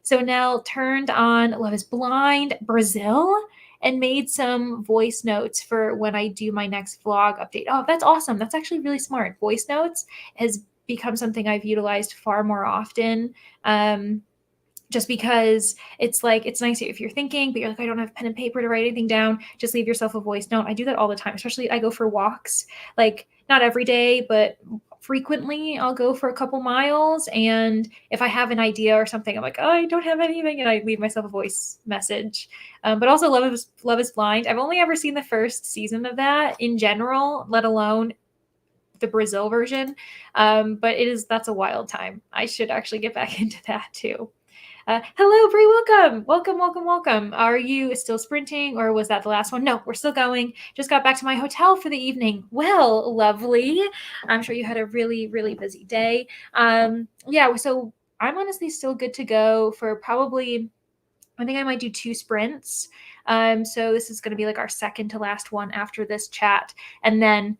So Nell turned on Love is Blind Brazil and made some voice notes for when I do my next vlog update. Oh, that's awesome. That's actually really smart. Voice notes has become something I've utilized far more often. Just because it's like, it's nice if you're thinking, but you're like, I don't have pen and paper to write anything down. Just leave yourself a voice note. I do that all the time, especially I go for walks, like not every day, but frequently I'll go for a couple miles. And if I have an idea or something, I'm like, oh, I don't have anything. And I leave myself a voice message. But also Love is Blind. I've only ever seen the first season of that in general, let alone the Brazil version. But that's a wild time. I should actually get back into that too. Hello, Bree. Welcome. Welcome, welcome, welcome. Are you still sprinting or was that the last one? No, we're still going. Just got back to my hotel for the evening. Well, lovely. I'm sure you had a really, really busy day. Yeah, so I'm honestly still good to go for probably, I think I might do 2 sprints. So this is going to be like our second to last one after this chat. And then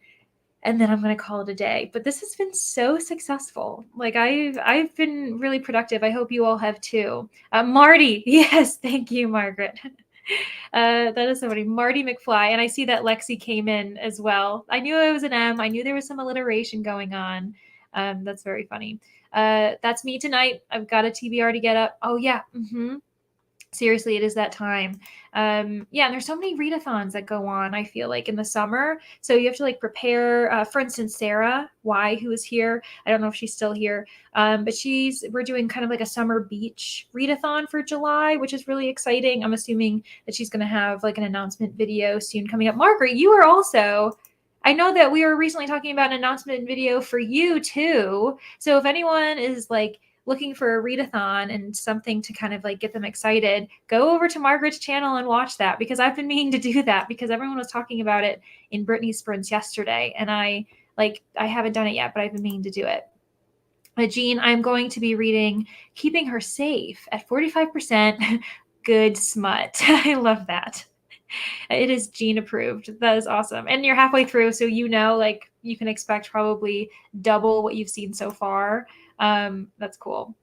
I'm going to call it a day. But this has been so successful. Like I've been really productive. I hope you all have too. Marty, yes, thank you, Margaret. That is somebody, Marty McFly, and I see that Lexi came in as well. I knew it was an M. I knew there was some alliteration going on. That's very funny. That's me tonight. I've got a TBR to get up. Oh yeah. Seriously, it is that time. Yeah, and there's so many readathons that go on, I feel like, in the summer. So you have to like prepare, for instance, Sarah Y, who is here. I don't know if she's still here. But we're doing kind of like a summer beach readathon for July, which is really exciting. I'm assuming that she's going to have like an announcement video soon coming up. Margaret, you are also, I know that we were recently talking about an announcement video for you too. So if anyone is like looking for a readathon and something to kind of like get them excited, go over to Margaret's channel and watch that, because I've been meaning to do that because everyone was talking about it in Brittany's sprints yesterday. And I haven't done it yet, but I've been meaning to do it. Jean, I'm going to be reading Keeping Her Safe at 45% good smut. I love that. It is Jean approved. That is awesome. And you're halfway through, so like you can expect probably double what you've seen so far. That's cool.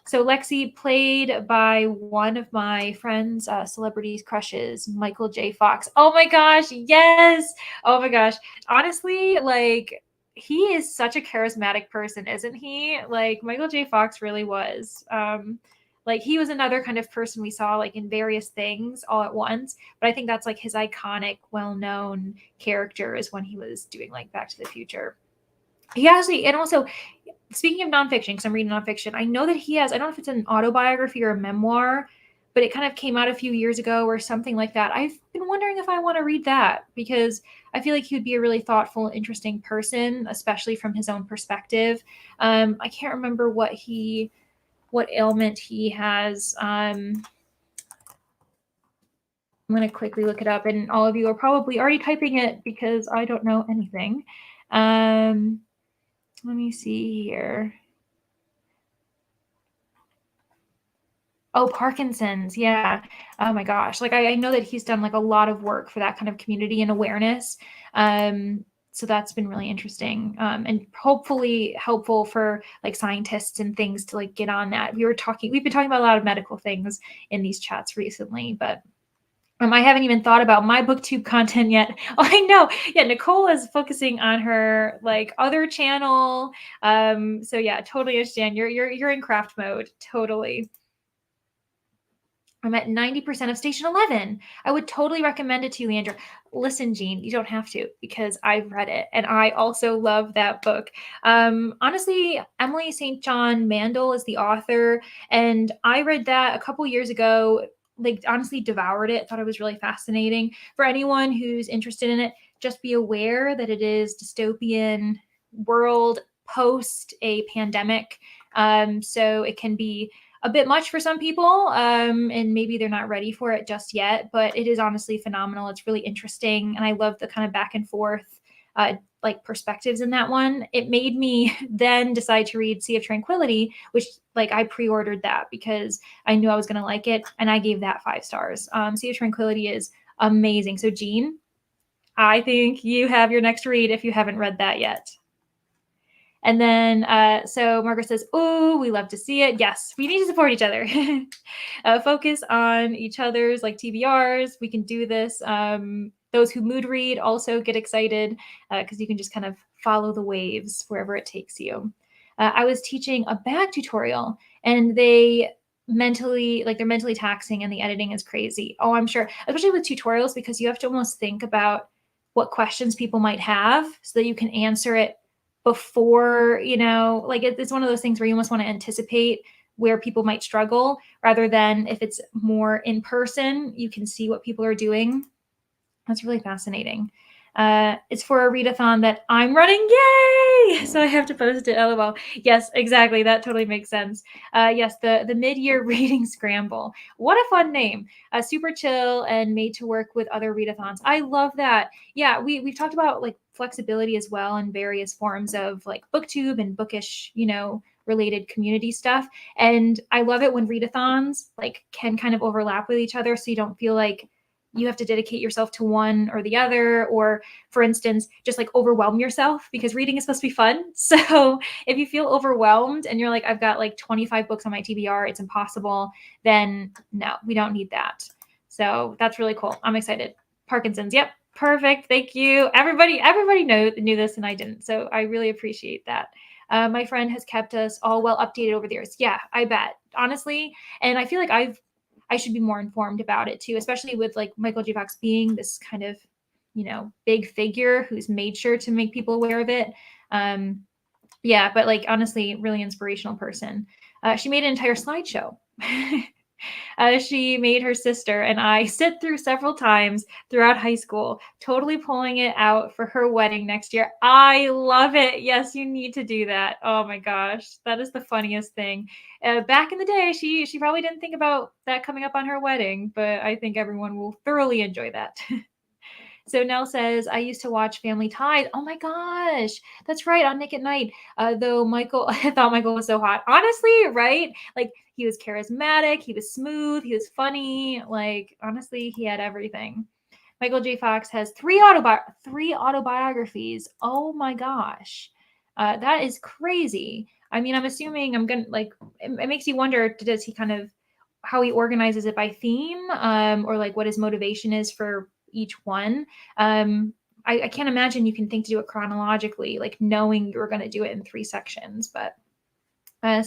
So Lexi, played by one of my friends' celebrities crushes, Michael J. Fox. Oh my gosh, yes. Oh my gosh. Honestly, like he is such a charismatic person, isn't he? Like Michael J. Fox really was. Like he was another kind of person we saw like in various things all at once. But I think that's like his iconic, well-known character is when he was doing like Back to the Future. He actually, and also speaking of nonfiction, because I'm reading nonfiction, I know that he has, I don't know if it's an autobiography or a memoir, but it kind of came out a few years ago or something like that. I've been wondering if I want to read that because I feel like he would be a really thoughtful, interesting person, especially from his own perspective. I can't remember what ailment he has. I'm going to quickly look it up, and all of you are probably already typing it because I don't know anything. Let me see here. Oh, Parkinson's. Yeah. Oh my gosh. Like I know that he's done like a lot of work for that kind of community and awareness. So that's been really interesting. And hopefully helpful for like scientists and things to like get on that. We've been talking about a lot of medical things in these chats recently, but I haven't even thought about my booktube content yet. Oh, I know. Yeah, Nicole is focusing on her like other channel. So yeah, totally understand. You're in craft mode. Totally. I'm at 90% of station 11. I would totally recommend it to you, Leandra. Listen, Jean, you don't have to because I've read it and I also love that book. Honestly, Emily St. John Mandel is the author, and I read that a couple years ago. Like honestly devoured it, thought it was really fascinating. For anyone who's interested in it, just be aware that it is dystopian world post a pandemic. So it can be a bit much for some people, and maybe they're not ready for it just yet, but it is honestly phenomenal. It's really interesting, and I love the kind of back and forth like perspectives in that one. It made me then decide to read Sea of Tranquility, which like I pre-ordered that because I knew I was going to like it, and I gave that 5 stars. Sea of Tranquility is amazing. So Jean, I think you have your next read if you haven't read that yet. And then, so Margaret says, oh, we love to see it. Yes, we need to support each other. Focus on each other's like TBRs. We can do this. Those who mood read also get excited because you can just kind of follow the waves wherever it takes you. I was teaching a bag tutorial, and they're mentally taxing, and the editing is crazy. Oh, I'm sure, especially with tutorials, because you have to almost think about what questions people might have so that you can answer it before, like it's one of those things where you almost want to anticipate where people might struggle, rather than if it's more in person, you can see what people are doing. That's really fascinating. It's for a readathon that I'm running. Yay! So I have to post it. LOL. Yes, exactly. That totally makes sense. Yes, the mid-year reading scramble. What a fun name. Super chill and made to work with other readathons. I love that. Yeah, we've talked about like flexibility as well in various forms of like booktube and bookish, related community stuff. And I love it when readathons like can kind of overlap with each other, so you don't feel like you have to dedicate yourself to one or the other, or for instance, just like overwhelm yourself, because reading is supposed to be fun. So if you feel overwhelmed and you're like, I've got like 25 books on my TBR, it's impossible, then no, we don't need that. So that's really cool. I'm excited. Parkinson's. Yep. Perfect. Thank you. Everybody knew this and I didn't. So I really appreciate that. My friend has kept us all well updated over the years. Yeah, I bet. Honestly. And I feel like I should be more informed about it too, especially with like Michael J. Fox being this kind of, big figure who's made sure to make people aware of it. Yeah, but like honestly, really inspirational person. She made an entire slideshow. She made her sister and I sit through several times throughout high school, totally pulling it out for her wedding next year. I love it. Yes, you need to do that. Oh my gosh, that is the funniest thing. Back in the day, she probably didn't think about that coming up on her wedding, but I think everyone will thoroughly enjoy that. So Nell says, I used to watch Family Ties. Oh my gosh, that's right, on Nick at Night. Though Michael, I thought Michael was so hot. Honestly, right? Like he was charismatic, he was smooth, he was funny. Like honestly, he had everything. Michael J. Fox has three autobiographies. Oh my gosh, that is crazy. I mean, I'm assuming it makes you wonder, does he kind of how he organizes it by theme, or like what his motivation is for each one. I can't imagine you can think to do it chronologically, like knowing you're going to do it in 3 sections. But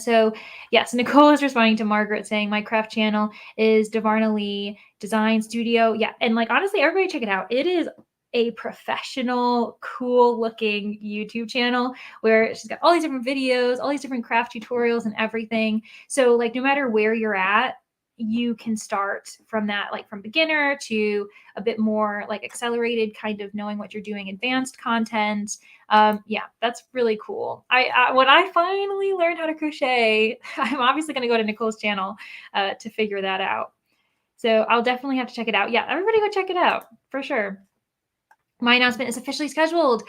so yes, Nicole is responding to Margaret saying my craft channel is Davarna Lee Design Studio. Yeah, and like honestly, everybody check it out. It is a professional, cool looking YouTube channel where she's got all these different videos, all these different craft tutorials and everything. So like no matter where you're at, you can start from that, like from beginner to a bit more like accelerated, kind of knowing what you're doing, advanced content. Yeah, that's really cool. When I finally learned how to crochet, I'm obviously going to go to Nicole's channel to figure that out. So I'll definitely have to check it out. Yeah, everybody go check it out for sure. My announcement is officially scheduled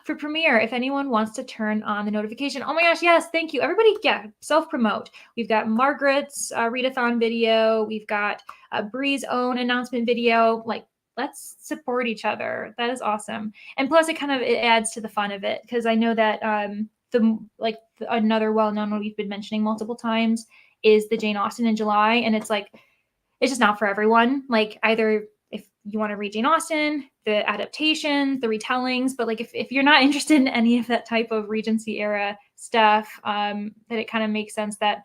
for premiere. If anyone wants to turn on the notification. Oh my gosh, yes, thank you. Everybody, yeah, self-promote. We've got Margaret's readathon video. We've got Bree's own announcement video. Like, let's support each other. That is awesome. And plus, it adds to the fun of it, because I know that another well-known one we've been mentioning multiple times is the Jane Austen in July, and it's like, it's just not for everyone. Like either if you want to read Jane Austen, the adaptations, the retellings, but like if you're not interested in any of that type of Regency era stuff, then it kind of makes sense that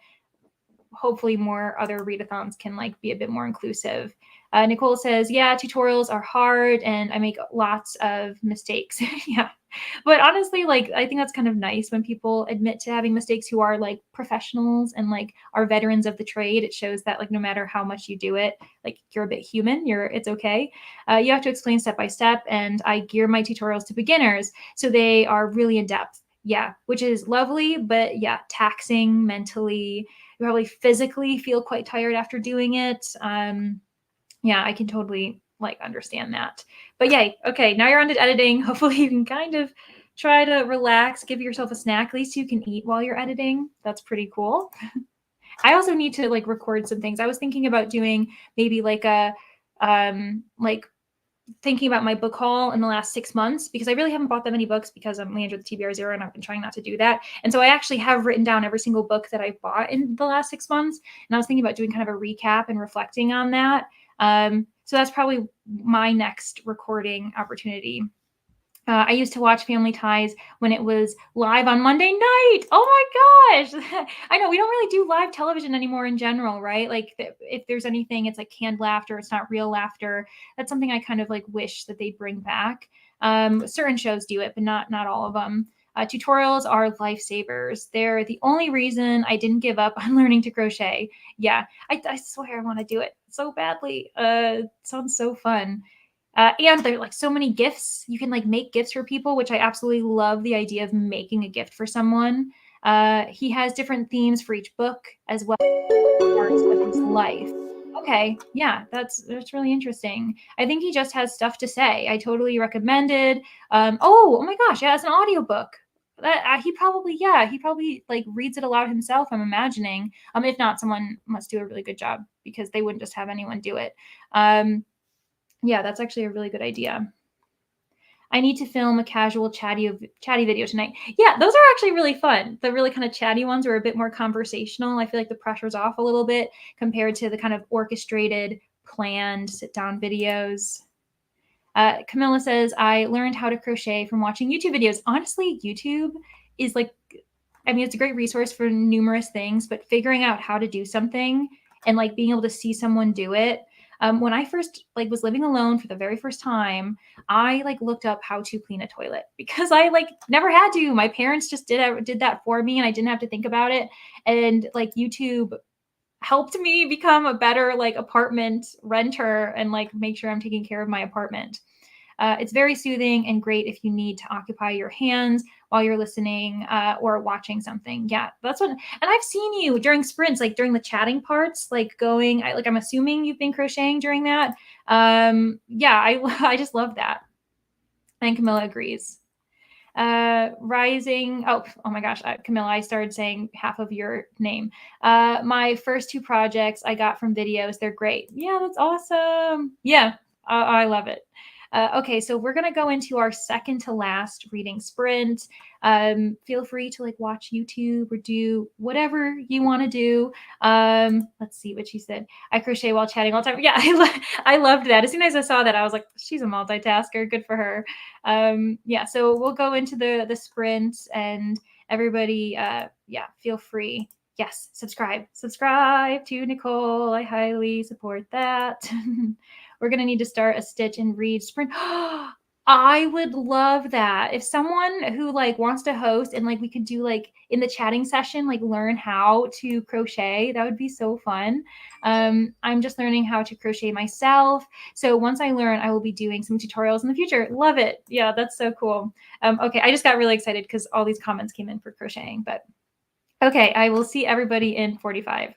hopefully more other readathons can like be a bit more inclusive. Nicole says, yeah, tutorials are hard and I make lots of mistakes. Yeah. But honestly, like, I think that's kind of nice when people admit to having mistakes who are like professionals and like are veterans of the trade. It shows that like, no matter how much you do it, like you're a bit human, it's okay. You have to explain step by step, and I gear my tutorials to beginners, so they are really in depth. Yeah, which is lovely, but yeah, taxing mentally. You probably physically feel quite tired after doing it. Yeah, I can totally like understand that. But yay, okay, now you're on to editing. Hopefully you can kind of try to relax, give yourself a snack. At least you can eat while you're editing. That's pretty cool. I also need to like record some things. I was thinking about doing maybe like a like thinking about my book haul in the last 6 months, because I really haven't bought that many books because I'm Leandra the TBR Zero and I've been trying not to do that. And so I actually have written down every single book that I bought in the last 6 months. And I was thinking about doing kind of a recap and reflecting on that. So that's probably my next recording opportunity. I used to watch Family Ties when it was live on Monday night. Oh my gosh. I know we don't really do live television anymore in general, right? Like if there's anything, it's like canned laughter. It's not real laughter. That's something I kind of like wish that they'd bring back. Certain shows do it, but not all of them. Tutorials are lifesavers. They're the only reason I didn't give up on learning to crochet. Yeah, I swear I want to do it so badly. It sounds so fun. And there are like so many gifts. You can like make gifts for people, which I absolutely love the idea of making a gift for someone. He has different themes for each book as well as parts of his life. Okay, yeah, that's really interesting. I think he just has stuff to say. I totally recommend it. Oh my gosh, yeah, it's an audiobook. That he probably like reads it aloud himself, I'm imagining. If not, someone must do a really good job because they wouldn't just have anyone do it. Yeah, that's actually a really good idea. I need to film a casual chatty video tonight. Yeah, those are actually really fun. The really kind of chatty ones are a bit more conversational. I feel like the pressure's off a little bit compared to the kind of orchestrated, planned sit-down videos. Camilla says, I learned how to crochet from watching YouTube videos. Honestly, YouTube is like, I mean, it's a great resource for numerous things, but figuring out how to do something and like being able to see someone do it. When I first like was living alone for the very first time, I like looked up how to clean a toilet because I like never had to. My parents just did that for me and I didn't have to think about it. And like YouTube helped me become a better like apartment renter and like make sure I'm taking care of my apartment. It's very soothing and great if you need to occupy your hands while you're listening or watching something. Yeah, that's what. And I've seen you during sprints, like during the chatting parts, like going. I'm assuming you've been crocheting during that. Yeah, I just love that. And Camilla agrees. Rising. Oh my gosh, Camilla, I started saying half of your name. My first two projects I got from videos. They're great. Yeah, that's awesome. Yeah, I love it. Okay, so we're gonna go into our second to last reading sprint. Feel free to like watch YouTube or do whatever you want to do. Let's see what she said. I crochet while chatting all the time. Yeah, I loved that. As soon as I saw that, I was like, she's a multitasker. Good for her. Yeah, so we'll go into the sprint and everybody, yeah, feel free. Yes, subscribe to Nicole. I highly support that. We're going to need to start a stitch and read sprint. I would love that. If someone who like wants to host and like we could do like in the chatting session, like learn how to crochet, that would be so fun. I'm just learning how to crochet myself. So once I learn, I will be doing some tutorials in the future. Love it. Yeah, that's so cool. Okay, I just got really excited because all these comments came in for crocheting, but okay, I will see everybody in 45.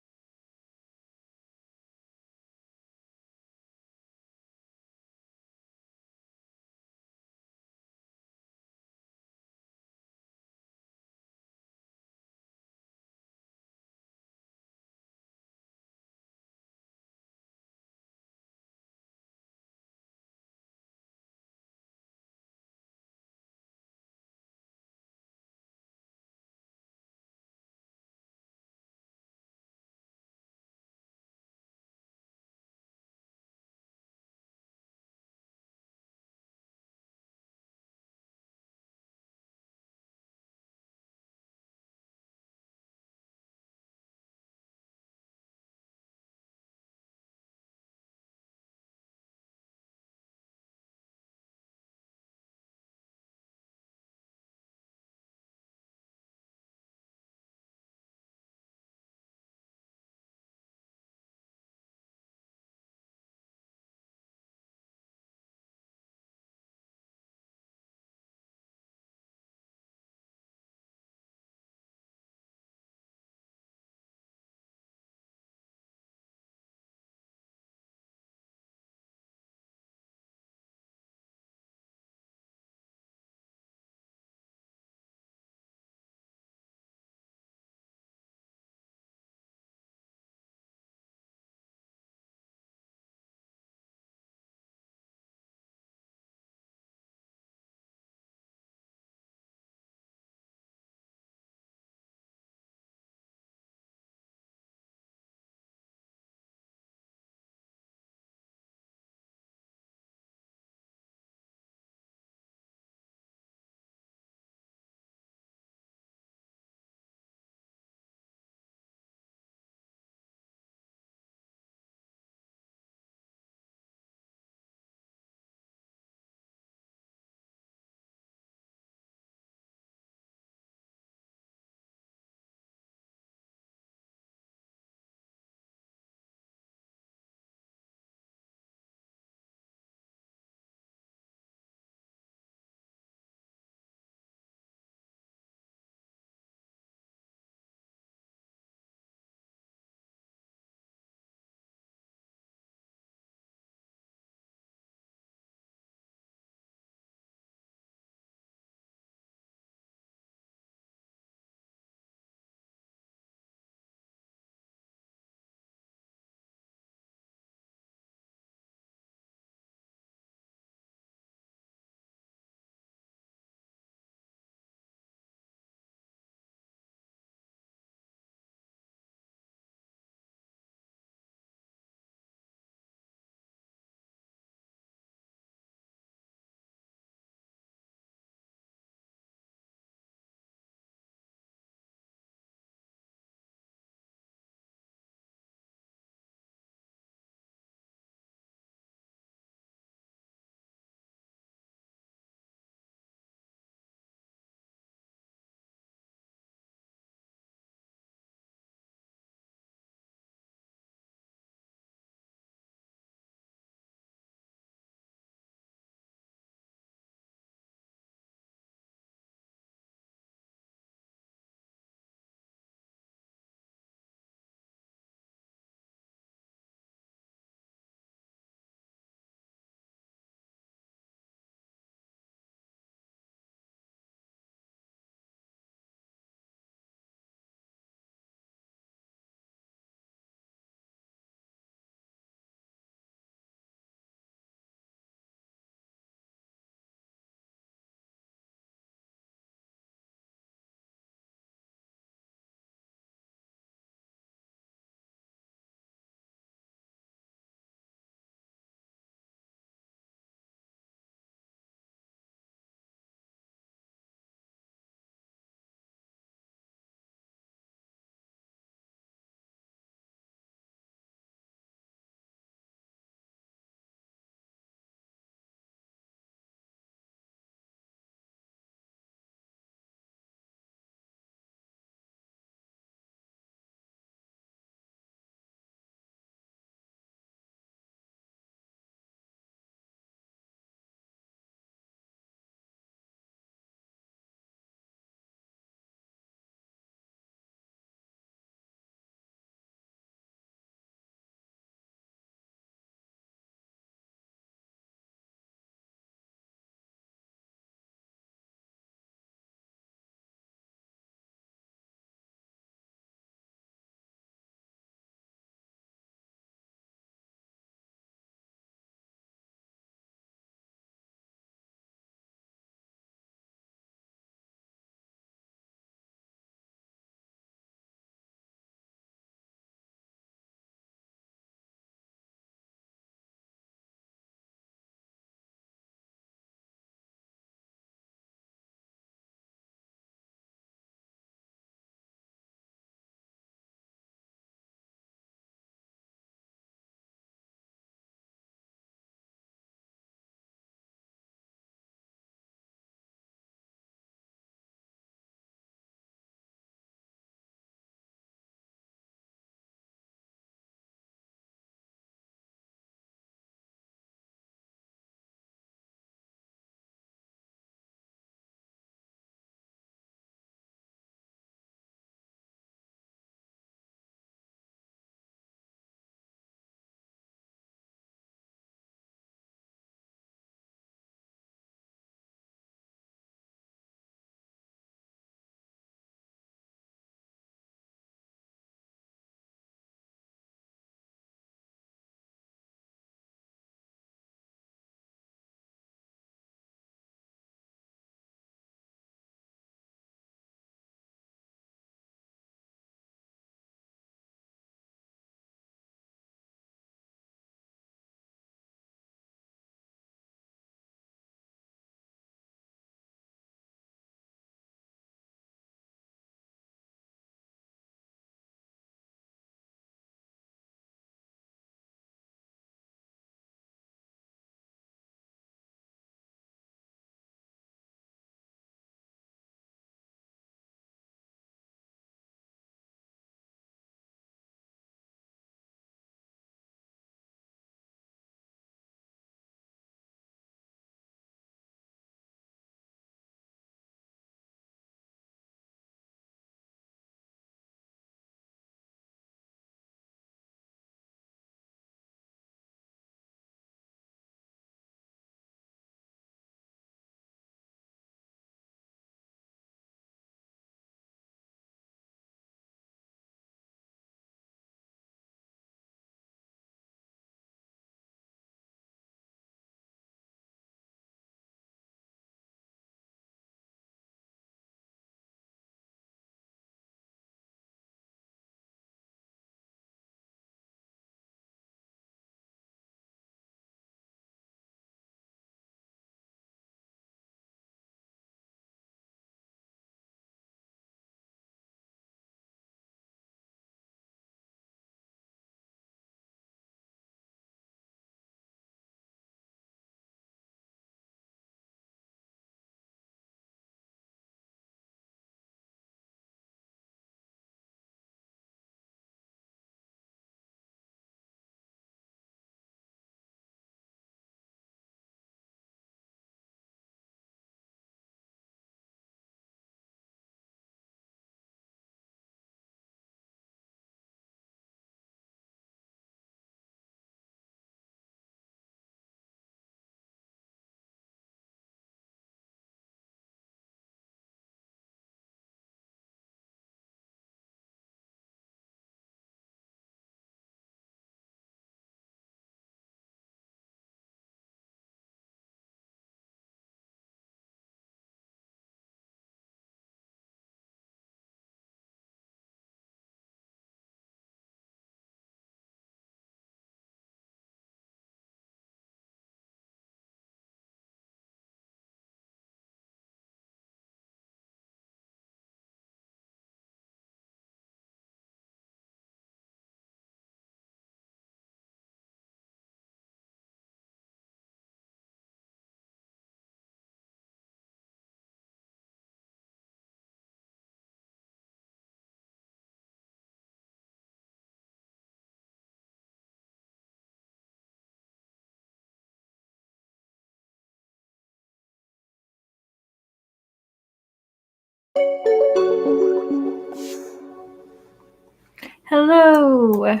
Hello.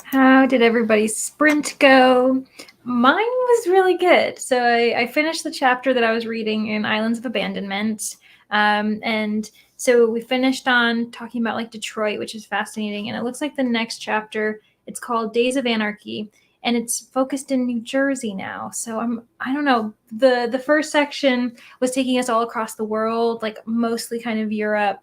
How did everybody's sprint go? Mine was really good. So I finished the chapter that I was reading in Islands of Abandonment. And so we finished on talking about like Detroit, which is fascinating. And it looks like the next chapter, it's called Days of Anarchy. And it's focused in New Jersey now. So I don't know. The first section was taking us all across the world, like mostly kind of Europe.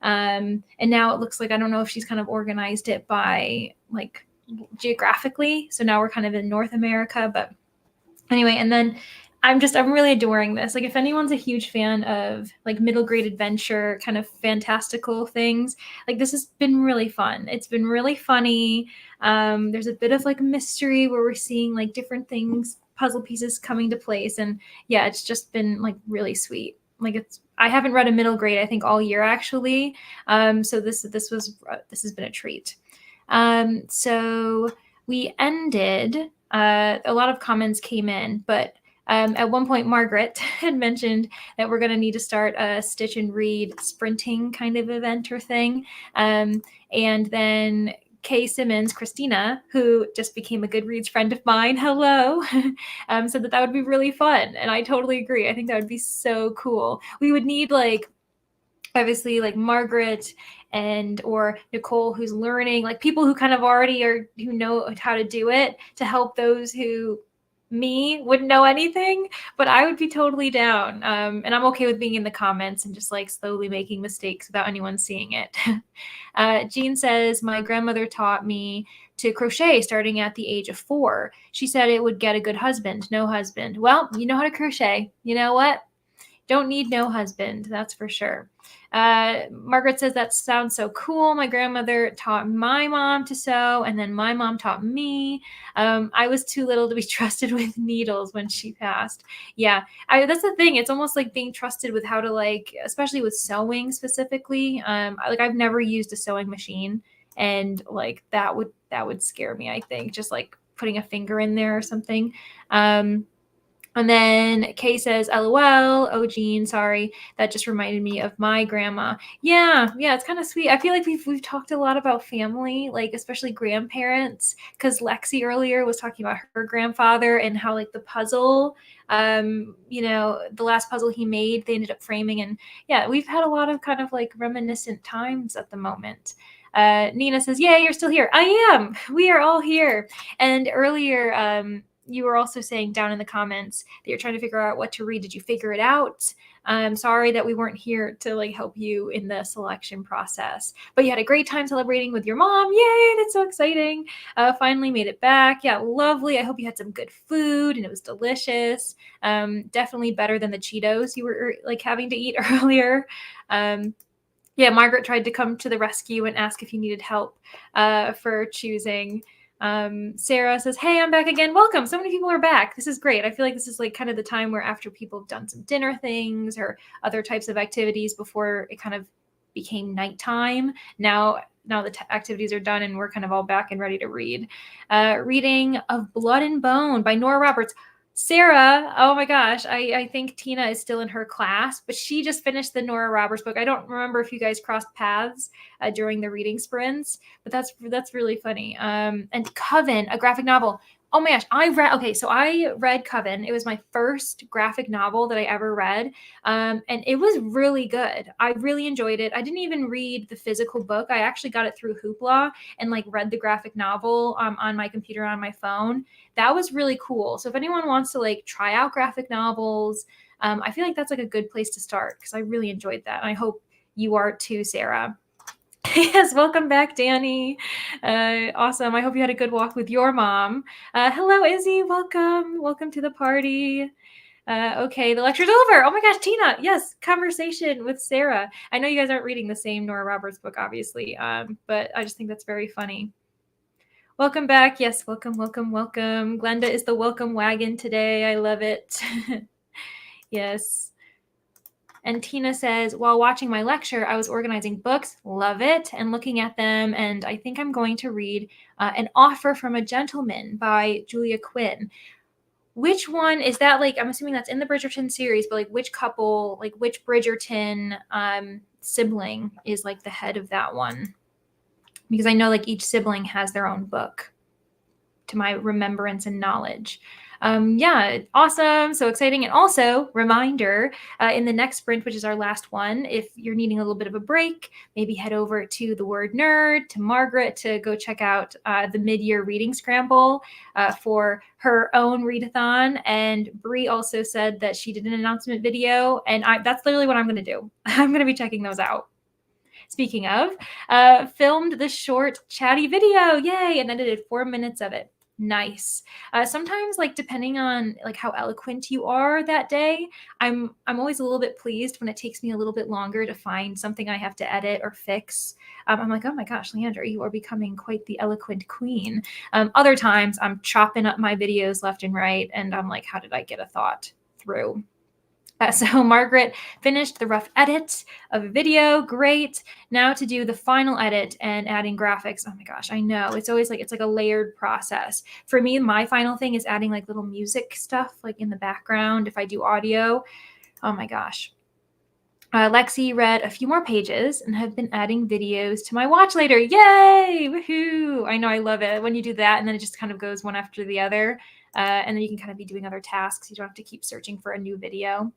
And now it looks like, I don't know if she's kind of organized it by like geographically. So now we're kind of in North America, but anyway, and then I'm really adoring this. Like if anyone's a huge fan of like middle grade adventure kind of fantastical things, like this has been really fun. It's been really funny. There's a bit of like mystery where we're seeing like different things, puzzle pieces coming to place. And yeah, it's just been like really sweet. Like I haven't read a middle grade, I think all year actually. So this has been a treat. So we ended, a lot of comments came in, but at one point, Margaret had mentioned that we're going to need to start a Stitch and Read sprinting kind of event or thing. And then Kay Simmons, Christina, who just became a Goodreads friend of mine, hello, said that would be really fun. And I totally agree. I think that would be so cool. We would need like, obviously like Margaret or Nicole who's learning, like people who kind of already who know how to do it, to help those who wouldn't know anything, but I would be totally down. And I'm okay with being in the comments and just like slowly making mistakes without anyone seeing it. Jean says, my grandmother taught me to crochet starting at the age of 4. She said it would get a good husband. No husband. Well, you know how to crochet. You know what? Don't need no husband, that's for sure. Margaret says, that sounds so cool. My grandmother taught my mom to sew, and then my mom taught me. I was too little to be trusted with needles when she passed. Yeah, that's the thing. It's almost like being trusted with how to, like, especially with sewing specifically. I've never used a sewing machine, and like that would scare me, I think, just like putting a finger in there or something. And then Kay says, LOL. Oh, Jean, sorry. That just reminded me of my grandma. Yeah, it's kind of sweet. I feel like we've talked a lot about family, like especially grandparents, because Lexi earlier was talking about her grandfather and how like the puzzle, the last puzzle he made, they ended up framing. And yeah, we've had a lot of kind of like reminiscent times at the moment. Nina says, yeah, you're still here. I am. We are all here. And earlier, you were also saying down in the comments that you're trying to figure out what to read. Did you figure it out? I'm sorry that we weren't here to like help you in the selection process, but you had a great time celebrating with your mom. Yay, that's so exciting. Finally made it back. Yeah, lovely. I hope you had some good food and it was delicious. Definitely better than the Cheetos you were like having to eat earlier. Yeah, Margaret tried to come to the rescue and ask if you needed help for choosing. Sarah says, hey, I'm back again. Welcome. So many people are back. This is great. I feel like this is like kind of the time where after people have done some dinner things or other types of activities before it kind of became nighttime. Now the activities are done and we're kind of all back and ready to read. Reading of Blood and Bone by Nora Roberts. Sarah, oh my gosh, I think Tina is still in her class, but she just finished the Nora Roberts book. I don't remember if you guys crossed paths during the reading sprints, but that's really funny. And Coven, a graphic novel. Oh my gosh, I read Coven. It was my first graphic novel that I ever read, and it was really good. I really enjoyed it. I didn't even read the physical book. I actually got it through Hoopla and like read the graphic novel on my computer on my phone. That was really cool. So if anyone wants to like try out graphic novels, I feel like that's like a good place to start because I really enjoyed that. And I hope you are too, Sarah. Yes, welcome back, Danny. Awesome. I hope you had a good walk with your mom. Hello, Izzy. Welcome to the party. Okay, the lecture's over. Oh my gosh, Tina. Yes, conversation with Sarah. I know you guys aren't reading the same Nora Roberts book, obviously, but I just think that's very funny. Welcome back. Yes, welcome. Glenda is the welcome wagon today. I love it. Yes. And Tina says, while watching my lecture, I was organizing books, love it, and looking at them. And I think I'm going to read An Offer from a Gentleman by Julia Quinn. which one is that? Like, I'm assuming that's in the Bridgerton series, but like which couple, like which Bridgerton sibling is like the head of that one? Because I know like each sibling has their own book, to my remembrance and knowledge. Yeah, awesome. So exciting. And also, reminder, in the next sprint, which is our last one, if you're needing a little bit of a break, maybe head over to The Word Nerd, to Margaret, to go check out the mid-year reading scramble for her own readathon. And Brie also said that she did an announcement video, and that's literally what I'm going to do. I'm going to be checking those out. Speaking of, filmed the short chatty video, yay, and edited 4 minutes of it. Nice. Sometimes, like depending on like how eloquent you are that day, I'm always a little bit pleased when it takes me a little bit longer to find something I have to edit or fix. I'm like, oh my gosh, Leandra, you are becoming quite the eloquent queen. Other times, I'm chopping up my videos left and right, and I'm like, how did I get a thought through? So Margaret finished the rough edit of a video. Great. Now to do the final edit and adding graphics. Oh my gosh, I know. It's always like, it's like a layered process. For me, my final thing is adding like little music stuff like in the background if I do audio. Oh my gosh. Lexi read a few more pages and have been adding videos to my watch later. Yay! Woohoo! I know, I love it when you do that and then it just kind of goes one after the other. And then you can kind of be doing other tasks. You don't have to keep searching for a new video.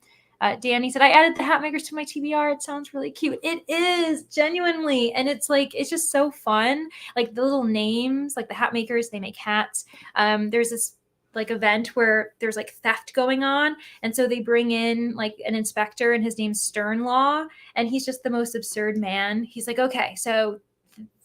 Danny said, I added the hat makers to my TBR. It sounds really cute. It is, genuinely. And it's like, it's just so fun. Like the little names, like the hat makers, they make hats. There's this like event where there's like theft going on. And so they bring in like an inspector and his name's Sternlaw. And he's just the most absurd man. He's like, okay, so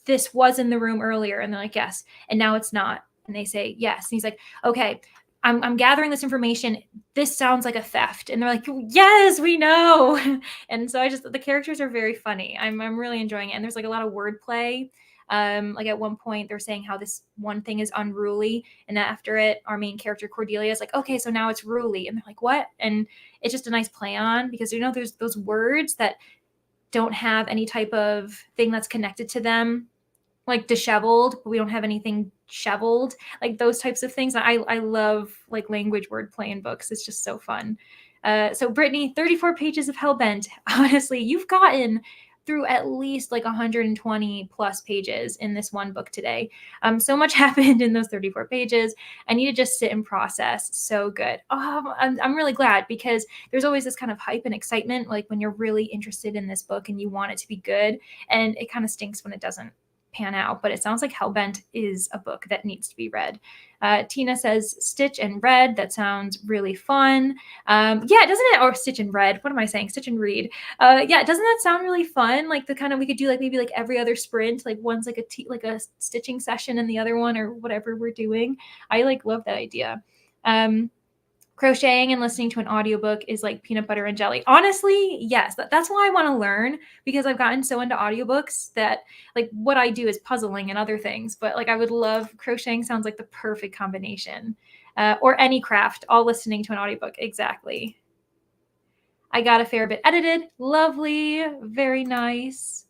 this was in the room earlier. And they're like, yes. And now it's not. And they say, yes. And he's like, okay, I'm gathering this information. This sounds like a theft. And they're like, yes, we know. And so the characters are very funny. I'm really enjoying it. And there's like a lot of wordplay. Like at one point they're saying how this one thing is unruly. And after it, our main character Cordelia is like, okay, so now it's ruly. And they're like, what? And it's just a nice play on because, there's those words that don't have any type of thing that's connected to them, like disheveled, but we don't have anything shoveled, like those types of things. I love like language wordplay in books. It's just so fun. So Brittany, 34 pages of Hellbent. Honestly, you've gotten through at least like 120 plus pages in this one book today. So much happened in those 34 pages. I need to just sit and process. So good. I'm really glad because there's always this kind of hype and excitement, like when you're really interested in this book and you want it to be good, and it kind of stinks when it doesn't pan out, but it sounds like Hellbent is a book that needs to be read. Tina says Stitch and Read. That sounds really fun. Yeah, doesn't it? Or Stitch and Read. What am I saying? Stitch and Read. Yeah, doesn't that sound really fun? Like the kind of, we could do like maybe like every other sprint, like one's like a stitching session and the other one or whatever we're doing. I like love that idea. Crocheting and listening to an audiobook is like peanut butter and jelly. Honestly, yes. That's why I want to learn, because I've gotten so into audiobooks that like what I do is puzzling and other things. But like I would love, crocheting sounds like the perfect combination. Or any craft, all listening to an audiobook. Exactly. I got a fair bit edited. Lovely. Very nice.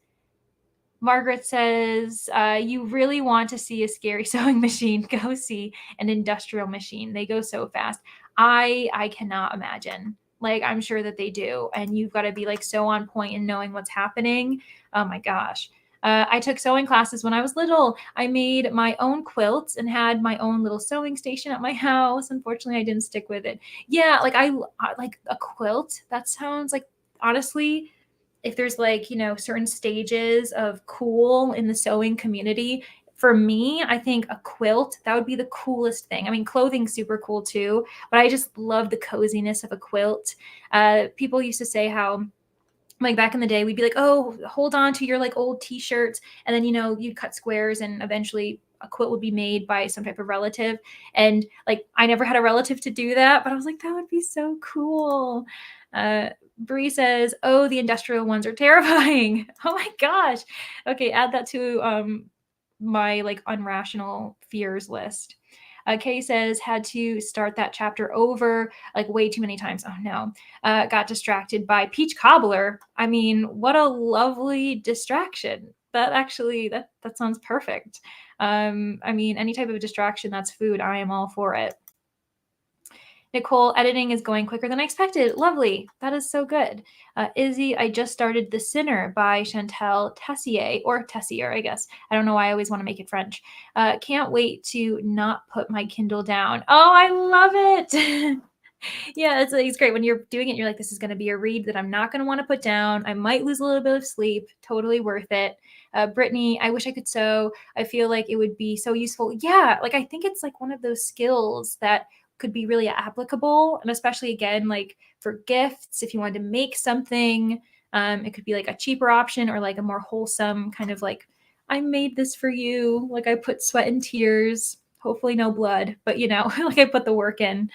Margaret says, you really want to see a scary sewing machine, go see an industrial machine. They go so fast. I cannot imagine. Like, I'm sure that they do. And you've got to be like so on point in knowing what's happening. Oh my gosh. I took sewing classes when I was little. I made my own quilts and had my own little sewing station at my house. Unfortunately, I didn't stick with it. Yeah, like I like a quilt. That sounds like, honestly, if there's like, certain stages of cool in the sewing community, for me, I think a quilt, that would be the coolest thing. I mean, clothing's super cool too, but I just love the coziness of a quilt. People used to say how, like back in the day, we'd be like, oh, hold on to your like old t-shirts. And then, you'd cut squares and eventually a quilt would be made by some type of relative. And like, I never had a relative to do that, but I was like, that would be so cool. Bree says, oh, the industrial ones are terrifying. Oh my gosh. Okay, add that to my like unrational fears list. Kay says, had to start that chapter over like way too many times. Oh no. Got distracted by peach cobbler. I mean, what a lovely distraction. That actually, that sounds perfect. I mean, any type of distraction that's food, I am all for it. Nicole, editing is going quicker than I expected. Lovely. That is so good. Izzy, I just started The Sinner by Chantal Tessier, or Tessier, I guess. I don't know why I always want to make it French. Can't wait to not put my Kindle down. Oh, I love it. Yeah, it's great. When you're doing it, you're like, this is going to be a read that I'm not going to want to put down. I might lose a little bit of sleep. Totally worth it. Brittany, I wish I could sew. I feel like it would be so useful. Yeah, like I think it's like one of those skills that could be really applicable. And especially again, like for gifts, if you wanted to make something, it could be like a cheaper option or like a more wholesome kind of like, I made this for you. Like I put sweat and tears, hopefully no blood, but like I put the work in.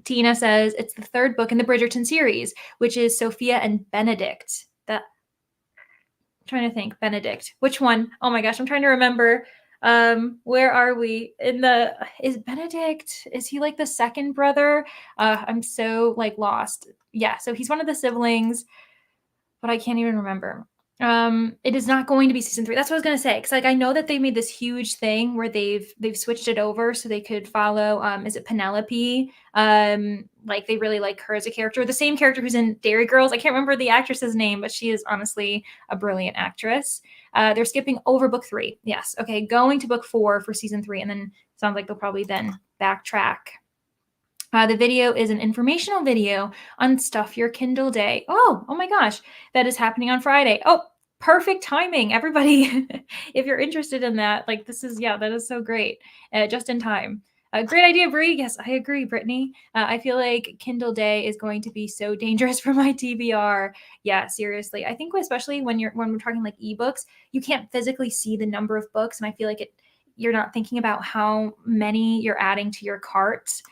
Tina says it's the third book in the Bridgerton series, which is Sophia and Benedict. I'm trying to think. Benedict. Which one? Oh my gosh, I'm trying to remember. Where are we? Is Benedict, is he like the second brother? I'm so like lost. Yeah, so he's one of the siblings, but I can't even remember. It is not going to be season 3. That's what I was gonna say. Because like I know that they made this huge thing where they've switched it over so they could follow. Is it Penelope? Like they really like her as a character. The same character who's in Dairy Girls. I can't remember the actress's name, but she is honestly a brilliant actress. They're skipping over book 3. Yes. Okay. Going to book 4 for season 3, and then sounds like they'll probably then backtrack. The video is an informational video on Stuff Your Kindle Day. Oh my gosh, that is happening on Friday. Oh, perfect timing, everybody. If you're interested in that, like that is so great. Just in time. Great idea, Brie. Yes, I agree, Brittany. I feel like Kindle Day is going to be so dangerous for my TBR. Yeah, seriously. I think especially when we're talking like ebooks, you can't physically see the number of books, and I feel like you're not thinking about how many you're adding to your cart.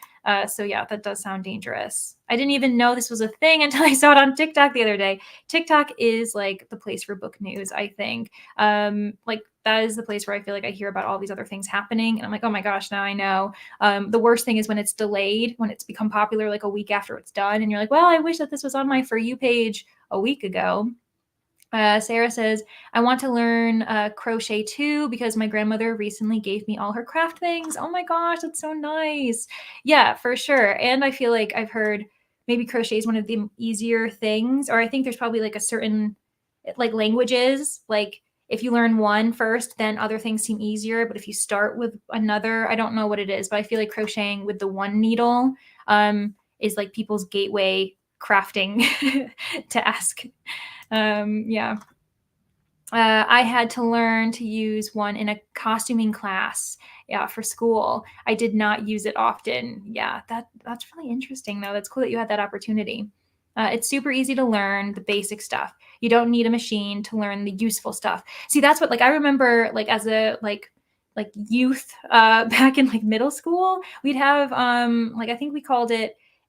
So yeah, that does sound dangerous. I didn't even know this was a thing until I saw it on TikTok the other day. TikTok is like the place for book news, I think. Like that is the place where I feel like I hear about all these other things happening. And I'm like, oh my gosh, now I know. The worst thing is when it's delayed, when it's become popular like a week after it's done. And you're like, well, I wish that this was on my For You page a week ago. Sarah says, I want to learn crochet too because my grandmother recently gave me all her craft things. Oh my gosh, that's so nice. Yeah, for sure. And I feel like I've heard maybe crochet is one of the easier things, or I think there's probably like a certain like languages, like if you learn one first, then other things seem easier. But if you start with another, I don't know what it is, but I feel like crocheting with the one needle is like people's gateway crafting to ask. Yeah. I had to learn to use one in a costuming class, for school. I did not use it often. Yeah, that's really interesting though. That's cool that you had that opportunity. It's super easy to learn the basic stuff. You don't need a machine to learn the useful stuff. See, that's what like I remember like as a like youth back in like middle school, we'd have like I think we called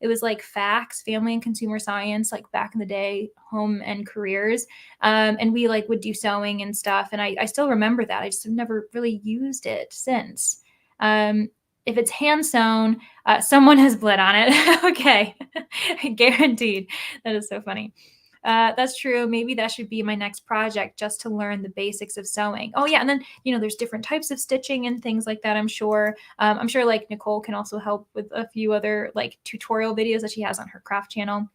it was like facts, family and consumer science, like back in the day, home and careers. And we like would do sewing and stuff. And I still remember that. I just have never really used it since. If it's hand sewn, someone has bled on it. Okay. Guaranteed. That is so funny. That's true. Maybe that should be my next project, just to learn the basics of sewing. Oh yeah. And then, there's different types of stitching and things like that, I'm sure. I'm sure like Nicole can also help with a few other like tutorial videos that she has on her craft channel.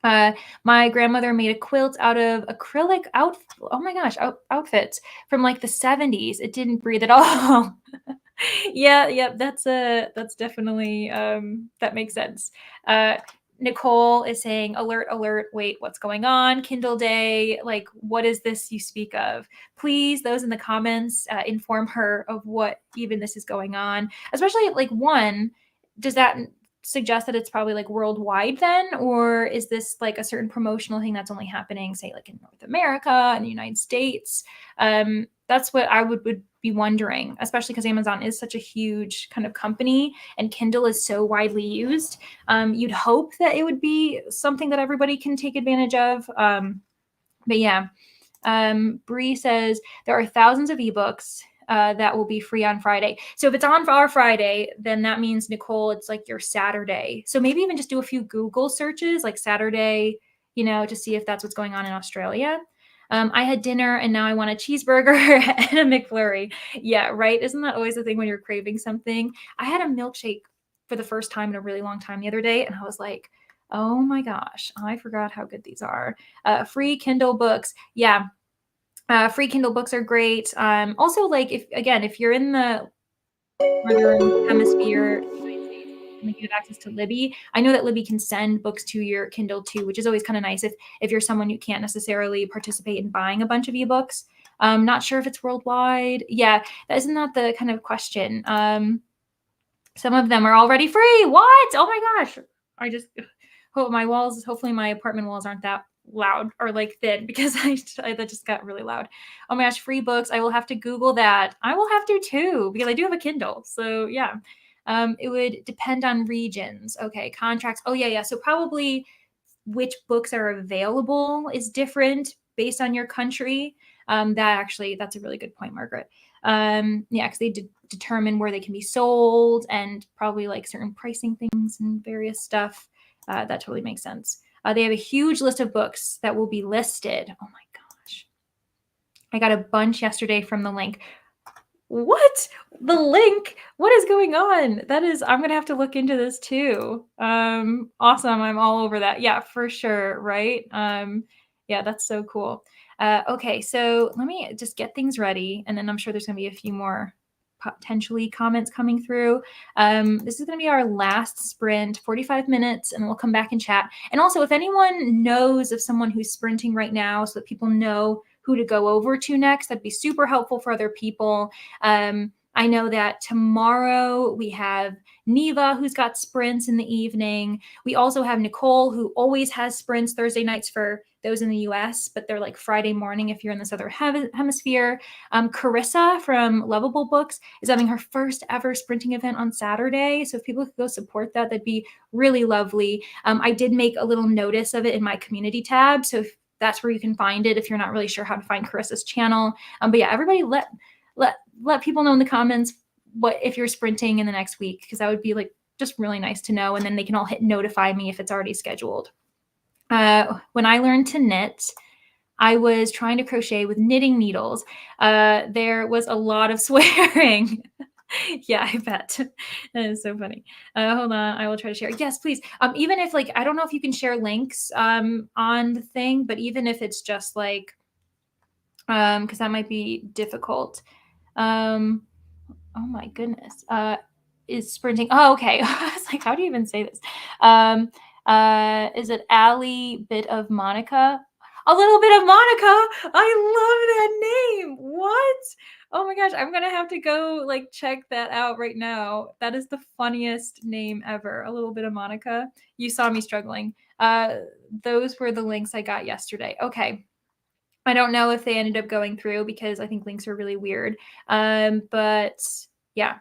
My grandmother made a quilt out of acrylic outfits from like the 70s. It didn't breathe at all. Yeah, that's definitely that makes sense. Nicole is saying, alert, alert, wait, what's going on? Kindle Day, like, what is this you speak of? Please, those in the comments, inform her of what even this is going on. Especially, like, one, does that suggest that it's probably like worldwide then? Or is this like a certain promotional thing that's only happening, say, like in North America and the United States? That's what I would be wondering, especially because Amazon is such a huge kind of company and Kindle is so widely used. You'd hope that it would be something that everybody can take advantage of. But yeah, Bree says there are thousands of ebooks that will be free on Friday. So if it's on our Friday, then that means, Nicole, it's like your Saturday. So maybe even just do a few Google searches like Saturday, to see if that's what's going on in Australia. I had dinner and now I want a cheeseburger and a McFlurry. Yeah, right. Isn't that always the thing when you're craving something? I had a milkshake for the first time in a really long time the other day, and I was like, oh my gosh, I forgot how good these are. Free Kindle books. Yeah. Free Kindle books are great. Also, like, if you're in the northern hemisphere, like you have access to Libby. I know that Libby can send books to your Kindle too, which is always kind of nice if you're someone who can't necessarily participate in buying a bunch of ebooks. Not sure if it's worldwide. Yeah, isn't that the kind of question? Some of them are already free. What? Oh my gosh! I just hope my walls. Hopefully, my apartment walls aren't that loud or like thin, because that just got really loud. Oh my gosh, free books. I will have to Google that. I will have to too, because I do have a Kindle. So yeah. It would depend on regions. Okay, contracts. Oh yeah. So probably which books are available is different based on your country. That's a really good point, Margaret. Yeah, because they determine where they can be sold, and probably like certain pricing things and various stuff. That totally makes sense. They have a huge list of books that will be listed. Oh my gosh. I got a bunch yesterday from the link. What? The link? What is going on? I'm gonna have to look into this too. Awesome. I'm all over that. Yeah, for sure. Right. Yeah, that's so cool. Okay, so let me just get things ready, and then I'm sure there's gonna be a few more potentially comments coming through. This is gonna be our last sprint, 45 minutes, and we'll come back and chat. And also, if anyone knows of someone who's sprinting right now, so that people know who to go over to next, that'd be super helpful for other people. I know that tomorrow we have Neva, who's got sprints in the evening. We also have Nicole, who always has sprints Thursday nights for those in the US, but they're like Friday morning if you're in the Southern Hemisphere. Carissa from Lovable Books is having her first ever sprinting event on Saturday. So if people could go support that, that'd be really lovely. I did make a little notice of it in my community tab. So if that's where you can find it if you're not really sure how to find Carissa's channel. But yeah, everybody let people know in the comments what if you're sprinting in the next week, because that would be like just really nice to know. And then they can all hit notify me if it's already scheduled. When I learned to knit, I was trying to crochet with knitting needles. There was a lot of swearing. Yeah, I bet. That is so funny. Hold on, I will try to share. Yes, please. Even if like, I don't know if you can share links on the thing, but even if it's just like, because that might be difficult. Oh my goodness. Is sprinting. Oh, okay. I was like, how do you even say this? Is it Allie Bit of Monica? A little bit of Monica. I love that name. What? Oh my gosh, I'm gonna have to go like check that out right now. That is the funniest name ever. A little bit of Monica. You saw me struggling. Those were the links I got yesterday. Okay. I don't know if they ended up going through, because I think links are really weird. But yeah,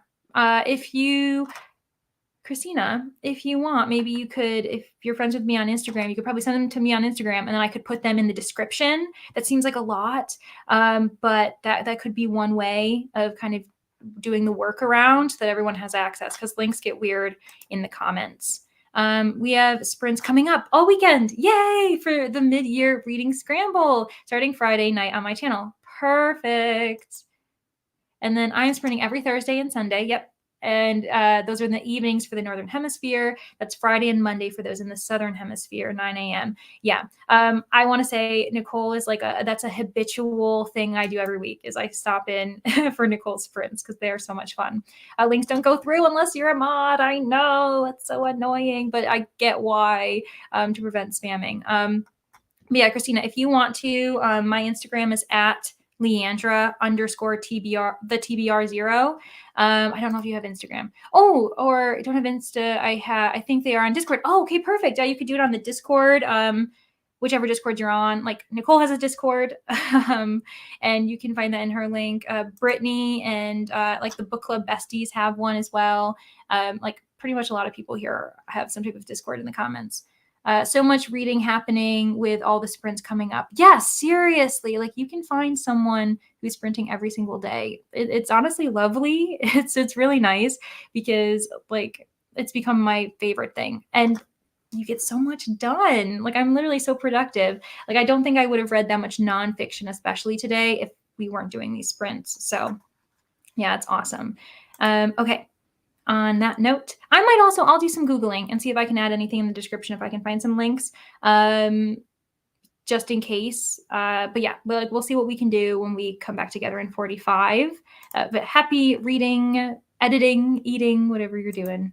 Christina, if you want, maybe you could, if you're friends with me on Instagram, you could probably send them to me on Instagram, and then I could put them in the description. That seems like a lot, but that could be one way of kind of doing the workaround so that everyone has access, because links get weird in the comments. We have sprints coming up all weekend. Yay for the mid-year reading scramble starting Friday night on my channel. Perfect. And then I'm sprinting every Thursday and Sunday. Yep. And those are in the evenings for the Northern Hemisphere. That's Friday and Monday for those in the Southern Hemisphere, 9 a.m. Yeah. I want to say Nicole is like that's a habitual thing I do every week, is I stop in for Nicole's sprints, because they are so much fun. Links don't go through unless you're a mod. I know, it's so annoying, but I get why, to prevent spamming. But yeah, Christina, if you want to, my Instagram is at Leandra _TBR, the TBR0. I don't know if you have Instagram. Oh, or I don't have Insta. I think they are on Discord. Oh, okay, perfect. Yeah, you could do it on the Discord. Whichever Discord you're on. Like Nicole has a Discord, and you can find that in her link. Brittany and like the book club besties have one as well. Like pretty much a lot of people here have some type of Discord in the comments. So much reading happening with all the sprints coming up. Yeah, seriously, like you can find someone who's sprinting every single day. It's honestly lovely. It's really nice, because like it's become my favorite thing, and you get so much done. Like I'm literally so productive. Like I don't think I would have read that much nonfiction, especially today, if we weren't doing these sprints. So yeah, it's awesome. Okay. on that note, I'll do some Googling and see if I can add anything in the description, if I can find some links, just in case. But yeah, we'll see what we can do when we come back together in 45. But happy reading, editing, eating, whatever you're doing.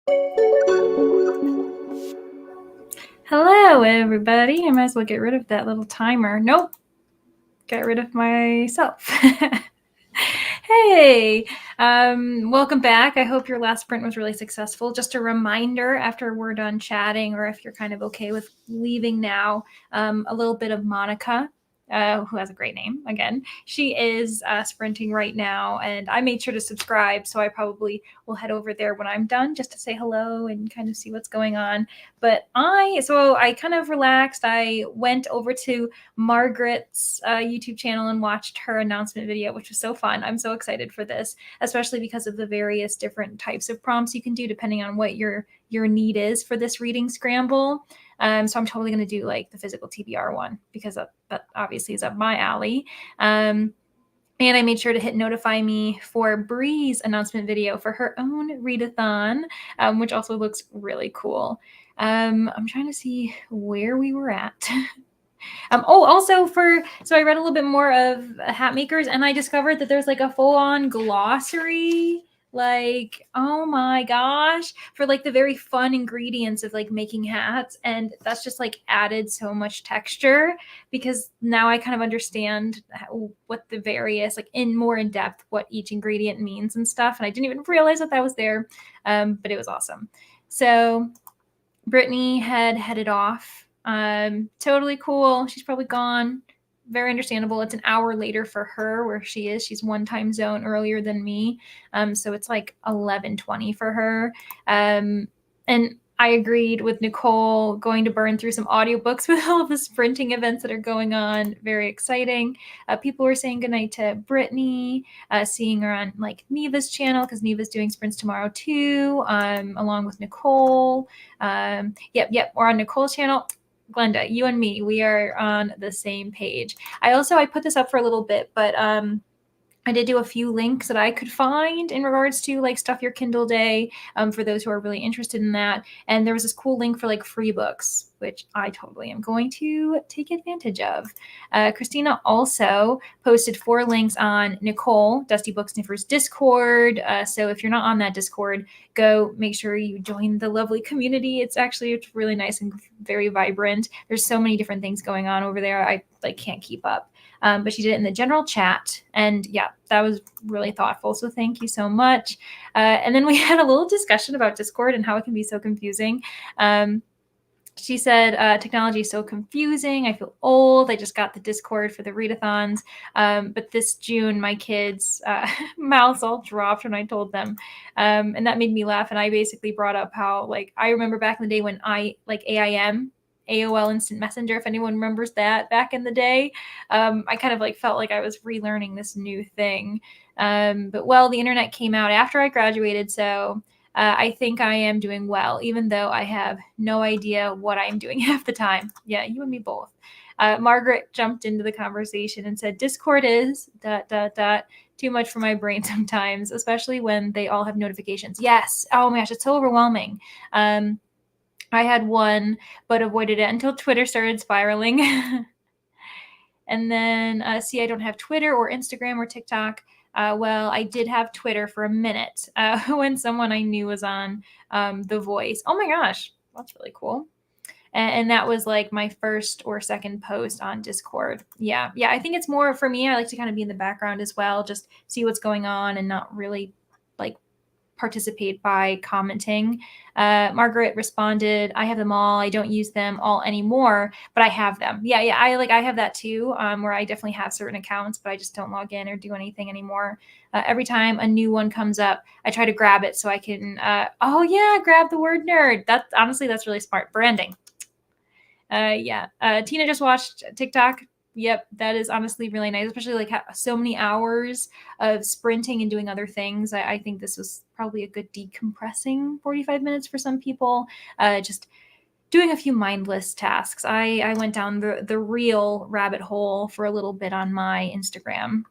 Hello, everybody. I might as well get rid of that little timer. Nope. Get rid of myself. Hey, welcome back. I hope your last sprint was really successful. Just a reminder, after we're done chatting, or if you're kind of okay with leaving now, a little bit of Monica, who has a great name. Again, she is sprinting right now, and I made sure to subscribe, so I probably will head over there when I'm done just to say hello and kind of see what's going on. But I kind of relaxed. I went over to Margaret's YouTube channel and watched her announcement video, which was so fun. I'm so excited for this, especially because of the various different types of prompts you can do depending on what your need is for this reading scramble. So I'm totally going to do like the physical TBR one because that obviously is up my alley. And I made sure to hit notify me for Bree's announcement video for her own readathon, which also looks really cool. I'm trying to see where we were at. So I read a little bit more of hat makers, and I discovered that there's like a full-on glossary. Like, oh my gosh, for like the very fun ingredients of like making hats. And that's just like added so much texture because now I kind of understand what the various, like more in depth, what each ingredient means and stuff. And I didn't even realize that was there, but it was awesome. So Brittany had headed off. Totally cool. She's probably gone. Very understandable. It's an hour later for her where she is. She's one time zone earlier than me. So it's like 11:20 for her. And I agreed with Nicole going to burn through some audiobooks with all of the sprinting events that are going on. Very exciting. People were saying goodnight to Brittany, seeing her on like Neva's channel because Neva's doing sprints tomorrow too, along with Nicole. Yep, we're on Nicole's channel. Glenda, you and me, we are on the same page. I put this up for a little bit, but I did do a few links that I could find in regards to like Stuff Your Kindle Day, for those who are really interested in that. And there was this cool link for like free books, which I totally am going to take advantage of. Christina also posted 4 links on Nicole, Dusty Book Sniffer's Discord. So if you're not on that Discord, go make sure you join the lovely community. It's really nice and very vibrant. There's so many different things going on over there. I like can't keep up. But she did it in the general chat. And yeah, that was really thoughtful. So thank you so much. And then we had a little discussion about Discord and how it can be so confusing. She said, technology is so confusing. I feel old. I just got the Discord for the readathons. But this June, my kids' mouths all dropped when I told them. And that made me laugh. And I basically brought up how, like, I remember back in the day when AOL Instant Messenger, if anyone remembers that back in the day. I kind of like felt like I was relearning this new thing. But the internet came out after I graduated, so I think I am doing well, even though I have no idea what I'm doing half the time. Yeah, you and me both. Margaret jumped into the conversation and said, Discord is ... too much for my brain sometimes, especially when they all have notifications. Yes. Oh my gosh, it's so overwhelming. I had one, but avoided it until Twitter started spiraling. And then, I don't have Twitter or Instagram or TikTok. I did have Twitter for a minute when someone I knew was on The Voice. Oh my gosh, that's really cool. And that was like my first or second post on Discord. Yeah, I think it's more for me. I like to kind of be in the background as well, just see what's going on and not really like participate by commenting. Margaret responded, I have them all. I don't use them all anymore, but I have them. Yeah. I have that too, where I definitely have certain accounts, but I just don't log in or do anything anymore. Every time a new one comes up, I try to grab it so I can, grab the word nerd. That's really smart branding. Tina just watched TikTok. Yep, that is honestly really nice, especially like so many hours of sprinting and doing other things. I think this was probably a good decompressing 45 minutes for some people. Just doing a few mindless tasks. I went down the real rabbit hole for a little bit on my Instagram.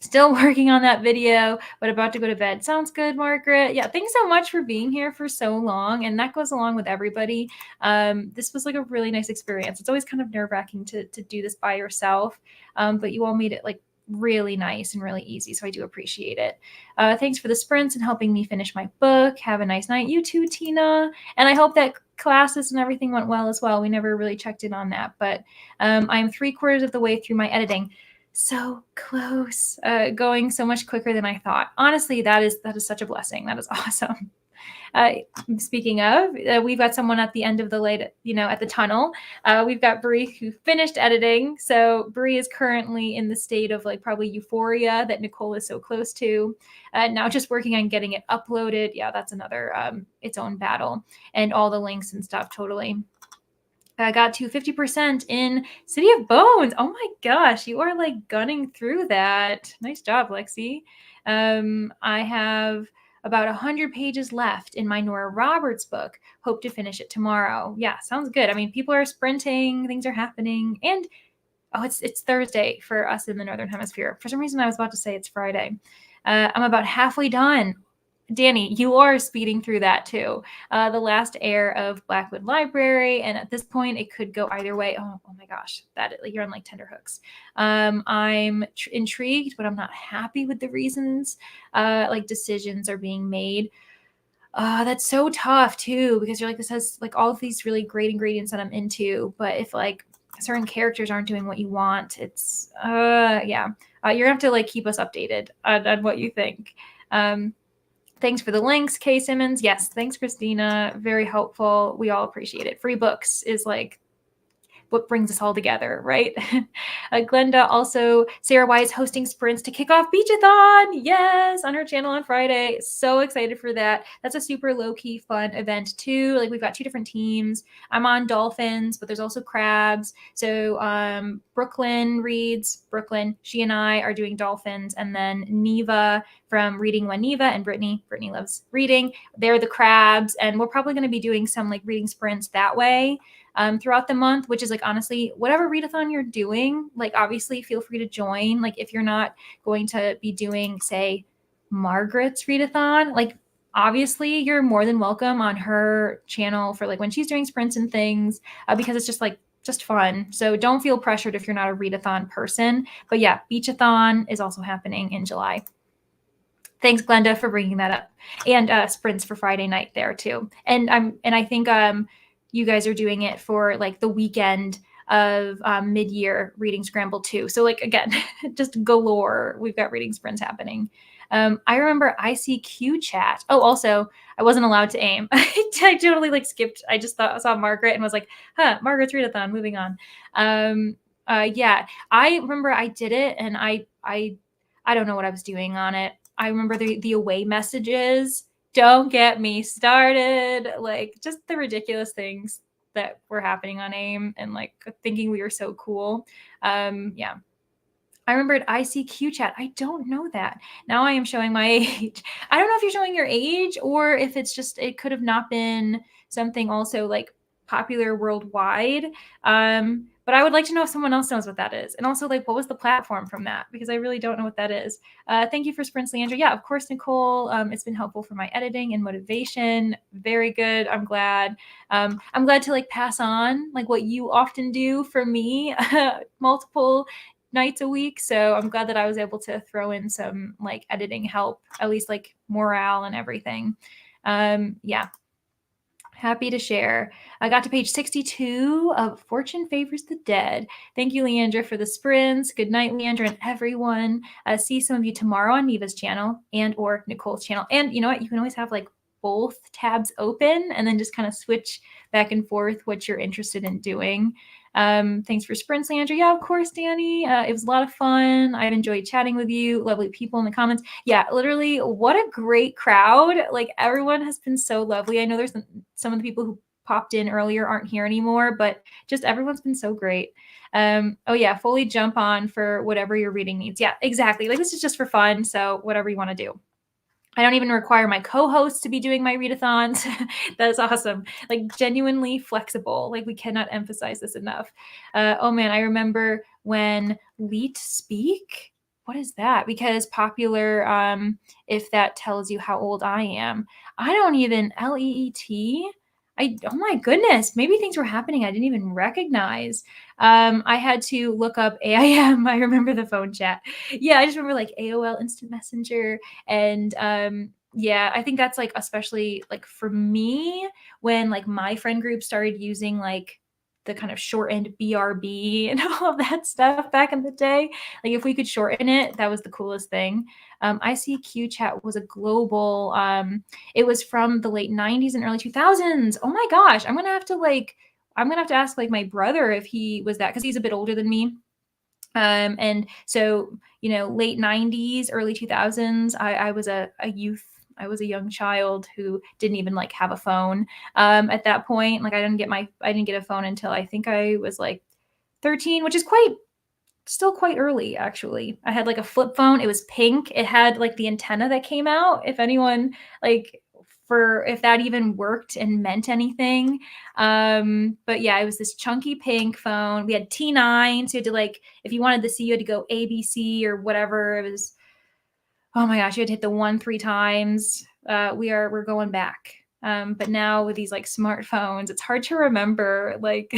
Still working on that video, but about to go to bed. Sounds good, Margaret. Yeah, thanks so much for being here for so long. And that goes along with everybody. This was like a really nice experience. It's always kind of nerve-wracking to do this by yourself, but you all made it like really nice and really easy. So I do appreciate it. Thanks for the sprints and helping me finish my book. Have a nice night. You too, Tina. And I hope that classes and everything went well as well. We never really checked in on that, but I'm 3/4 of the way through my editing. So close, going so much quicker than I thought. Honestly, that is such a blessing. That is awesome. Speaking of, we've got someone at the end of the light, at the tunnel. We've got Brie who finished editing. So Brie is currently in the state of like probably euphoria that Nicole is so close to. Now just working on getting it uploaded. Yeah, that's another its own battle, and all the links and stuff. Totally. I got to 50% in City of Bones. Oh my gosh, you are like gunning through that. Nice job, Lexi. I have about 100 pages left in my Nora Roberts book. Hope to finish it tomorrow. Yeah, sounds good. I mean, people are sprinting, things are happening, and it's Thursday for us in the Northern Hemisphere. For some reason, I was about to say it's Friday. I'm about halfway done. Danny, you are speeding through that too. The last heir of Blackwood Library, and at this point, it could go either way. Oh my gosh, you're on like tender hooks. I'm intrigued, but I'm not happy with the reasons like decisions are being made. That's so tough too, because you're like, this has like all of these really great ingredients that I'm into, but if like certain characters aren't doing what you want, it's yeah. You're gonna have to like keep us updated on what you think. Thanks for the links, Kay Simmons. Yes, thanks, Christina. Very helpful. We all appreciate it. Free books is like what brings us all together, right? Glenda also, Sarah Y is hosting sprints to kick off Beachathon. Yes, on her channel on Friday. So excited for that. That's a super low-key fun event too. Like we've got 2 different teams. I'm on dolphins, but there's also crabs. So Brooklyn reads, she and I are doing dolphins, and then Neva from Reading When Neva and Brittany loves reading. They're the crabs, and we're probably going to be doing some like reading sprints that way. Throughout the month, which is like, honestly, whatever readathon you're doing, like obviously feel free to join. Like if you're not going to be doing, say, Margaret's readathon, like obviously you're more than welcome on her channel for like when she's doing sprints and things, because it's just fun. So don't feel pressured if you're not a readathon person. But yeah, Beachathon is also happening in July. Thanks, Glenda, for bringing that up. And sprints for Friday night there too. And I think you guys are doing it for like the weekend of mid-year reading scramble too. So like, again, just galore. We've got reading sprints happening. I remember ICQ chat. Oh, also, I wasn't allowed to aim. I totally like skipped. I just saw Margaret and was like, Margaret's readathon, moving on. Yeah, I remember I did it, and I don't know what I was doing on it. I remember the away messages. Don't get me started. Like just the ridiculous things that were happening on AIM, and like thinking we were so cool. Yeah. I remembered ICQ chat. I don't know that. Now I am showing my age. I don't know if you're showing your age or if it's just, it could have not been something also like popular worldwide. But I would like to know if someone else knows what that is. And also like, what was the platform from that? Because I really don't know what that is. Thank you for sprints, Leandra. Yeah, of course, Nicole. It's been helpful for my editing and motivation. Very good. I'm glad. I'm glad to like pass on like what you often do for me, multiple nights a week. So I'm glad that I was able to throw in some like editing help, at least like morale and everything. Yeah. Happy to share. I got to page 62 of Fortune Favors the Dead. Thank you, Leandra, for the sprints. Good night, Leandra, and everyone. See some of you tomorrow on Neva's channel and or Nicole's channel. And you know what? You can always have like both tabs open and then just kind of switch back and forth what you're interested in doing. Thanks for sprints, Leandra. Yeah, of course, Danny. It was a lot of fun. I've enjoyed chatting with you. Lovely people in the comments. Yeah, literally, what a great crowd. Like, everyone has been so lovely. I know there's some of the people who popped in earlier aren't here anymore, but just everyone's been so great. Oh yeah, fully jump on for whatever your reading needs. Yeah, exactly. Like, this is just for fun, so whatever you want to do. I don't even require my co-host to be doing my readathons. That's awesome. Like genuinely flexible. Like we cannot emphasize this enough. Oh man, I remember when Leet Speak. What is that? Because popular, if that tells you how old I am. I don't even, LEET? oh my goodness, maybe things were happening I didn't even recognize. I had to look up AIM. I remember the phone chat. Yeah, I just remember like AOL Instant Messenger. And yeah, I think that's like, especially like for me, when like my friend group started using like the kind of shortened BRB and all of that stuff back in the day. Like if we could shorten it, that was the coolest thing. ICQ chat was a global, it was from the late 90s and early 2000s. Oh my gosh, I'm gonna have to ask like my brother if he was that, because he's a bit older than me. And so, late 90s, early 2000s, I was a youth. I was a young child who didn't even like have a phone at that point. Like I didn't get a phone until I think I was like 13, which is still quite early actually. I had like a flip phone. It was pink. It had like the antenna that came out. If anyone like for if that even worked and meant anything. But yeah, it was this chunky pink phone. We had T9, so you had to like if you wanted to see, you had to go ABC or whatever. It was, oh my gosh, you had to hit the 1 3 times. We're going back. But now with these like smartphones, it's hard to remember. Like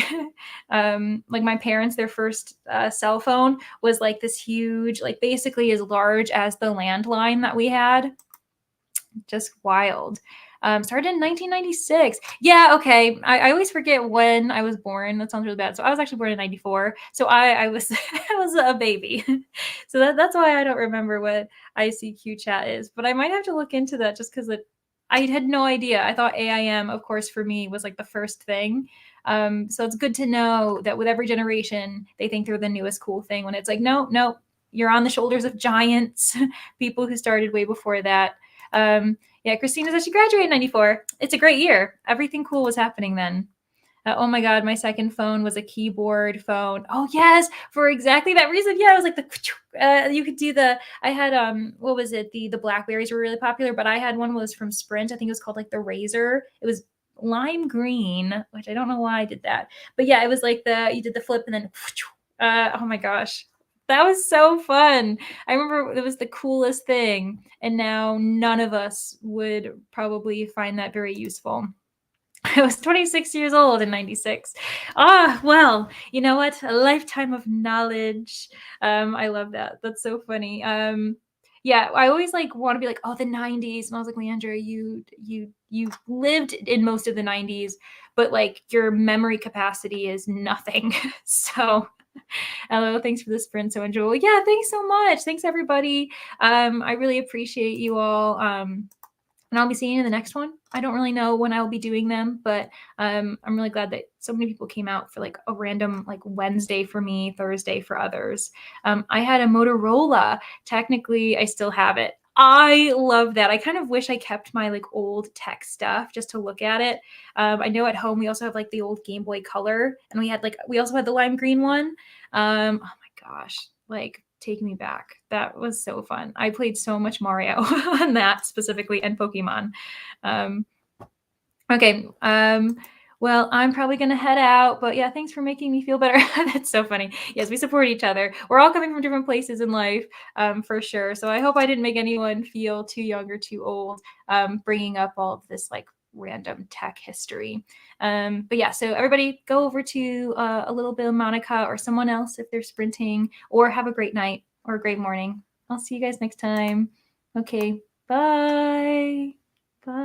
my parents, their first cell phone was like this huge, like basically as large as the landline that we had. Just wild. Started in 1996. Yeah, okay. I always forget when I was born. That sounds really bad. So I was actually born in 94. So I was I was a baby. So that's why I don't remember what ICQ chat is. But I might have to look into that just because I had no idea. I thought AIM, of course, for me was like the first thing. So it's good to know that with every generation, they think they're the newest cool thing when it's like, no, no, you're on the shoulders of giants, people who started way before that. Yeah, Christina says she graduated in 94. It's a great year. Everything cool was happening then. Oh my God, my second phone was a keyboard phone. Oh yes, for exactly that reason. Yeah, it was like you could do I had, what was it? The Blackberries were really popular, but I had one was from Sprint. I think it was called like the Razor. It was lime green, which I don't know why I did that. But yeah, it was like you did the flip and then, oh my gosh. That was so fun. I remember it was the coolest thing. And now none of us would probably find that very useful. I was 26 years old in 96. Well, you know what? A lifetime of knowledge. I love that. That's so funny. Yeah, I always like want to be like, oh, the 90s. And I was like, Leandra, you lived in most of the 90s, but like your memory capacity is nothing. So hello, thanks for the sprint. So enjoyable. Yeah, thanks so much. Thanks everybody. I really appreciate you all. And I'll be seeing you in the next one. I don't really know when I'll be doing them, but I'm really glad that so many people came out for like a random like Wednesday for me, Thursday for others. I had a Motorola. Technically, I still have it. I love that. I kind of wish I kept my like old tech stuff just to look at it. I know at home we also have like the old Game Boy Color, and we also had the lime green one. Oh my gosh, like take me back. That was so fun. I played so much Mario on that specifically and Pokemon. Um, okay. Well, I'm probably going to head out, but yeah, thanks for making me feel better. That's so funny. Yes, we support each other. We're all coming from different places in life, for sure. So I hope I didn't make anyone feel too young or too old, bringing up all of this like random tech history. But yeah, so everybody go over to a little bit of Monica or someone else if they're sprinting, or have a great night or a great morning. I'll see you guys next time. Okay, bye.